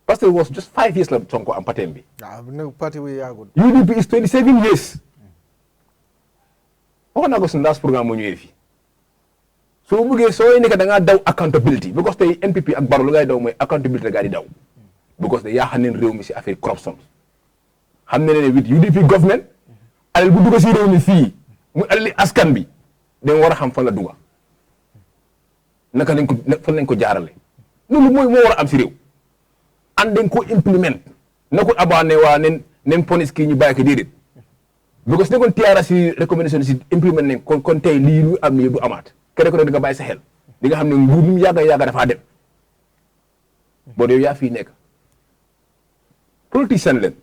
Pastef was just 5 years la Sonko am patem bi. waaw parti bi yàggul. UDP is 27 years. waxoon naa ko si ndaas programme moo ñëwee fii soo bëggee soo nekk da ngaa daw accountability because tey NPP ak Barrow lu ngay daw mooy accountability gaa di daw because yaa xam ne réew mi si affaire corruption xam ne with UDP government alal bu dugg si réew mi fii muy alali askan bi dañ war a xam fan la dugga naka lañ ko fan lañ ko jaarale loolu mooy moo war a am si réew and dañ ko implement na ko abane waa nen police kii ñu bàyyi ko déedéet because ne kon TRRC si recommendation si implement nañ kon tey lii lu am nii du amaat kenn ko ne da nga bàyyi sa xel di nga xam ne nguur mu yàgga dafaa dem boo yow yaa fii nekk politicien leen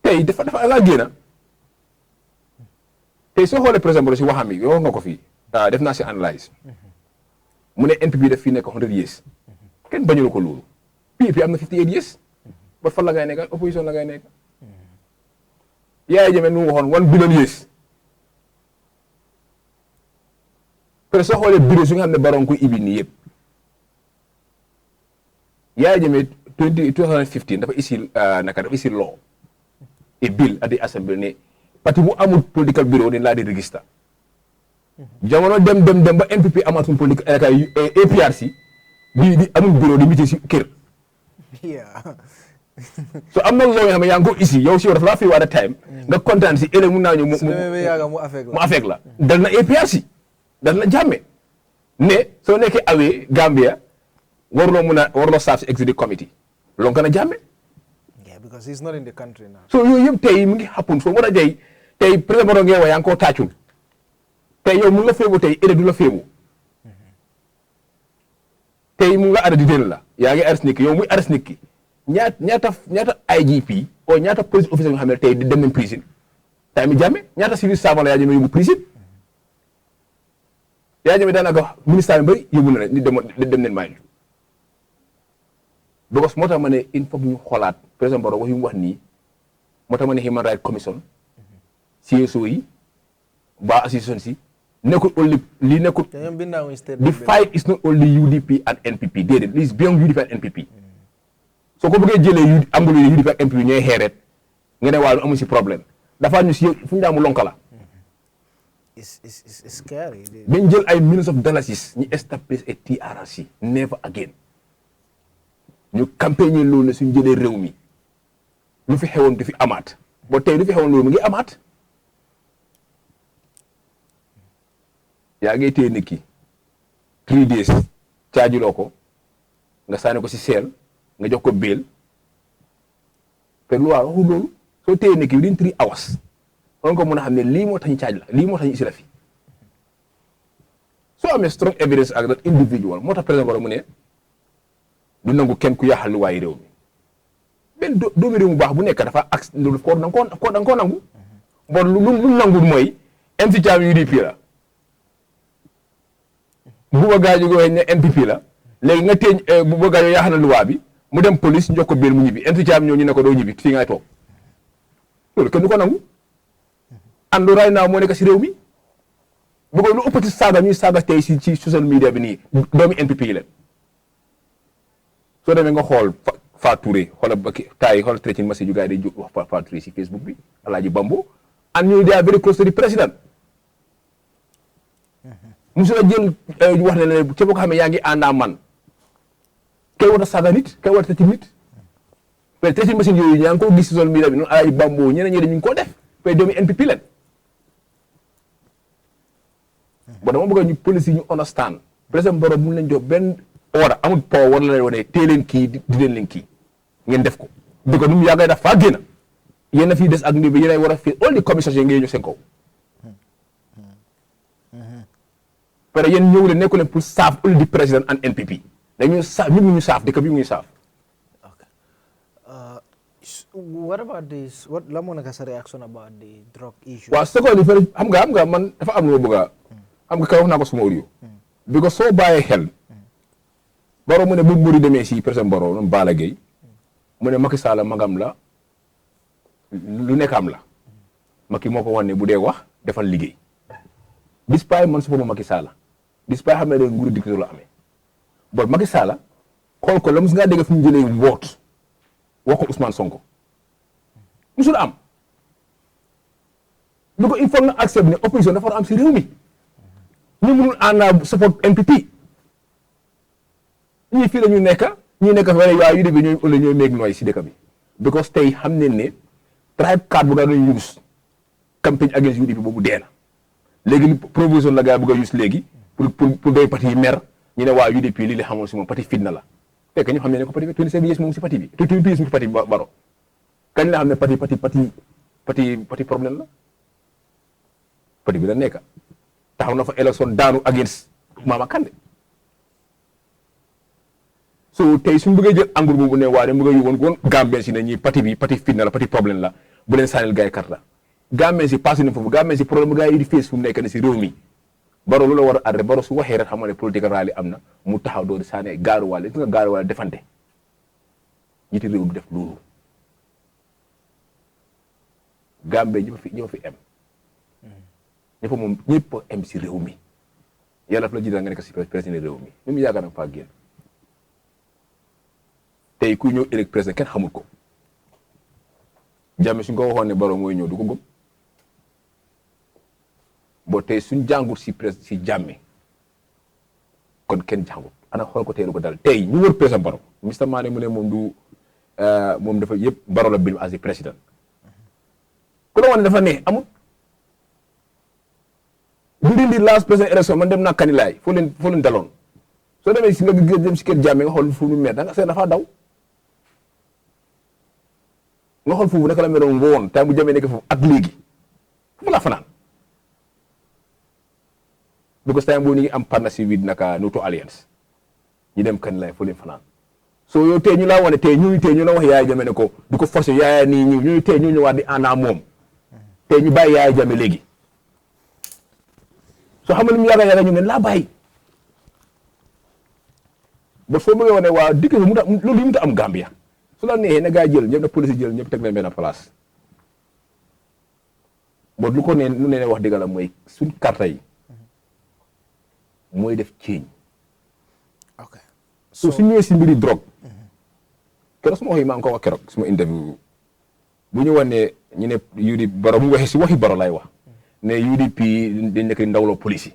tey dafa nga génn tey soo xoolee par exemple si waxam yi yow nga ko fii def naa si analyse mu ne NPP daf fii nekk 100 years kenn bañul ko loolu PPP am na 58 years ba fan la ngay nekk opposition la ngay nekk Yaya Jammeh nu mu waxoon 1 billion years peut soo xoolee bureau su nga xam ne Barrow ko ibi nii yëpp Yaya Jammeh 2015 dafa isi law et bill at the assembly ne parti bu amul political bureau dañ laa di register jamono dem ba NPP amatul politique APRC di amul bureau di meeting si kër so am na loo xam ne yaa ngi ko isi yow si yow dafa laa fi war a time nga kontaan si ëllëg mun naa ñëw mu affect la dal na APRC dal na Jammeh ne soo nekkee awee Gambia waruloo staff si executive committee loolu kana Jammeh because he's not in the country now. So yooyu yëpp tey mu ngi happen so war a jey tey président Barrow ngeen wax yaa ngi koo tàccul tey yow mu la féebu tey ëllëg du la féebu tey mu nga arrêté den la yaa ngi arrêté nit ki yow muy arrêté nit ki ñaata IGP o ñaata police officer nga xam ne tey dem nañ prison tey mi Jammeh ñaata civil servant la Yaya Jammeh yóbbu prison Yaya Jammeh daanaka ministère bi bëri yóbbu na leen ni dem nañ maay because moo tax ma ne il faut ñu xoolaat président Barrow wax yu mu wax nii moo tax ma ne Human Rights Commission CSO yi ba association si nekkul only lii nekkul the fight is not only UDP and NPP déedéet it's beyond UDP and NPP soo ko bëggee jëlee ambulu UDP ak NPP ñooy xeeret nga ne waaye amul si problème dafa ñu si fu ñu daamu lonka la it's scary. dañ jël ay millions of dollars ñu establish a TRRC never again ñu campagne loolu ne suñ jëlee réew mi lu fi xewoon du fi amaat ba tey lu fi xewoon loolu mu ngi amaat yaa ngi téye nit ki 3 days caajuloo ko nga sànni ko si seel nga jox ko béel te lu waxu loolu soo téye nit ki within 3 hours on ko mën a xam ne lii moo tax ñu caaj la lii moo tax ñu isi la fi soo amee strong evidence ak that individual moo tax président Barrow mu ne du nangu kenn ku yaaxal lu waaye réew mi benn doomi réew mu baax bu nekk dafa ak lu ko da nga koo nangu bon lu nangu mooy MC Cham UDP la Buba Gaaju go ne NPP la léegi nga téeñ bu bëgg a yaaxal na loi bi mu dem police jox ko biir mu ñibbi intijam ñoo ñu ne ko doo ñibbi fii ngay toog loolu kenn du ko nangu andu right now moo nekk si réew mi bu ko lu ëpp ci saaga ñuy saaga tey ci social media bi nii doomi NPP yi leen soo demee nga xool Fa Touré xoola taay xoola traité message yu gars yi day wax Fa Touré si Facebook bi Alaaji Bambo and ñu they are very close to the president musula jël wax ne ne ca boo ko xam ne yaa ngi àndaa man kay war a saaga nit kay war a tëti nit mais traité message yooyu yaa ngi ko gis si social media bi noonu Alaaji Bambo ñeneen ñi ñu ngi ko def mais doomi NPP leen bon dama bëgg ñu police yi ñu understand président Barrow mu leen jox benn order amul power war la leen wane tee leen kii di leen kii ngeen def ko bi ko nu mu yàggay daf faa génn yéen a fii des ak ndi bi yéen ay war a fii all the commissions yi ngay ñëw seen kaw parce que yéen ñëw leen nekku leen pour saaf all the president and NPP dañu saaf ñu ñu saaf dëkk bi ñu saaf. What about this? What la moo nekk sa reaction about the drug issue? waaw seconde xam nga man dafa am lu ma bëgg a xam nga kay wax naa ko suma audio bi ko soo bàyyee xel Barrow mu ne bu mbiri demee si président Barrow noonu Bala Gaye mu ne Macky Sall magam la lu nekk am la Macky moo ko wax ne bu dee wax defal liggéey despite man su boobu Macky Sall despite xam ne de nguuru dictateur la amee bon Macky Sall xool ko la mos ngaa dégg fi mu jëlee woot wax ko Ousmane Sonko musul am bi ko il faut nga accepter ne opposition dafa war a am si réew mi ñu mënul ànd support NPP ñii fii la ñu nekk ñii nekk fa waa UDP bi ñooy meeg nooy si dëkk bi because tey xam ne ne tribe card bu nga doon use campagne against UDP boobu dee na léegi provision la gaa bëgg a use léegi pour doy parti yi mer ñu ne waa UDP lii la xamoon si moom parti fitna la fekk ñu xam ne ko parti 27 years moom si parti bi 28 years si parti bi Barrow kañ la xam ne parti problème la parti bi la nekk taxaw na fa élection daanu against Mama Kandeh so tey suñu bëggee jël angle boobu ne waa de bëgg a woon Gambien si ne ñi parti fitna la parti problème la bu leen sànnil gars yi karta Gambien si passé na foofu Gambien si problème gars yi di fees fu mu nekk ne si réew mi Barrow lu la war a adré Barrow su waxee rek xam ne politique rally am na mu taxaw doo di sànni gaaruwaale gis nga gaaruwaale defante ñi ti réew mi def loolu Gambien ñëpp fi em ñëpp moom ñëpp em si réew mi yàlla fa la jiital nga nekk si président réew mi ñu mu yaakaar na faa génn tey kuy ñëw élect président kenn xamul ko Jammeh suñ ko waxoon ne Barrow mooy ñëw du ko gëm boo tey suñ jàngut si président si Jammeh kon kenn jàngut ana xool ko teelu ko dal tey ñu wër président Barrow Mr Manneh mu ne moom du moom dafa yëpp Barrow la bind as the président ku la wax ne dafa ne amul during the last president election man dem naa Kanilaay foo leen daloon soo demee si nga dem si kër Jammeh nga xool fu mu mer da nga seet dafa daw nga xool foofu naka la meloon woon tay mu Jammeh nekk foofu ak léegi foofu laa fanaan because time boo ñu ngi am partnership with naka Noto Alliance ñu dem Kanilaay foo leen fanaan so yow tey ñu laa wane tey ñu la wax Yaya Jammeh ne ko du ko forcé Yaya nii ñu tey ñu ñëwaat di àndaa moom tey ñu bàyyi Yaya Jammeh léegi soo xam ne lu mu yàgga ñu ne laa bàyyi ba soo bëggee wane waa dikk mu loolu mu ta am Gambia su la neexee na gaa jël ñëpp na police jël ñëpp teg leen benn place bon lu ko ne lu ne wax dëgg la mooy suñ carte yi mooy def change ok so su ñëwee si mbiri drogue keroog suma waxi maa ngi ko wax keroog suma interview bu ñu wane ñu ne UDP Barrow mu waxee si waxi Barrow lay wax ne UDP dañ nekk ndawloo police yi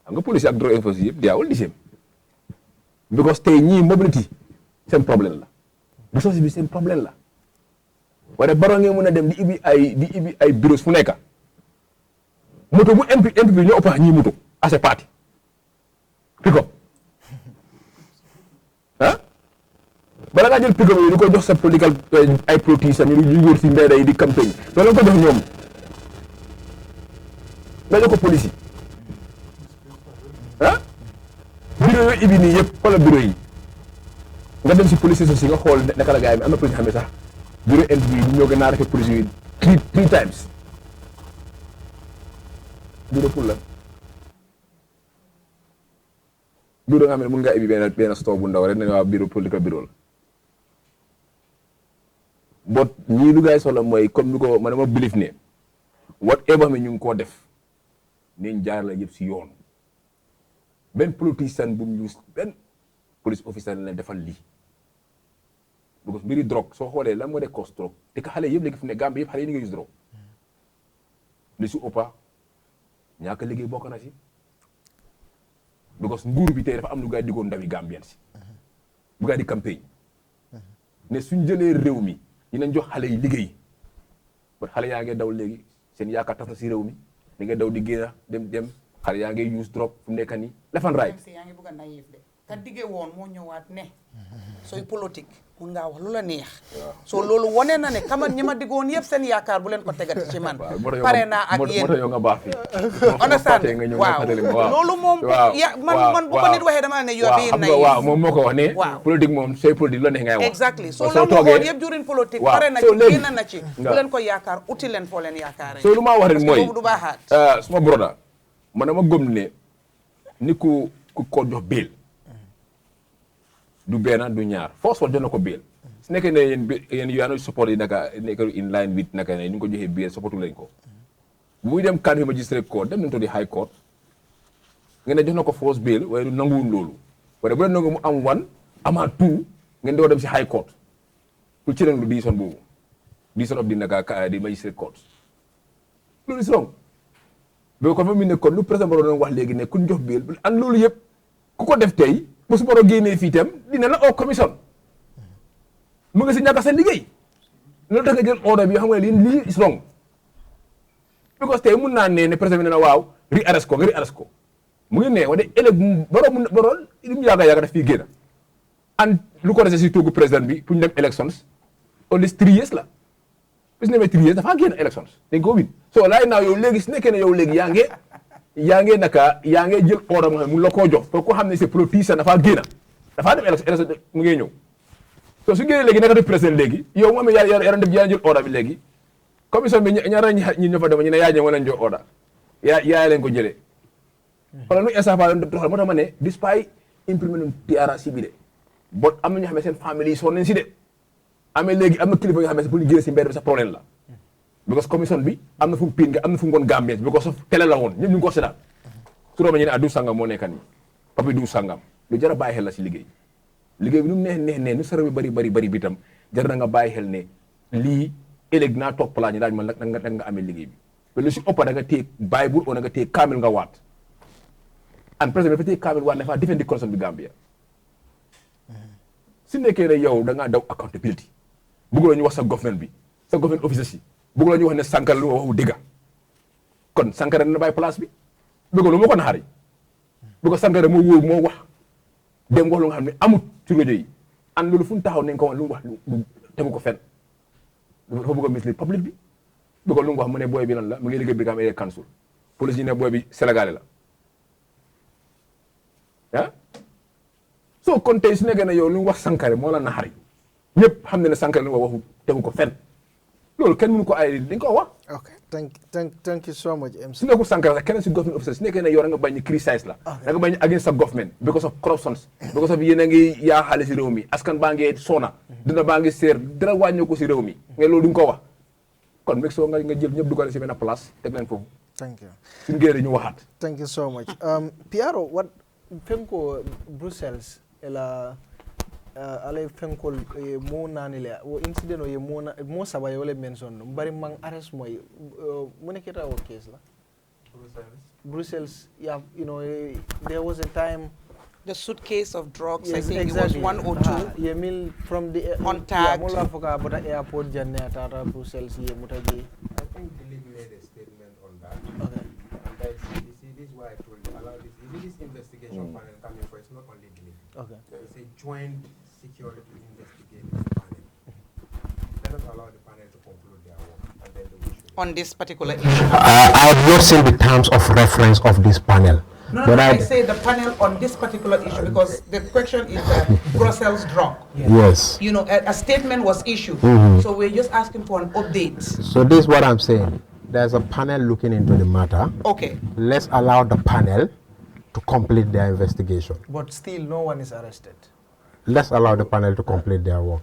xam nga police ak drogue enforcement yëpp diawul di same because tey ñii mobility seen problème la resource bi seen problème la waaye Barrow ngeen mën a dem di ibi ay bureaux fu nekk moto bu MP bi ñoo ëpp ñii moto assez parti pick-up ah bala ngaa jël pick-up yi di ko jox sa political ay politiciens ñu wër si mbedd yi di campagne loolu la ko jox ñoom nga jox ko police yi ah bureau yooyu ibi nii yëpp wala bureau yi nga dem si police station si nga xool naka la gars yi am na police xam ne sax bureau NP bi ñoo gën a rafet police yi three times bureau pour la bureau nga xam ne mun nga ibbi benn store bu ndaw rek ne waa bureau political bureau la but ñii lu gaay soxla mooy comme ni ko man dama believe ne whatever mi ñu ngi koo def niñ jaar la yëpp si yoon benn politicien bu mu use benn police officer la defal lii because mbiri drogue soo xoolee lan moo de cause drogue te ka xale yëpp léegi fi ne Gambie yëpp xale yi ñu ngi use drogue li si ëppa ñaaka liggéey bokk na si because nguur bi tey dafa am lu gaay diggoon ndawi Gambien si bu gaay di campagne ne suñ jëlee réew mi dinañ jox xale yi liggéey ba xale yaa ngi daw léegi seen yaakaar tas na si réew mi li nga daw di génn dem xale yaa ngi use drogue fu mu nekk nii left and right yaa ngi bëgg a naïf de ka diggee woon moo ñëwaat ne sooy politique mun ngaa wax lu la neex soo loolu wane na ne kaman ñi ma diggoon yëpp seen yaakaar bu leen ko tegati ci man pare naa ak yéen moo tax yow nga baax fi understand waaw loolu moom man bu ko nit waxee dama ne yow bi naïf waaw moom moo ko wax ne politique moom sooy politique lu la neex ngay wax exactly soo la mu woon yëpp during politique pare na ci génn na ci bu leen ko yaakaar uti leen foo leen yaakaar soo lu maa wax rek mooy du baaxaat suma broda man dama gëm ne ni ku ko jox bail du benn du ñaar force jox na ko bail su nekkee ne yéen yaa support yi naka nekk in line with naka ne ñu ko joxee bail supportu lañ ko bu muy dem Kanifing Magistrate Court dem nañ to di High Court ngeen ne jox na ko force bail waaye du nanguwul loolu waaye bu leen nangu mu am 1 amaat 2 ngeen doo dem si High Court pour ci leen lu décision boobu décision of di naka di Magistrate Court loolu is wrong boo ko fa mu ne kon lu président Barrow doon wax léegi ne kuñ jox bail an loolu yëpp ku ko def tey bu su Barrow génnee fii itam dina la oo commission mu nga si ñàkk seen liggéey loolu tax nga jël order bi yoo xam ne lii is wrong because tey mun naa ne président bi ne na waaw re-arrest ko nga re-arrest ko mu ngi ne wala ëllëg Barrow li mu yàgg daf fii génn an lu ko resté si toogu président bi pour ñu dem elections au least 3 years la bis ne 3 years dafa génn elections dañ ko win so laay naaw yow léegi su nekkee ne yow léegi yaa ngi jël order nga xam ne mu la koo jox pour ko xam ne c'est politicien dafa génn dafa dem élection mu ngi ñëw so su génnee léegi nekkati président léegi yow mu amee yaa def yaa jël order bi léegi commission bi ñaara ñi ñoo fa dem ñu ne yaa ñëw wala ñu jox order yaa leen ko jëlee wala nu esafa doxal moo tax ma ne despite implement TRRC bi de bot am na ñoo xam ne seen famille yi sonn nañ si de amee léegi am na kilifa yoo xam ne pour ñu génne si mbedd bi sa problème la because commission bi am na fu mu piin nga am na fu mu ngoon Gambien because of télé la woon ñëpp ñu ngi ko seetaan su rooma ñu ne du sangam moo nekka nii papi du sangam lu jar a bàyyi xel la si liggéey bi nu mu neex nu sara bi bari bi tam jar na nga bàyyi xel ne lii ëllëg naa toog plan ñi daaj man nag nga amee liggéey bi mais lu si ëppa da nga téye Bible o da nga téye kaamil nga waat and président dafa téye kaamil waat ne fa defendi constitution bi Gambia su nekkee ne yow da ngaa daw accountability bëgguloo ñu wax sa government bi sa government officers yi bëgguloo ñu wax ne Sankara lu waxu dëgga kon Sankara dina bàyyi place bi bëgguloo moo ko naxari bëgg Sankara moo wóor moo wax dem wax lu nga xam ne amut ci rajo yi and loolu fu ñu taxaw nañ ko wax lu mu wax lu tegu ko fenn dafa bëgg a mislead public bi bëgg lu mu wax mu ne booy bi lan la mu ngi liggéey Brikama Area Council police yi ne booy bi Sénégalais la ah soo kon tey su nekkee ne yow lu mu wax Sankara moo la naxari ñëpp xam ne ne Sankara lu mu waxu tegu ko fenn loolu kenn mënu ko ay dañ ko wax. ok thank you so much MC. su nekkul Sankara sax keneen si government officer su nekkee ne yow da nga bañ a criticize la. da nga bañ a against sa government because of corruption because of yéen a ngi yaa xaalis si réew mi askan baa ngi soona dina baa ngi seer dara wàññoo ko si réew mi nga loolu duñ ko wax kon meg soo nga jël ñëpp dugal si benn place teg leen foofu. thank you suñu géere ñu waxaat. thank you so much Piaro what fenko Brussels ela alay fenkol mo nanile o incident o ye mo saba yo le mention bari mang arrest moy mo nekita o case la Brussels yeah you know there was a time the suitcase of drugs yes, I think exactly. it was 1 or 2 ye mil from the on tag mo la foka but airport janne atata Brussels ye mutaji I think the league made a statement on that. okay And that you see this is why I told you allow this investigation panel coming for it's not only the league. okay It's a joint security investigative panel. Let us allow the panel to conclude their work and then we should. on this particular issue. I have not seen the terms of reference of this panel. No, I say the panel on this particular issue because the question is Brussels drug. Yes. You know, a statement was issued, so we're just asking for an update. So this is what I'm saying. There's a panel looking into the matter. Okay. Let's allow the panel to complete their investigation. But still, no one is arrested. Let's allow the panel to complete their work.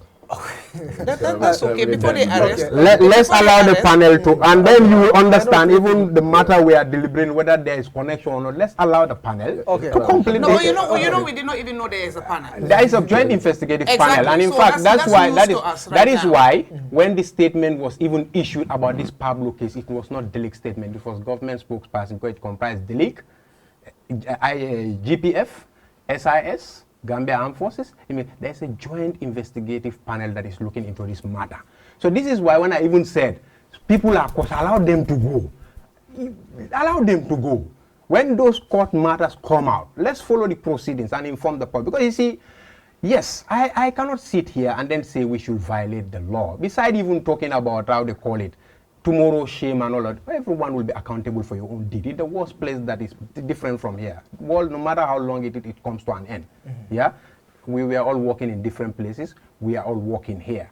That's okay. Before they arrest, Let's allow the panel to, and then you will understand even the matter we are deliberating, whether there is connection or not. Let's allow the panel to complete. No, you know, we did not even know there is a panel. There is a joint investigative panel, and in So fact, that's why now. when the statement was even issued about this Pablo case, it was not DLEAG statement. It was government spokesperson because it comprised DLEAG, GPF, SIS, Gambia Armed Forces. I mean, there's a joint investigative panel that is looking into this matter. So this is why when I even said, people are course, allow them to go. Allow them to go. When those court matters come out, let's follow the proceedings and inform the public. Because you see, yes, I cannot sit here and then say we should violate the law. Besides even talking about how they call it, tomorrow shame and all that, everyone will be accountable for your own deed. In the worst place that is different from here. Well, no matter how long it comes to an end. Yeah, we were all working in different places. We are all working here.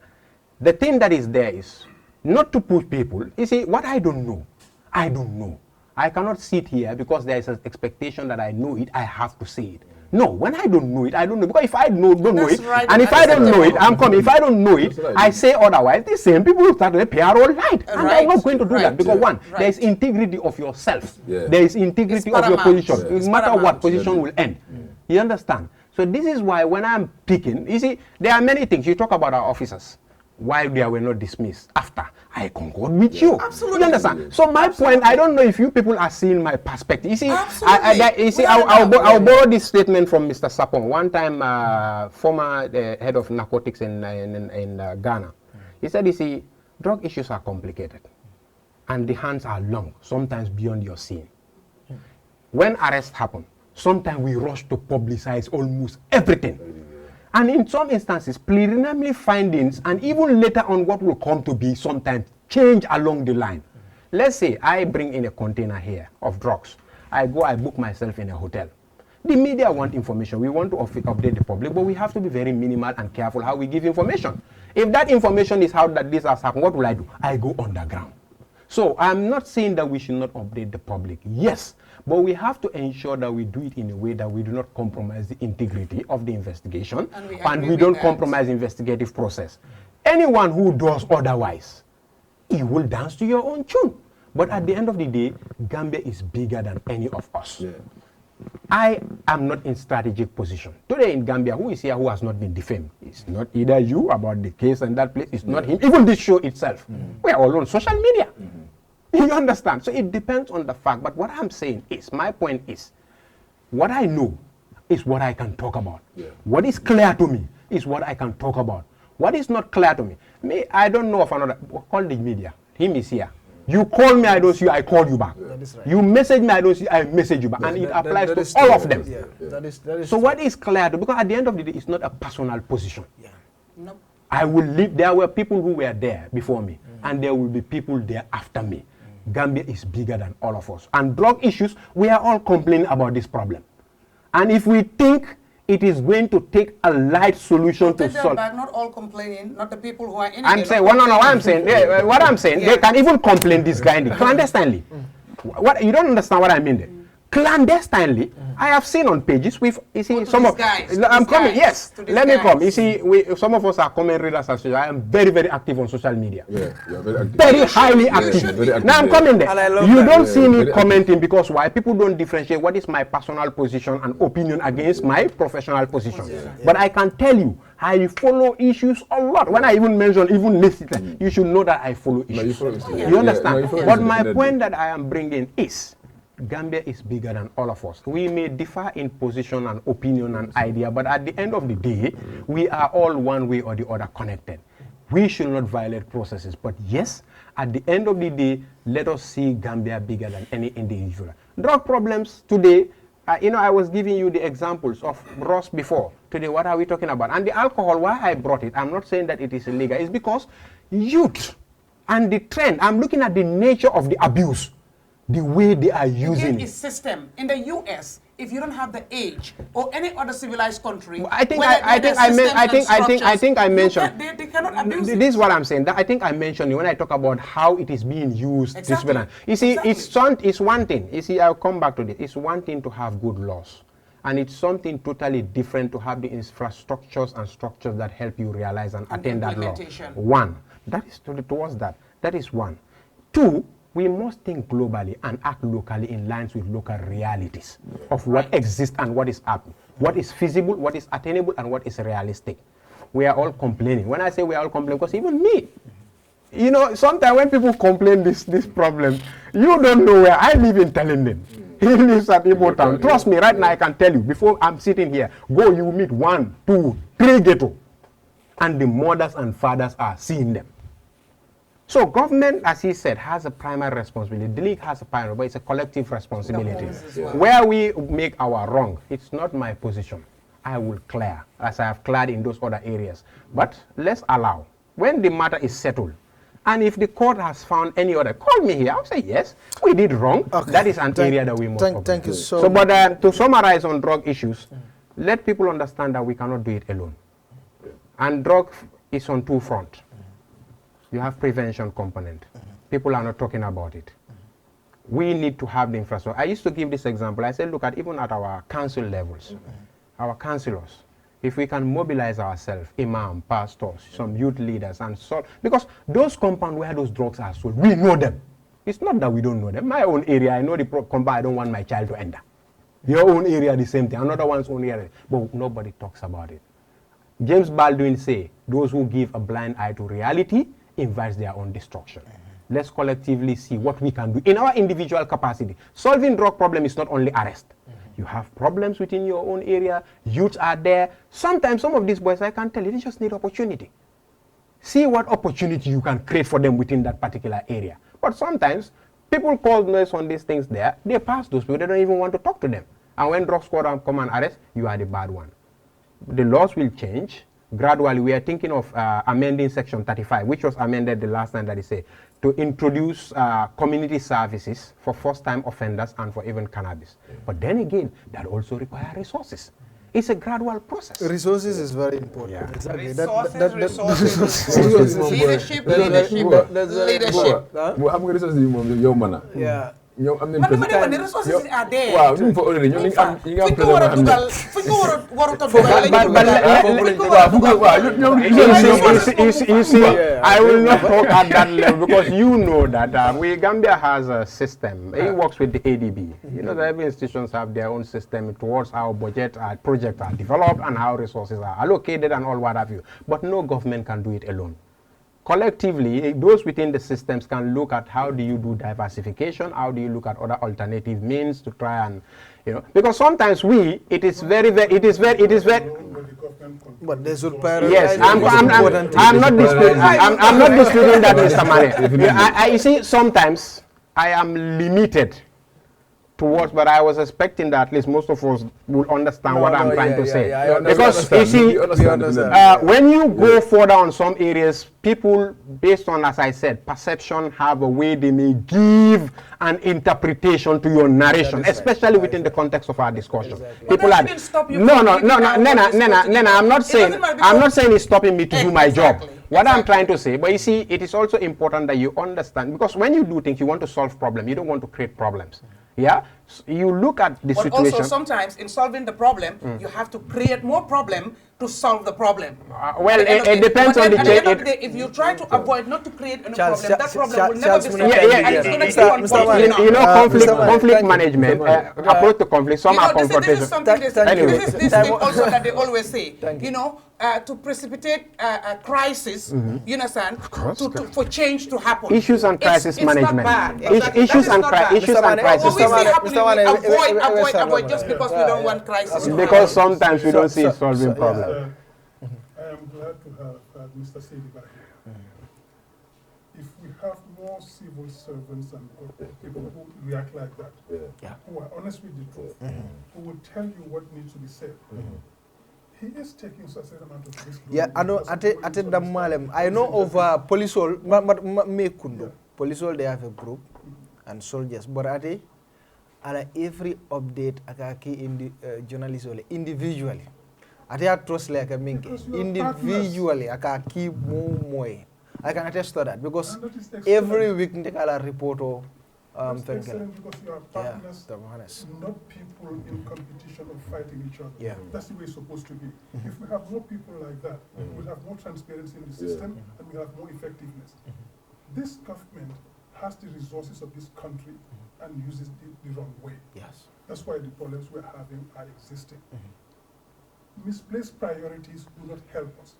The thing that is there is not to push people. You see, what I don't know, I don't know. I cannot sit here because there is an expectation that I know it, I have to say it. No, when I don't know it, I don't know. Because if I don't know it, right, and if I don't know it, I'm coming. If I don't know it, I say otherwise, the same people will start to pay our all right. And I'm not going to do that. Because one, there is integrity of yourself. There is integrity of your position. No matter what, position will end. You understand? So this is why when I'm picking, you see, there are many things. You talk about our officers. Why they were not dismissed after. I concord with you. Absolutely. You understand? So my point, I don't know if you people are seeing my perspective. You see, I'll borrow this statement from Mr. Sapong. One time, former head of narcotics in Ghana. He said, you see, drug issues are complicated. And the hands are long, sometimes beyond your seeing. When arrests happen, sometimes we rush to publicize almost everything. And in some instances, preliminary findings and even later on what will come to be sometimes change along the line. Let's say I bring in a container here of drugs. I book myself in a hotel. The media want information. We want to update the public, but we have to be very minimal and careful how we give information. If that information is how that this has happened, what will I do? I go underground. So I'm not saying that we should not update the public. Yes, but we have to ensure that we do it in a way that we do not compromise the integrity of the investigation and we don't compromise the investigative process. Anyone who does otherwise, you will dance to your own tune. But at the end of the day, Gambia is bigger than any of us. Yeah. I am not in strategic position. Today in Gambia, who is here who has not been defamed? It's not either you about the case and that place. It's not him. Even this show itself. We are all on social media. You understand? So it depends on the fact. But what I'm saying is, my point is, what I know is what I can talk about. Yeah. What is clear to me is what I can talk about. What is not clear to me, I don't know of another. Call the media. Him is here. You call me, I don't see you, I call you back. Right. You message me, I don't see you, I message you back. And it applies to all of them. Yeah. That is so what is clear to, because at the end of the day, it's not a personal position. Yeah. Nope. I will live, there were people who were there before me, and there will be people there after me. Gambia is bigger than all of us. And drug issues, we are all complaining about this problem. And if we think it is going to take a light solution to solve. Not all complaining, not the people who are in it. I'm saying, what I'm saying, they can even complain this guy clandestinely. What, you don't understand what I mean there. Clandestinely, I have seen on pages with, you see, some of, I'm coming, yes, let me come. You see, some of us are comment readers as well. I am very, very active on social media. Yeah, you're very active. Very highly active. Very active. Now I'm coming there. You don't see me commenting because why? People don't differentiate what is my personal position and opinion against my professional position. Yeah. But I can tell you, I follow issues a lot. When I even mention, even listen, you should know that I follow issues. You understand? But my point that I am bringing is, Gambia is bigger than all of us. We may differ in position and opinion and idea, but at the end of the day, we are all one way or the other connected. We should not violate processes, but yes, at the end of the day, let us see Gambia bigger than any individual. Drug problems today, I was giving you the examples of Ross before. Today, what are we talking about? And the alcohol, why I brought it, I'm not saying that it is illegal, it's because youth and the trend, I'm looking at the nature of the abuse. the way they are using it. System in the U.S. If you don't have the age or any other civilized country, I think I mentioned. They cannot abuse this is what I'm saying. I think I mentioned when I talk about how it is being used. Exactly. You see, it's one thing. You see, I'll come back to this. It's one thing to have good laws, and it's something totally different to have the infrastructures and structures that help you realize and attain that law. One, that is towards that. That is one. Two, we must think globally and act locally in lines with local realities of what exists and what is happening, what is feasible, what is attainable, and what is realistic. We are all complaining. When I say we are all complaining, because even me, you know, sometimes when people complain this problem, you don't know where I live in Telenden. He lives at Igbo Town. Trust me, right now I can tell you, before I'm sitting here, go, you meet 1, 2, 3 ghetto. And the mothers and fathers are seeing them. So government, as he said, has a primary responsibility. The league has a primary, but it's a collective responsibility. Where we make our wrong, it's not my position. I will clear, as I have cleared in those other areas. But let's allow, when the matter is settled, and if the court has found any other, call me here. I'll say, yes, we did wrong. Okay. That is an area that we must thank you so much. But to summarize on drug issues, let people understand that we cannot do it alone. And drug is on 2 fronts. You have prevention component. People are not talking about it. We need to have the infrastructure. I used to give this example. I said, look at even at our council levels, our councillors, if we can mobilize ourselves, imam, pastors, some youth leaders, and so, because those compounds where those drugs are sold, we know them. It's not that we don't know them. My own area, I know the compound I don't want my child to enter. Your own area, the same thing. Another one's own area. But nobody talks about it. James Baldwin say, those who give a blind eye to reality invites their own destruction. Let's collectively see what we can do in our individual capacity. Solving drug problem is not only arrest. You have problems within your own area. Youths are there. Sometimes some of these boys, I can tell you, they just need opportunity. See what opportunity you can create for them within that particular area. But sometimes people call noise on these things there. They pass those people. They don't even want to talk to them. And when drug squad come and arrest, you are the bad one. The laws will change. Gradually, we are thinking of amending Section 35, which was amended the last time that he said, to introduce community services for first-time offenders and for even cannabis. But then again, that also requires resources. It's a gradual process. Resources is very important. Yeah. Exactly. Resources. Leadership. Yeah. The resources are there. Wow, you see, I will not talk at that level because you know that Gambia has a system. It works with the ADB. You know, every institutions have their own system towards how budget, projects are developed and how resources are allocated and all what have you. But no government can do it alone. Collectively, those within the systems can look at how do you do diversification, how do you look at other alternative means to try and, you know, because sometimes it is very. But they should prioritize. Yes, I'm not disputing that, Mr. Manneh. I see sometimes I am limited towards, but I was expecting that at least most of us will understand what I'm trying to say. Because you see, when you go further on some areas, people, based on, as I said, perception, have a way they may give an interpretation to your narration, especially within the context of our discussion. Exactly. People are Nena, I'm not saying it's stopping me to do my job. What I'm trying to say, but you see, it is also important that you understand, because when you do things, you want to solve problems. You don't want to create problems. Yeah, so you look at the situation. But also sometimes in solving the problem, you have to create more problem to solve the problem. Well, it depends on the case. If you try to avoid not to create any problem, that problem will never be solved. You know, conflict management, approach to conflict, some are confrontation. This is thing also that they always say, you know, to precipitate a crisis, you understand, for change to happen. Issues and crisis management. Issues and crisis. Avoid just because we don't want crisis. Because sometimes we don't see solving problems. I am glad to have Mr. Saidybah here. If we have more civil servants and people who react like that, who are honest with the truth, who will tell you what needs to be said, he is taking such an amount of risk. Yeah, I know. I know of Polisol, Polisol, they have a group. and soldiers. But at every update, journalists individually. At trust like a mink individually, I can attest to that because every week they call a report or excellent because you are partners, not people in competition or fighting each other. Yeah. That's the way it's supposed to be. If we have more people like that, we'll have more transparency in the system and we'll have more effectiveness. This government has the resources of this country and uses it the wrong way. Yes. That's why the problems we're having are existing. Misplaced priorities do not help us.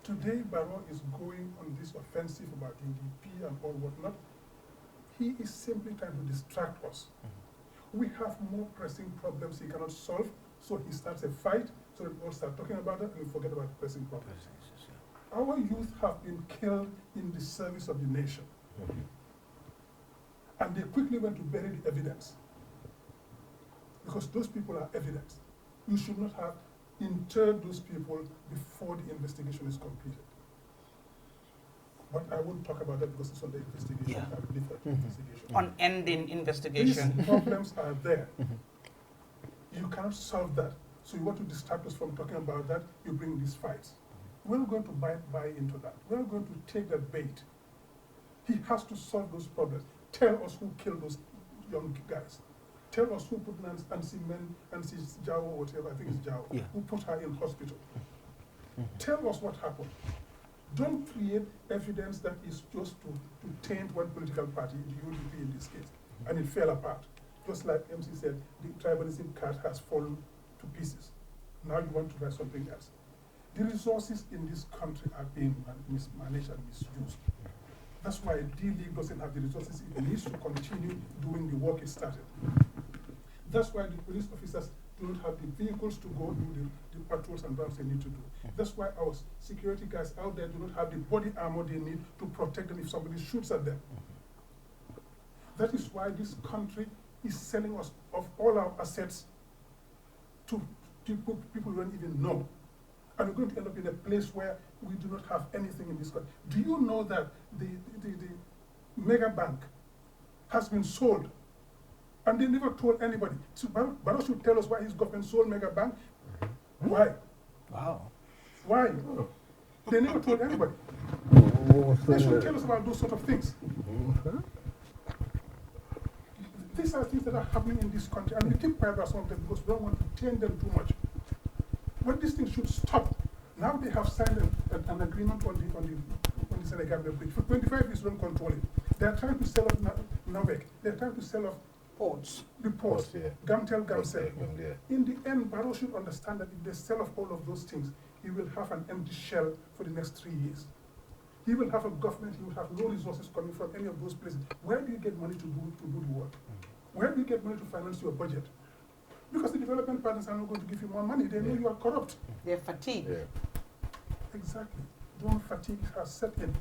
Today, Barrow is going on this offensive about UDP and all whatnot. He is simply trying to distract us. We have more pressing problems he cannot solve, so he starts a fight, so that we all start talking about it and we forget about the pressing problems. Our youth have been killed in the service of the nation. And they quickly went to bury the evidence. Because those people are evidence. You should not have interred those people before the investigation is completed. But I won't talk about that because it's on the investigation. I will leave that to investigation. On ending investigation. These problems are there. You cannot solve that. So you want to distract us from talking about that, you bring these fights. We're not going to buy into that. We're going to take that bait. He has to solve those problems. Tell us who killed those young guys. Tell us who put Nancy Jao or whatever, I think it's Jao, who put her in hospital. Tell us what happened. Don't create evidence that is just to taint one political party, the UDP in this case, and it fell apart. Just like MC said, the tribalism card has fallen to pieces. Now you want to write something else. The resources in this country are being mismanaged and misused. That's why DLEAG doesn't have the resources it needs to continue doing the work it started. That's why the police officers do not have the vehicles to go do the patrols and rounds they need to do. That's why our security guys out there do not have the body armor they need to protect them if somebody shoots at them. That is why this country is selling us of all our assets to people who don't even know. And we're going to end up in a place where we do not have anything in this country. Do you know that the mega bank has been sold and they never told anybody? So Barrow should tell us why his government sold mega bank. Why? Wow. Why? They never told anybody. They should tell us about those sort of things. These are things that are happening in this country, and we keep quiet about some of them because we don't want to taint them too much. But these things should stop. Now they have signed an agreement on the Senegambia bridge. For 25 years, we don't control it. They are trying to sell off Navek. They are trying to sell off Ports. The ports. Gamtel. In the end, Barrow should understand that if they sell off all of those things, he will have an empty shell for the next 3 years. He will have a government, he will have no resources coming from any of those places. Where do you get money to do the work? Where do you get money to finance your budget? Because the development partners are not going to give you more money. They know you are corrupt. They're fatigued. Exactly. Drone fatigue has set in.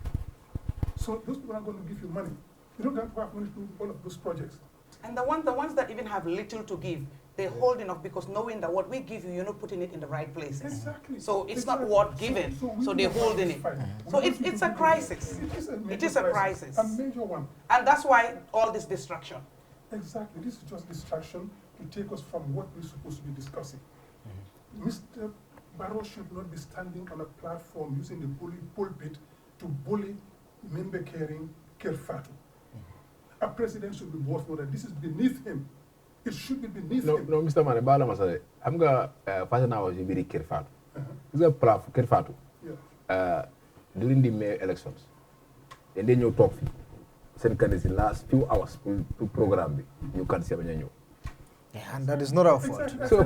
So those people are going to give you money. You don't have to have money to do all of those projects. And the ones that even have little to give, they're holding off because knowing that what we give you, you're not putting it in the right places. Exactly. So it's not worth giving, so they're holding it. So it's a crisis. It is a crisis. A major one. And that's why all this distraction. Exactly. This is just distraction to take us from what we're supposed to be discussing. Mr. Barrow should not be standing on a platform using the pulpit to bully member caring Kerfatu. A president should be worth more than this is beneath him. It should be beneath him. No, Mr. Manneh, bala masale. I'm going to pass an hour to be Kerfatu. This is a platform, Kerfatu. During the May elections, and then you talk. Send candidates in the last few hours to program. You can't see when you. Yeah, and that is not our fault. Exactly. So,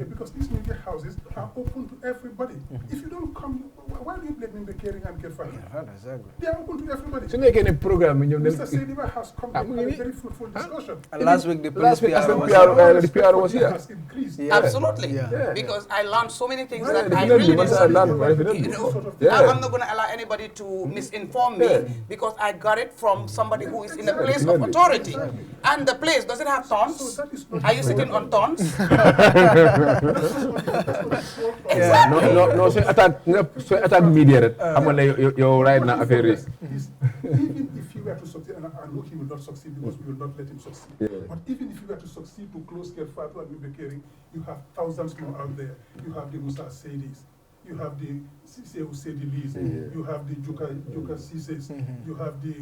because these media houses are open to everybody. If you don't come, why do you blame the caring and care family? Exactly. They are open to everybody. So, make any program in your Mr. Saidybah has come to a very fruitful discussion. And last week, the PR was here. Has increased. Yeah. Absolutely. Yeah. Because I learned so many things Right. that I really didn't know. Yeah. I'm not going to allow anybody to misinform me because I got it from somebody who is in a place of authority. Exactly. And the place, does it have thorns? So that is not Are you sitting on thorns? Exactly. No. So attack media. I'm gonna you're right now. Even if he were to succeed, and I know he will not succeed because we will not let him succeed. Yeah. But even if he were to succeed to close Kerfatu and Mibekeri, you have thousands more out there. You have the Musa Saidis, you have the Siseu Saidili's, you have the Joka Sises, you have the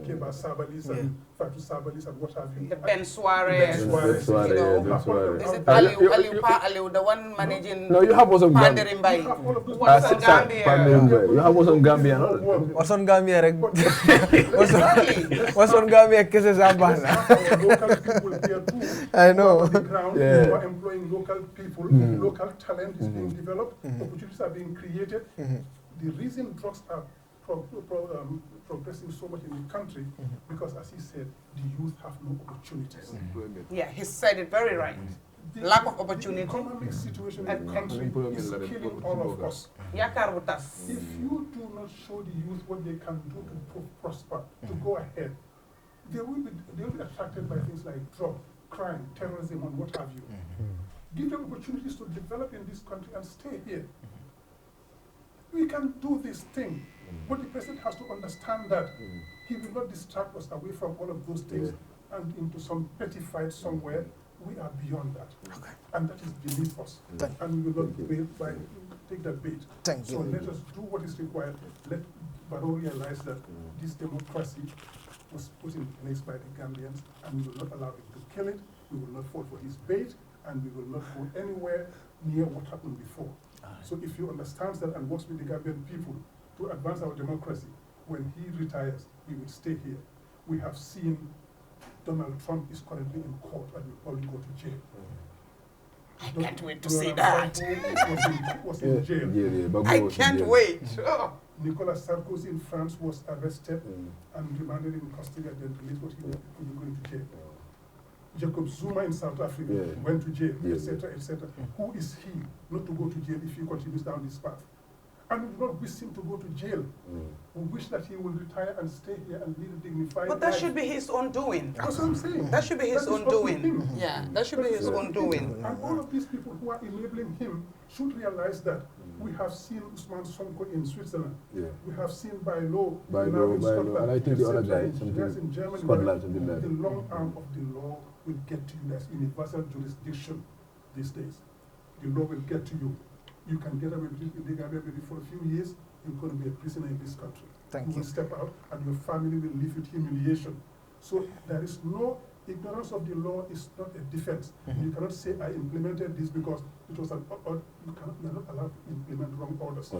Keba Sabalis and Fatu Sabalis and what have you. The Ben Suarez. Is it Aliu, the one managing? No, you have also Panderimbai. What's on Gambia? You have also Gambia. What's on Gambia? What's on Gambia? Kese Zambana. Local people here too. I know. On the ground, you are employing local people. Local talent is being developed. Opportunities are being created. The reason drugs are progressing so much in the country because, as he said, the youth have no opportunities. Yeah, he said it very right. Lack of opportunity. The economic situation in the country is killing all of us. If you do not show the youth what they can do to prosper, to go ahead, they will be attracted by things like drug, crime, terrorism, and what have you. Give them opportunities to develop in this country and stay here. We can do this thing, but the president has to understand that he will not distract us away from all of those things and into some petty fight somewhere. We are beyond that. And that is beneath us. And we will not take that bait. So let us do what is required. Let Barrow realize that this democracy was put in place by the Gambians, and we will not allow him to kill it. We will not fall for his bait, and we will not go anywhere near what happened before. So if you understand that and works with the Gambian people to advance our democracy, when he retires, we will stay here. We have seen Donald Trump is currently in court and will probably go to jail. I can't wait to see that. Was in jail. I can't wait. Nicolas Sarkozy in France was arrested and remanded in custody and then released, but he could be going to jail. Jacob Zuma in South Africa went to jail, etc., etc. Who is he not to go to jail if he continues down this path? And we do not wish him to go to jail. We wish that he will retire and stay here and lead a dignified life. But that should be his own doing. That's what I'm saying. That should be his own doing. Yeah, that should be his own doing. And all of these people who are enabling him should realize that we have seen Ousman Sonko in Switzerland. We have seen by law now in Scotland. And I think the other guy, in Germany, Scotland, the long arm of the law will get to you. There's universal jurisdiction these days. The law will get to you. You can get away with it in the Gambia maybe for a few years. You're going to be a prisoner in this country. You will step out and your family will live with humiliation. So there is no ignorance of the law is not a defense. You cannot say I implemented this because it was an order. You are not allowed to implement wrong orders.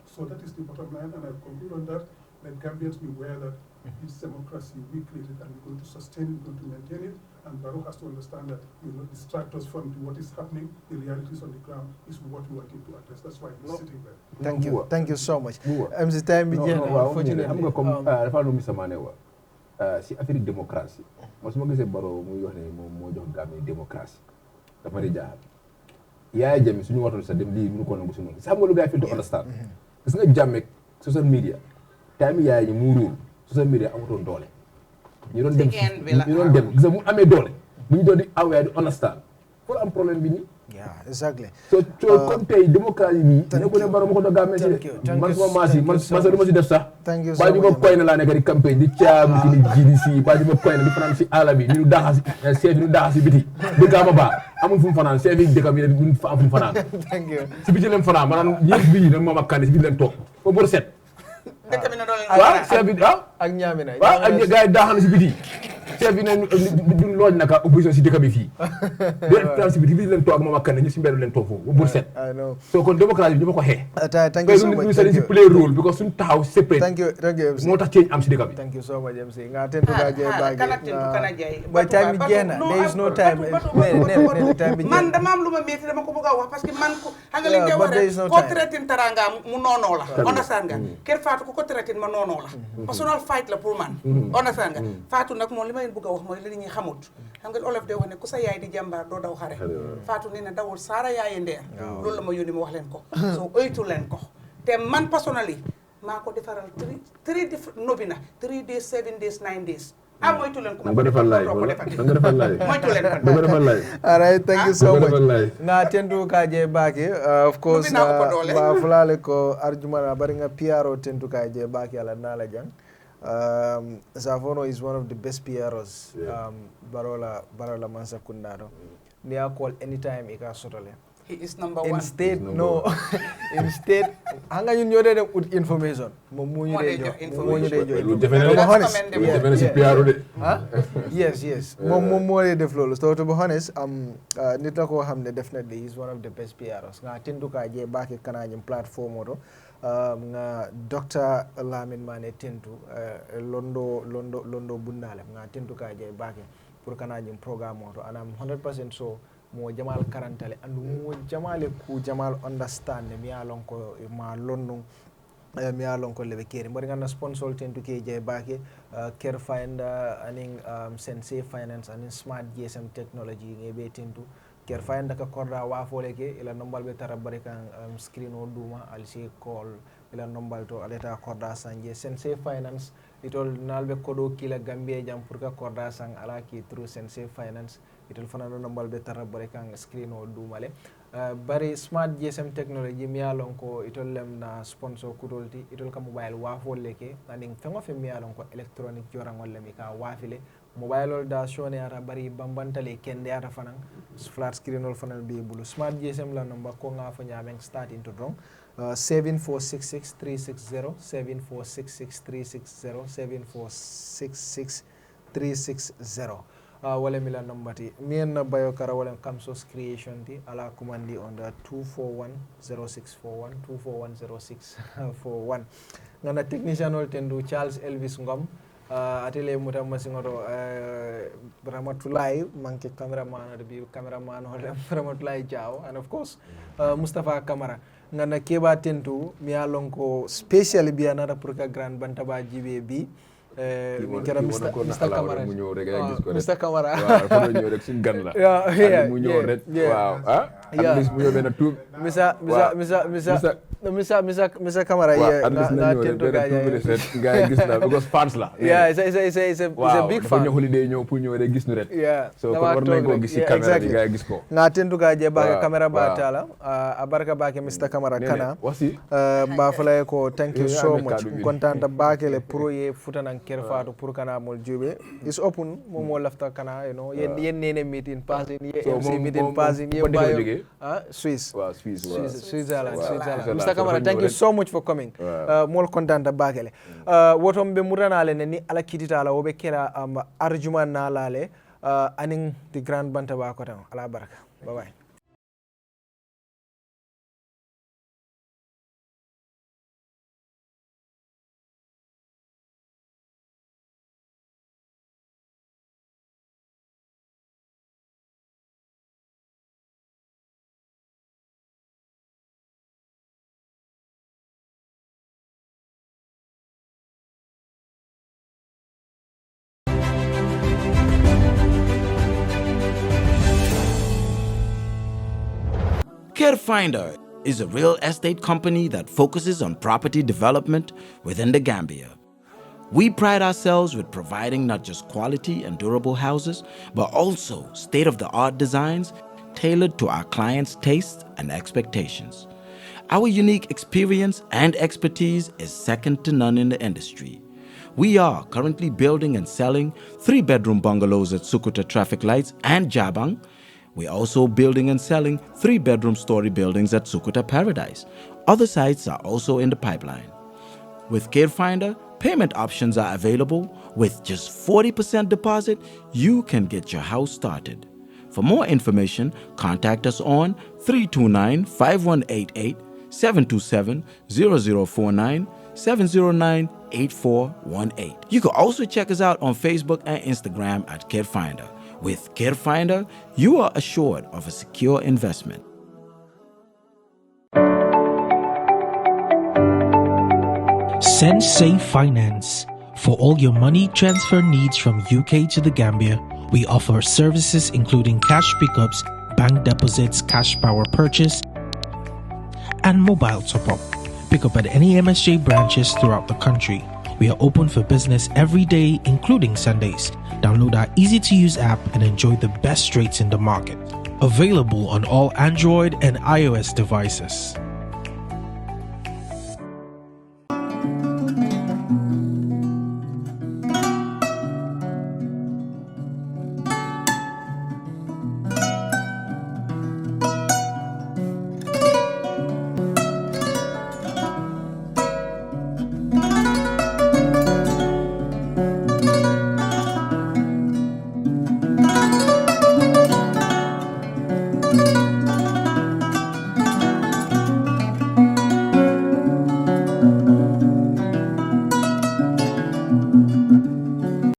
So that is the bottom line, and I'll conclude on that. Let Gambians be aware that this democracy we created and we're going to sustain it, we're going to maintain it, and Barrow has to understand that he will not distract us from what is happening. The realities on the ground is what we want him to address. That's why he's sitting there. Thank you so much. MC time unfortunately. I'm going to come. Dafa lu Mr. Manneh wa. Si affaire démocratie. Mo suma gisee Barrow muy wax ne moom moo jox Gambie démocratie. Dafa di jaaxal. Yaaya Jammeh suñu waxoon sa dem lii mënu ko nangu si noonu. Xam nga lu gars yi to understand. Gis nga Jammeh social media. Time yaay ñi mu ruul social media amutoon doole. ñu doon dem gis nga mu amee doole bu ñu doon di aware di understand pour am problème bi nii. Yeah, exactly. So comme tey démocratie bi ne ko ne Barrow ma ko doon Gambie si man sama maas yi man sa du ma si def sax. ba ñu ma koy na laa nekk di campagne di caam ci ni GDC ba ñu ma koy na di fanaan si àll bi ñu daxa si chef ñu daxa si biti du gaama baax amul fu mu fanaan chef yi dëkk bi ne duñ fa am fu mu fanaan si biti leen fanaan maanaam ñëpp bi nag moom ak kandi si biti leen toog ba bor set waaw chef bi waaw ak ñaamina waaw ak gars yi daaxal si biti chef bi ne duñ looj naka opposition si dëkk bi fii de si biti leen toog ak moom ak kandi ñu si mbedd leen toog foofu ba bor set so kon démocratie bi ñu ma ko xee thank you so much si play role because suñ taxaw separate thank you moo tax change am si dëkk bi thank you so much MC nga tentu ga jey baagi boy time bi jeex na there is no time time bi man dama am lu ma metti dama ko bëgg a wax parce que man ko xam nga li ngay wax rek ko traité taranga mu noonoo la understand nga kër Fatou ko traité ma noonoo la personal fight la pour man understand nga Fatou nag moom li ma leen bëgg a wax mooy li ñuy xamut xam nga olof day wax ne ku sa yaay di jàmbaar doo daw xare Fatou nee na dawul saara yaaye ndeer loolu la ma yónni ma wax leen ko so oytu leen ko te man personally maa ko defaral 3 different nobina 3 days 7 days 9 days moytu leen ko nga defal live wala nga defal live moytu leen ko nga defal live all right, thank you so much. live Nga tentu kaje baki, of course, ba fulale ko arjumana bari nga PRO tentu kaje baki ala nala jang. Savono is one of the best PROs. Barola Mansa Kundaro. Nia call anytime ika sotole. He is number one. Instead, no. Instead, hanga yun yode dem ut information. Momunyu de jo. Momunyu de jo. Yes. Momunyu de flow. So to be honest, nita ko hamne definitely he's one of the best PRs. Nga tindu ka je baki kanajim platform oto. Nga Dr. Lamin Manneh tentu londo bundale nga tentu ka je baki pour kanajim programme oto and I'm 100% so mo jamal karantale andu mo jamale ku jamal understand mi alon ko ma lonno mi alon ko lebe kere mbari ngana sponsor tentu ke je bake care finder aning sensei finance aning smart gsm technology ngebe tentu care finder ka korda wa fole ke ila nombal be tara bari kan screen o duma alsi call ila nombal to aleta korda sanje sensei finance itol nalbe kodo kila gambia jam pour ka korda sang ala ki through sensei finance itol fana no nombal be tara bari kan screen o dumale bari smart gsm technology mi alon ko itol lem na sponsor kudolti itol ka mobile wa fole ke aning fengo fe mi alon ko electronic jorangol le mi ka wafile mobile da shone ara bari bambantale kende ata fanan flat screen ol fanan be bulu smart gsm la number ko nga fa nyameng start into drong 7466360 7466360 7466360 wala mila number ti mien na bayo kara wala kamsos creation ti ala commandi on the 2410641 2410641 ngana technician ol tendu Charles Elvis Ngom atele muta masingoro Ramatulai manke cameraman bi cameraman wala Ramatulai Jao and of course Mustafa Kamara ngana keba tentu mi alonko special bi anara pour ka grand Bantaba jibe bi kera Mr. Kamara mu ñëw rek gis ko rek Mr. Kamara waaw ko ñëw rek suñu gan la mu ñëw rek waaw at least mu ñëw benn tuub Mr. Kamara na tentu gaay gis na because fans la it's a big fan ñu holiday ñëw pour ñëw rek gis ñu rek so ko war nañ ko gis ci caméra bi gaay gis ko na tentu gaay je ba camera ba tala abarka ba ke Mr. Kamara kana wasi ba fala ko thank you so much contenta ba ke le pro ye futana kerfaatu pour kana mol jube is open mo lafta kana yen nene meeting passing ye MC meeting passing ye bayo Switzerland Mr. Kamara thank you so much for coming mol contenta bakele wotom be muranale ni ala kitita ala wobe kera arjuma na lale aning the grand Bantaba ko tan ala baraka bye bye. CareFinder is a real estate company that focuses on property development within the Gambia. We pride ourselves with providing not just quality and durable houses, but also state-of-the-art designs tailored to our clients' tastes and expectations. Our unique experience and expertise is second to none in the industry. We are currently building and selling 3-bedroom bungalows at Sukuta Traffic Lights and Jabang. We're also building and selling 3-bedroom story buildings at Sukuta Paradise. Other sites are also in the pipeline. With CareFinder, payment options are available. With just 40% deposit, you can get your house started. For more information, contact us on 329-5188, 727-0049, 709-8418. You can also check us out on Facebook and Instagram at CareFinder. With CareFinder, you are assured of a secure investment. Sensei Finance. For all your money transfer needs from UK to the Gambia, we offer services including cash pickups, bank deposits, cash power purchase, and mobile top-up. Pick up at any MSJ branches throughout the country. We are open for business every day, including Sundays. Download our easy-to-use app and enjoy the best rates in the market. Available on all Android and iOS devices.